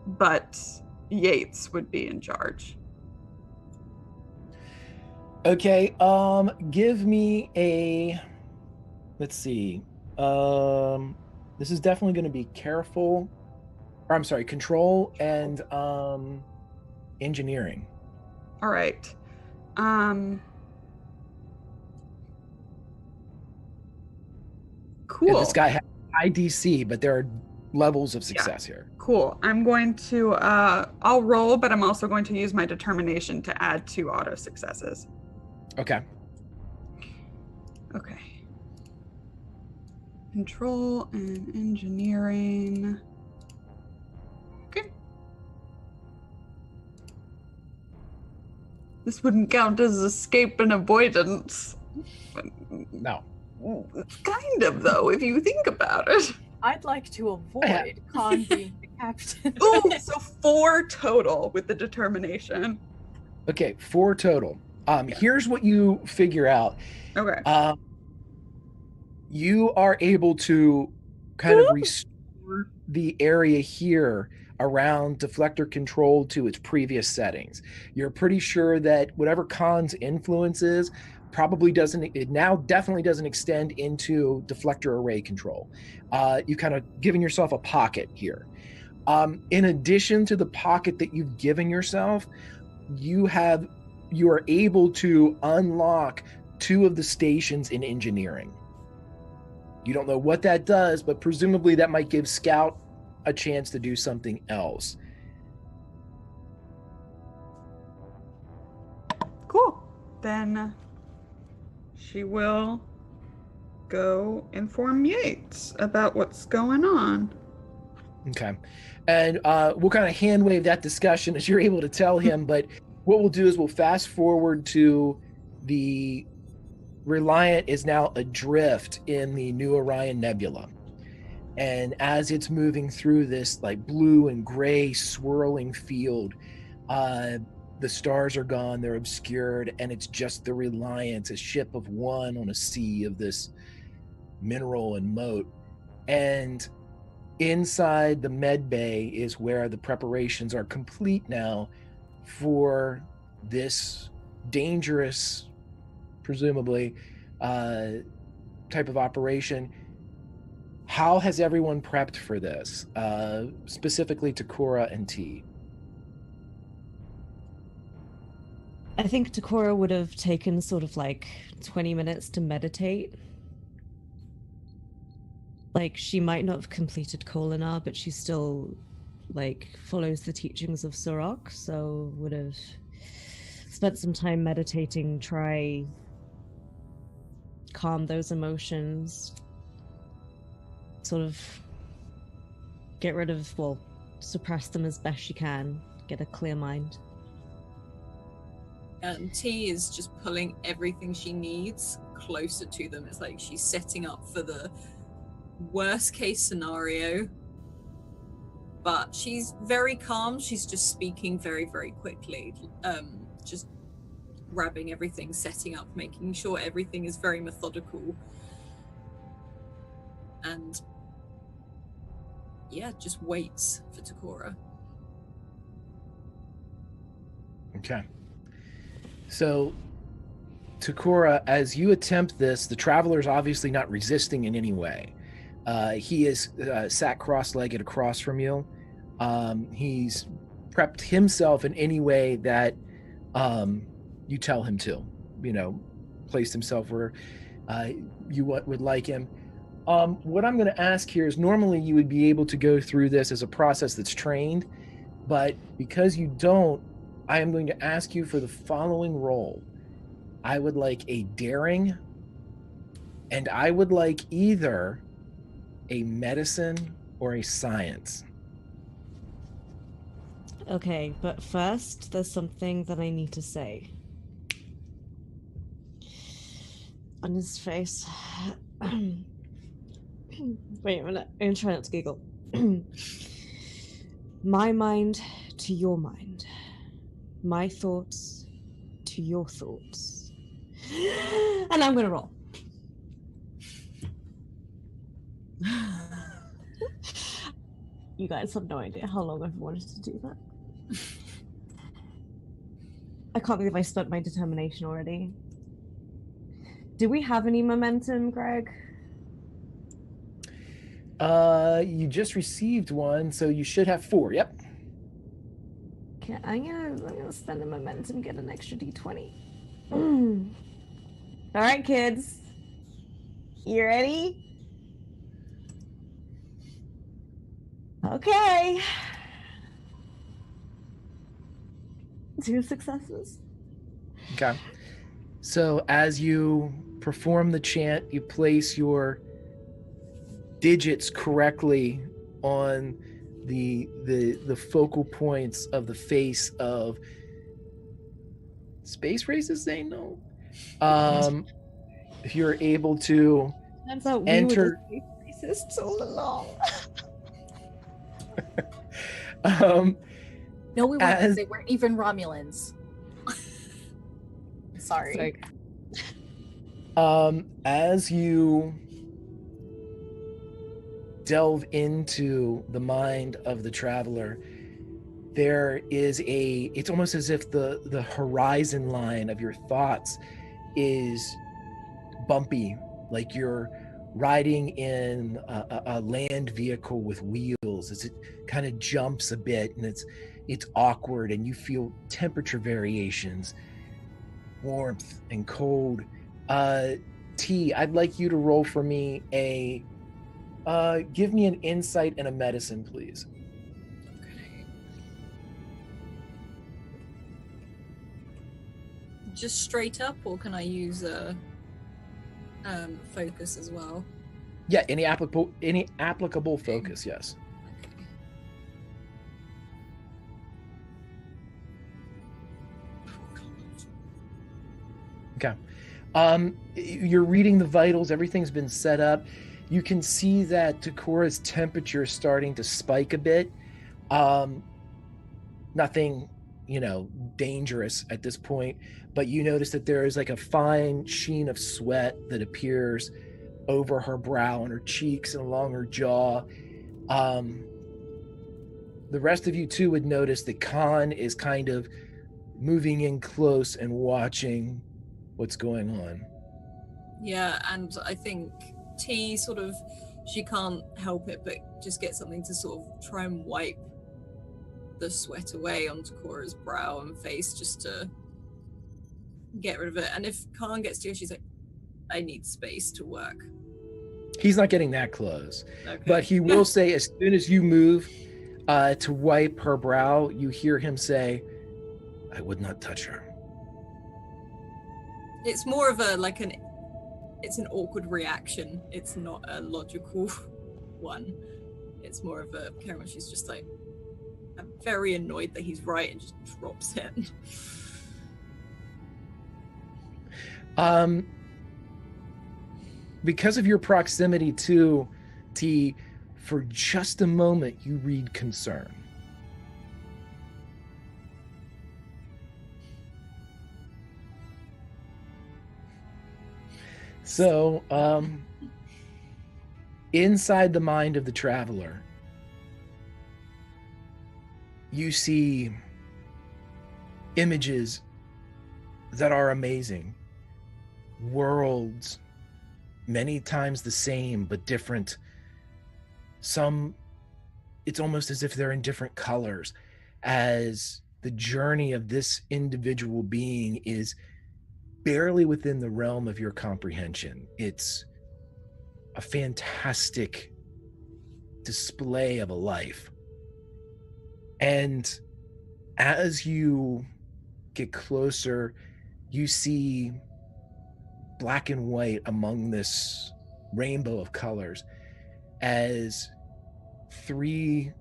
but Yates would be in charge. Okay, give me a, let's see. This is definitely going to be control and engineering. All right. Cool. And this guy has high DC, but there are levels of success here. Cool. I'm going to, I'll roll, but I'm also going to use my determination to add 2 auto successes. Okay. Okay. Control and engineering. Okay. This wouldn't count as escape and avoidance. No. Kind of, though, if you think about it. I'd like to avoid Khan being the captain. Ooh, so 4 total with the determination. Okay, 4 total. Here's what you figure out. Okay. You are able to kind of restore the area here around deflector control to its previous settings. You're pretty sure that whatever Khan's influence is definitely doesn't extend into deflector array control. You've kind of given yourself a pocket here. In addition to the pocket that you've given yourself, you are able to unlock 2 of the stations in engineering. You don't know what that does, but presumably that might give Scout a chance to do something else. Cool. Then she will go inform Yates about what's going on. Okay. And we'll kind of hand wave that discussion as you're able to tell him, but what we'll do is we'll fast forward to the Reliant is now adrift in the New Orion Nebula. And as it's moving through this like blue and gray swirling field, the stars are gone, they're obscured, and it's just the Reliant, a ship of one on a sea of this mineral and moat. And inside the med bay is where the preparations are complete now for this dangerous, presumably, type of operation. How has everyone prepped for this, specifically Takora and T? I think Takora would have taken sort of like 20 minutes to meditate. Like, she might not have completed Kolinar, but she still, like, follows the teachings of Sorok, so would have spent some time meditating, try calm those emotions, sort of get rid of, well, suppress them as best she can, get a clear mind. And T is just pulling everything she needs closer to them. It's like she's setting up for the worst case scenario, but she's very calm. She's just speaking very, very quickly, just grabbing everything, setting up, making sure everything is very methodical, and yeah, just waits for Takora. Okay. So, Takora, as you attempt this, the Traveler's obviously not resisting in any way. He is sat cross-legged across from you. He's prepped himself in any way that you tell him to. placed himself where you would like him. What I'm going to ask here is, normally you would be able to go through this as a process that's trained, but because you don't, I am going to ask you for the following role. I would like a daring, and I would like either a medicine or a science. Okay, but first, there's something that I need to say. On his face. Wait a minute, I'm trying not to giggle. My mind to your mind. My thoughts to your thoughts. And I'm gonna roll. You guys have no idea how long I've wanted to do that. I can't believe I spent my determination already. Do we have any momentum, Greg? You just received one, so you should have 4. Yep. Okay, I'm gonna spend the momentum, get an extra d20. All right, kids. You ready? Okay. 2 successes. Okay. So as you perform the chant, you place your digits correctly on the focal points of the face of Space Races. They know. If you're able to Turns out we enter, were the racists all along. No, we weren't. As- They weren't even Romulans. Sorry. as you delve into the mind of the traveler, there is it's almost as if the horizon line of your thoughts is bumpy, like you're riding in a land vehicle with wheels, as it kind of jumps a bit, and it's awkward, and you feel temperature variations, warmth and cold. T, I'd like you to roll for me give me an insight and a medicine, please. Okay. Just straight up, or can I use a focus as well? Yeah, any applicable focus, yes. Okay. You're reading the vitals, everything's been set up. You can see that Takora's temperature is starting to spike a bit. Nothing, dangerous at this point, but you notice that there is like a fine sheen of sweat that appears over her brow and her cheeks and along her jaw. The rest of you too would notice that Khan is kind of moving in close and watching what's going on. Yeah, and I think T she can't help it but just get something to sort of try and wipe the sweat away onto Cora's brow and face, just to get rid of it. And if Khan gets to her, she's like, I need space to work. He's not getting that close. Okay. But he will say, as soon as you move to wipe her brow, you hear him say, I would not touch her. It's more of it's an awkward reaction. It's not a logical one. It's more of a Karen, she's just like, I'm very annoyed that he's right, and just drops it. Because of your proximity to T, for just a moment, you read concern. So, inside the mind of the traveler, you see images that are amazing. Worlds, many times the same, but different. Some, it's almost as if they're in different colors, as the journey of this individual being is barely within the realm of your comprehension. It's a fantastic display of a life. And as you get closer, you see black and white among this rainbow of colors as three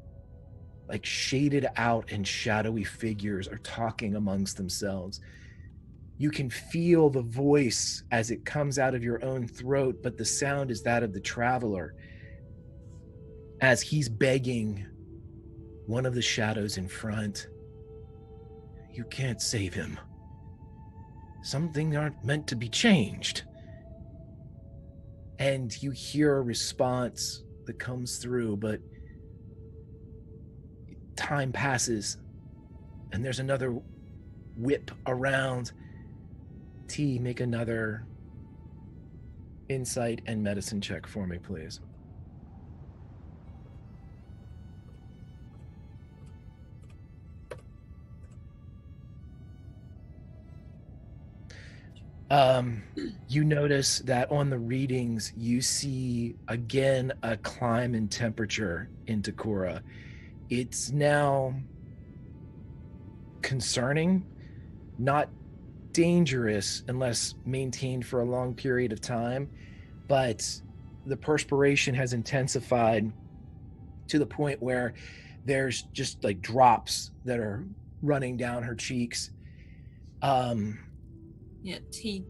like shaded out and shadowy figures are talking amongst themselves. You can feel the voice as it comes out of your own throat, but the sound is that of the traveler as he's begging one of the shadows in front. You can't save him. Some things aren't meant to be changed. And you hear a response that comes through, but time passes and there's another whip around. T, make another insight and medicine check for me, please. You notice that on the readings, you see again a climb in temperature in Takora. It's now concerning, not dangerous unless maintained for a long period of time, but the perspiration has intensified to the point where there's just like drops that are running down her cheeks. Yeah, T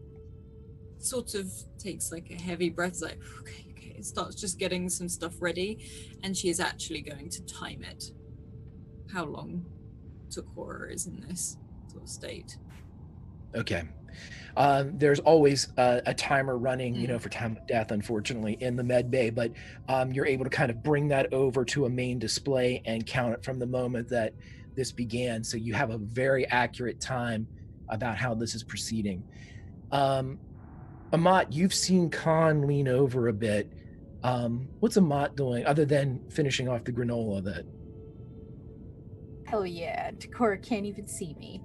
sort of takes like a heavy breath, it's like, okay, starts just getting some stuff ready, and she is actually going to time it. How long Takora is in this sort of state. Okay. There's always a timer running, for time of death, unfortunately, in the med bay, but you're able to kind of bring that over to a main display and count it from the moment that this began. So you have a very accurate time about how this is proceeding. Amat, you've seen Khan lean over a bit. What's Amat doing other than finishing off the granola that... Hell yeah, Takora can't even see me.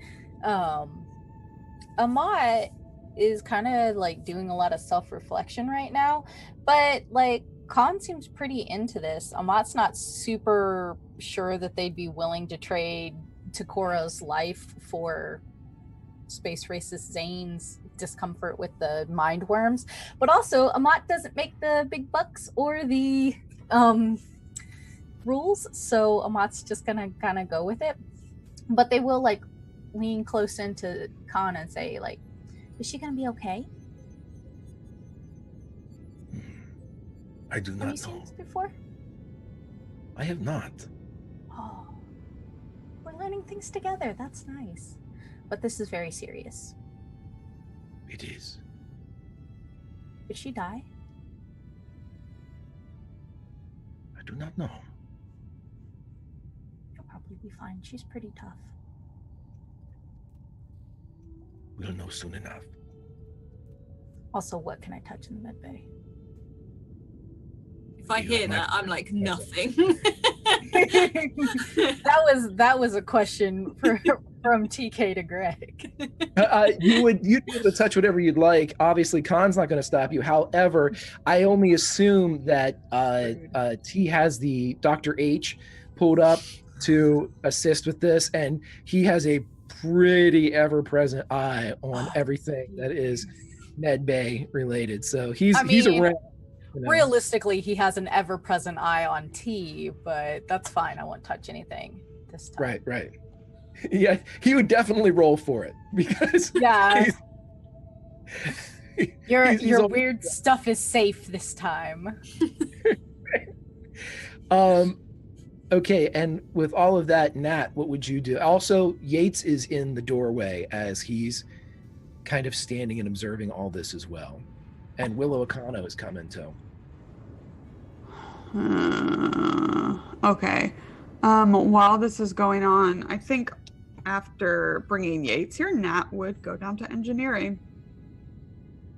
Amat is kind of like doing a lot of self-reflection right now, but like Khan seems pretty into this. Amat's not super sure that they'd be willing to trade Takora's life for space racist Zane's discomfort with the mind worms, but also Amat doesn't make the big bucks or the rules, so Amat's just gonna kind of go with it. But they will like lean close into Khan and say like, is she gonna be okay? I do not know. Have you seen this before? I have not. Oh, we're learning things together. That's nice. But this is very serious. It is. Did she die? I do not know. She'll probably be fine. She's pretty tough. We'll know soon enough. Also, what can I touch in the med bay? If I hear that, I'm like, nothing. That was a question from TK to Greg. You'd be able to touch whatever you'd like. Obviously, Khan's not going to stop you. However, I only assume that T has the Dr. H pulled up to assist with this, and he has a pretty ever-present eye on everything that is med bay related. So he's around. Realistically, he has an ever-present eye on T, but that's fine. I won't touch anything this time. Right. Yeah, he would definitely roll for it because your weird stuff is safe this time. Okay, and with all of that, Nat, what would you do? Also, Yates is in the doorway as he's kind of standing and observing all this as well. And Willow Akano is coming too. Okay. While this is going on, I think after bringing Yates here, Nat would go down to engineering.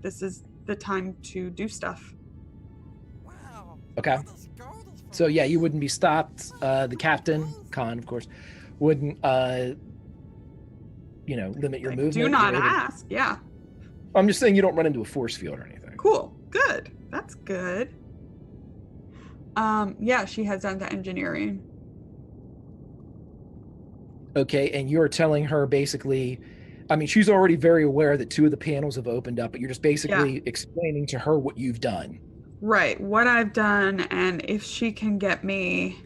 This is the time to do stuff. Wow. Okay. So yeah, you wouldn't be stopped. The captain, Khan, of course, wouldn't limit your movement. Do not ask. Yeah. I'm just saying you don't run into a force field or anything. Cool. Good. That's good. Yeah, she heads on to engineering. Okay, and you're telling her basically, I mean, she's already very aware that 2 of the panels have opened up, but you're just basically explaining to her what you've done. Right, what I've done, and if she can get me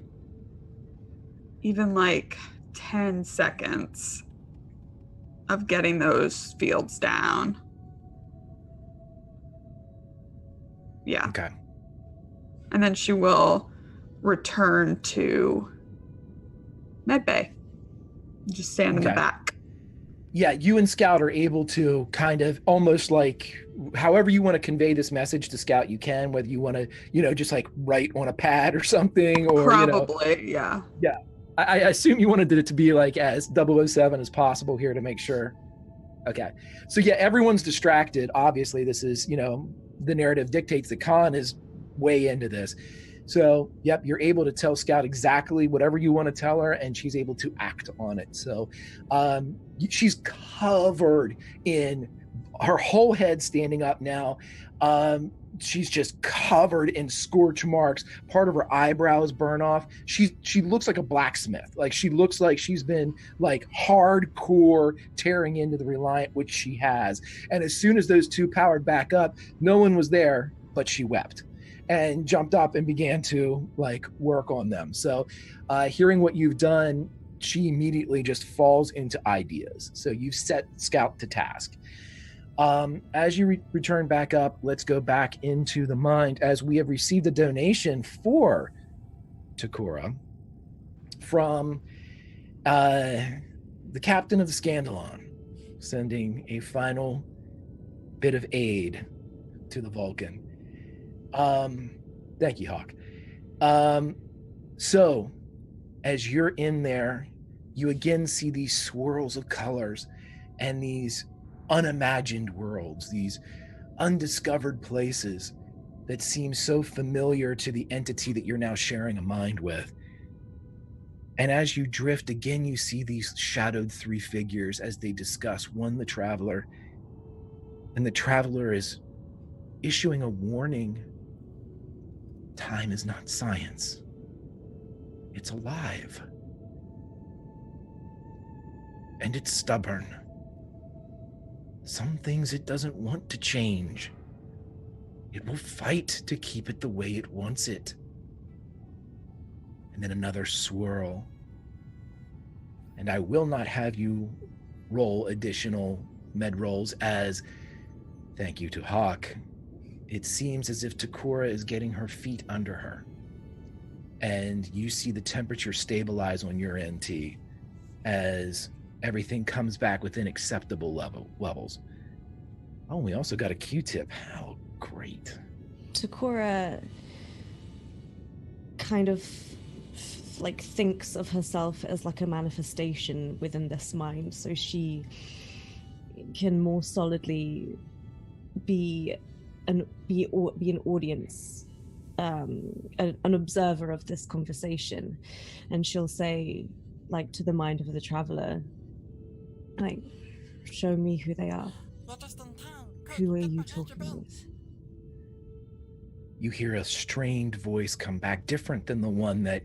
even like 10 seconds of getting those fields down. Yeah. Okay. And then she will return to medbay. Just stand in the back. Yeah, you and Scout are able to kind of almost like, however you want to convey this message to Scout, you can, whether you want to, just like write on a pad or something, or probably, yeah. Yeah. I assume you wanted it to be like as 007 as possible here to make sure. Okay. So yeah, everyone's distracted. Obviously, this is, the narrative dictates that Khan is way into this. So, yep, you're able to tell Scout exactly whatever you want to tell her, and she's able to act on it. So she's covered in her whole head standing up now. She's just covered in scorch marks. Part of her eyebrows burn off. She looks like a blacksmith. Like, she looks like she's been like hardcore tearing into the Reliant, which she has. And as soon as those 2 powered back up, no one was there, but she wept and jumped up and began to like work on them. So hearing what you've done, she immediately just falls into ideas. So you've set Scout to task. As you return back up, let's go back into the mind, as we have received a donation for Takura from the captain of the Scandalon, sending a final bit of aid to the Vulcan. Thank you, Hawk. So as you're in there, you again see these swirls of colors and these unimagined worlds, these undiscovered places that seem so familiar to the entity that you're now sharing a mind with. And as you drift again, you see these shadowed 3 figures as they discuss, one the Traveler, and the Traveler is issuing a warning. Time is not science. It's alive. And it's stubborn. Some things it doesn't want to change. It will fight to keep it the way it wants it. And then another swirl. And I will not have you roll additional med rolls, as, thank you to Hawk, it seems as if Takura is getting her feet under her. And you see the temperature stabilize on your NT as everything comes back within acceptable levels. Oh, we also got a Q-tip. How great. Takura kind of like thinks of herself as like a manifestation within this mind, so she can more solidly be an audience, an observer of this conversation. And she'll say, like, to the mind of the Traveler, like, show me who they are. Who are you talking with? You hear a strained voice come back, different than the one that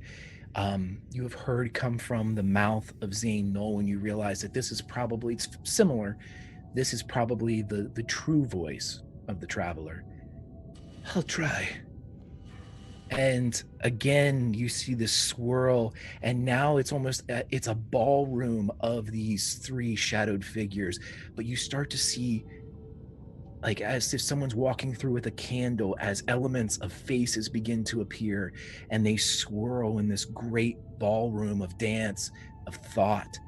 you have heard come from the mouth of Zane Knoll, and you realize that this is probably, it's similar. This is probably the true voice of the Traveler. I'll try. And again, you see this swirl, and now it's almost, it's a ballroom of these 3 shadowed figures, but you start to see, like as if someone's walking through with a candle, as elements of faces begin to appear, and they swirl in this great ballroom of dance, of thought.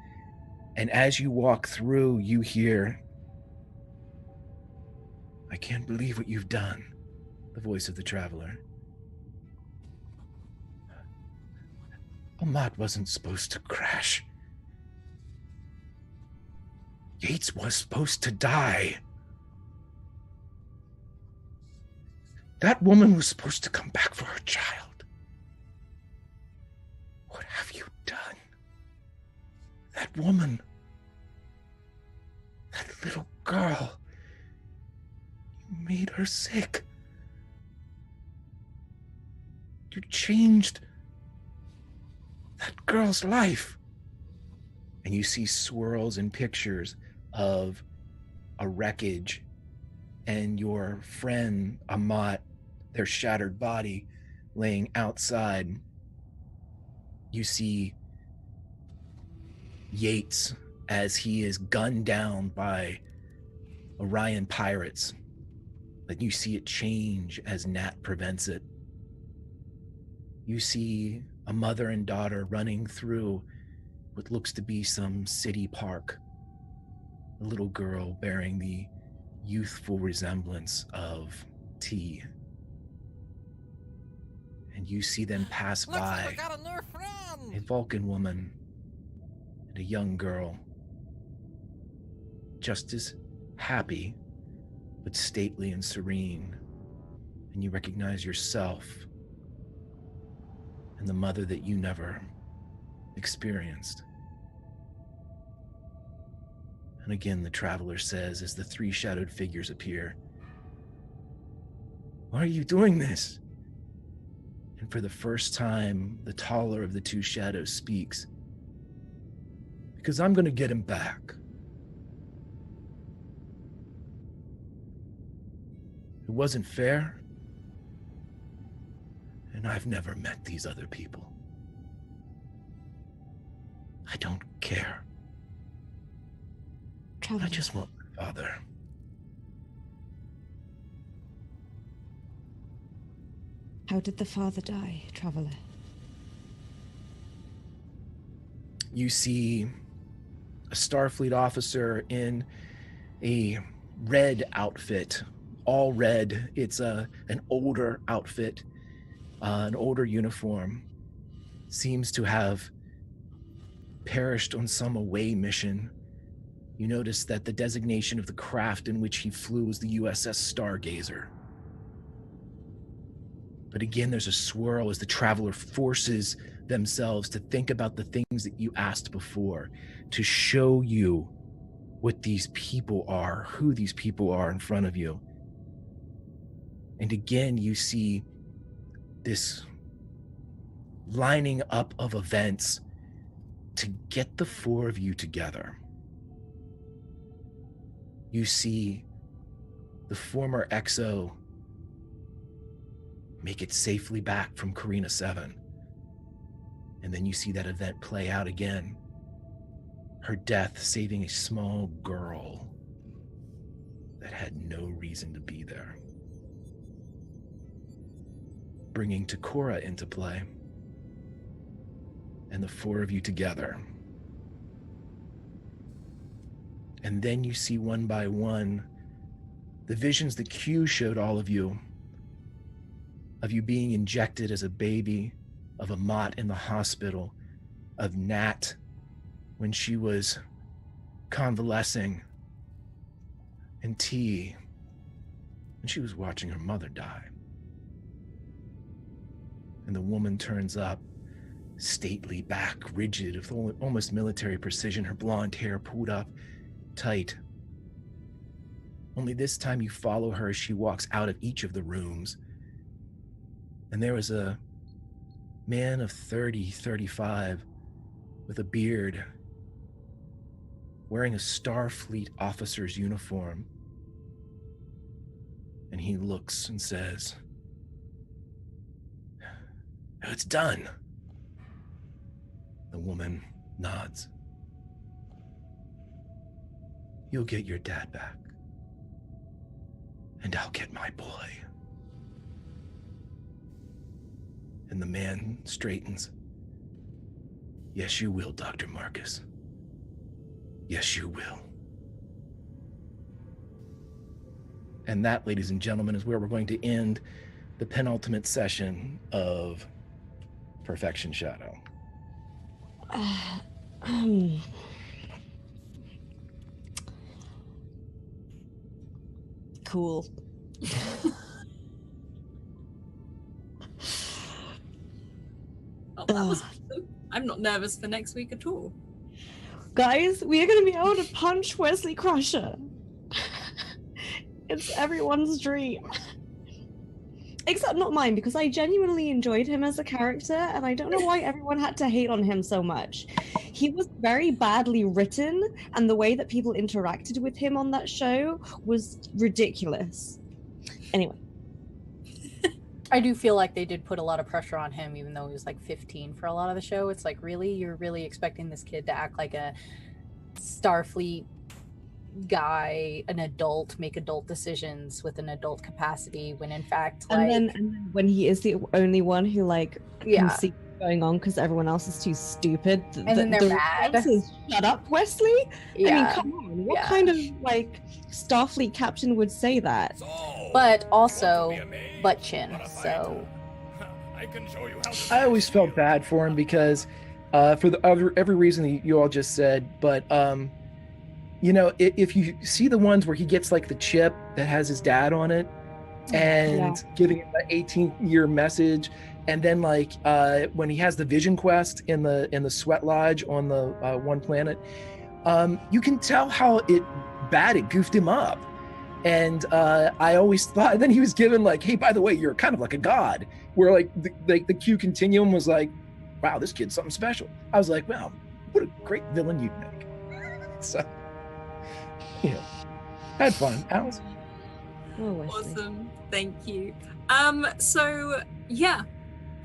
And as you walk through, you hear, I can't believe what you've done, the voice of the Traveler. Amat wasn't supposed to crash. Yates was supposed to die. That woman was supposed to come back for her child. What have you done? That woman, that little girl, made her sick. You changed that girl's life. And you see swirls and pictures of a wreckage and your friend Amat, their shattered body laying outside. You see Yates as he is gunned down by Orion pirates. But you see it change as Nat prevents it. You see a mother and daughter running through what looks to be some city park. A little girl bearing the youthful resemblance of T. And you see them pass by a Vulcan woman and a young girl, just as happy, but stately and serene. And you recognize yourself and the mother that you never experienced. And again, the traveler says as the three shadowed figures appear, "Why are you doing this?" And for the first time, the taller of the two shadows speaks, "Because I'm going to get him back." It wasn't fair, and I've never met these other people. I don't care. I just want my father. How did the father die, Traveler? You see a Starfleet officer in a red outfit, all red. It's an older outfit, an older uniform. Seems to have perished on some away mission. You notice that the designation of the craft in which he flew was the USS Stargazer. But again, there's a swirl as the traveler forces themselves to think about the things that you asked before, to show you what these people are, who these people are in front of you. And again, you see this lining up of events to get the four of you together. You see the former XO make it safely back from Carina 7. And then you see that event play out again. Her death saving a small girl that had no reason to be there. Bringing Takora into play. And the four of you together. And then you see one by one the visions that Q showed all of you being injected as a baby, of Amat in the hospital, of Nat when she was convalescing, and T when she was watching her mother die. And the woman turns up, stately, back, rigid, with almost military precision, her blonde hair pulled up tight. Only this time you follow her as she walks out of each of the rooms. And there was a man of 30, 35, with a beard, wearing a Starfleet officer's uniform. And he looks and says, "It's done." The woman nods. "You'll get your dad back. And I'll get my boy." And the man straightens. "Yes, you will, Dr. Marcus. Yes, you will." And that, ladies and gentlemen, is where we're going to end the penultimate session of Perfection Shadow. Cool. Oh, that was awesome. I'm not nervous for next week at all. Guys, we are going to be able to punch Wesley Crusher. It's everyone's dream. Except not mine, because I genuinely enjoyed him as a character, and I don't know why everyone had to hate on him so much. He was very badly written, and the way that people interacted with him on that show was ridiculous. Anyway. I do feel like they did put a lot of pressure on him, even though he was like 15 for a lot of the show. It's like, really? You're really expecting this kid to act like a Starfleet guy, an adult, make adult decisions with an adult capacity, when in fact, like... And then when he is the only one who, like, Yeah. can see what's going on because everyone else is too stupid. And then they're mad. response is, shut up, Wesley! Yeah. I mean, come on. What kind of, like, Starfleet captain would say that? But also, butt chin, so... I always felt bad for him because, for every reason that you all just said, but you know, if you see the ones where he gets like the chip that has his dad on it, and giving him the 18-year message, and then like when he has the vision quest in the sweat lodge on the one planet, you can tell how it goofed him up. And I always thought, then he was given like, hey, by the way, you're kind of like a god, where like the Q continuum was like, wow, this kid's something special. I was like, wow, what a great villain you'd make. So, you know, had fun. Alice? Oh, Wesley. Awesome. Thank you. So yeah.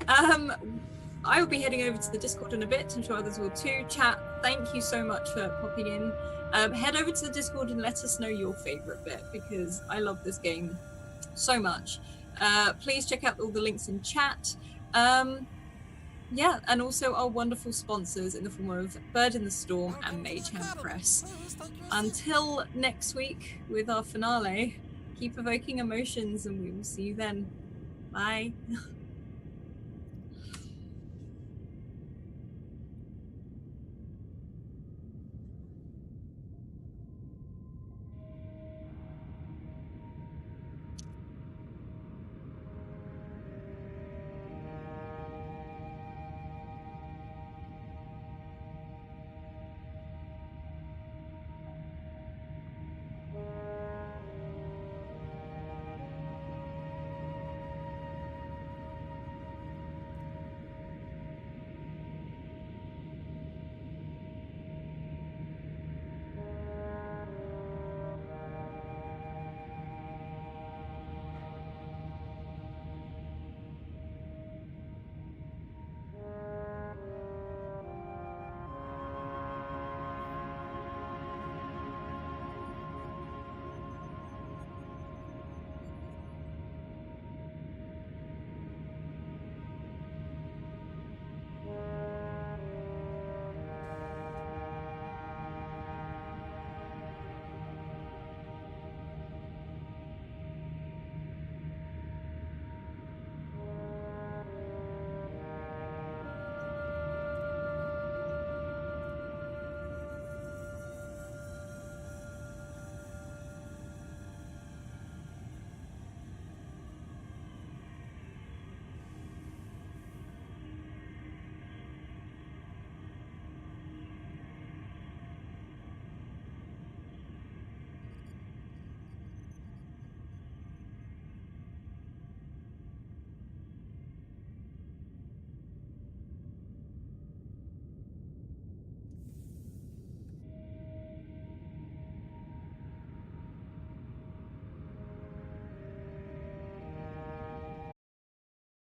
I will be heading over to the Discord in a bit. I'm sure others will too. Chat, thank you so much for popping in. Head over to the Discord and let us know your favorite bit, because I love this game so much. Please check out all the links in chat. Yeah, and also our wonderful sponsors in the form of Bird in the Storm and Mage Hand Press. Until next week with our finale, keep evoking emotions and we will see you then. Bye.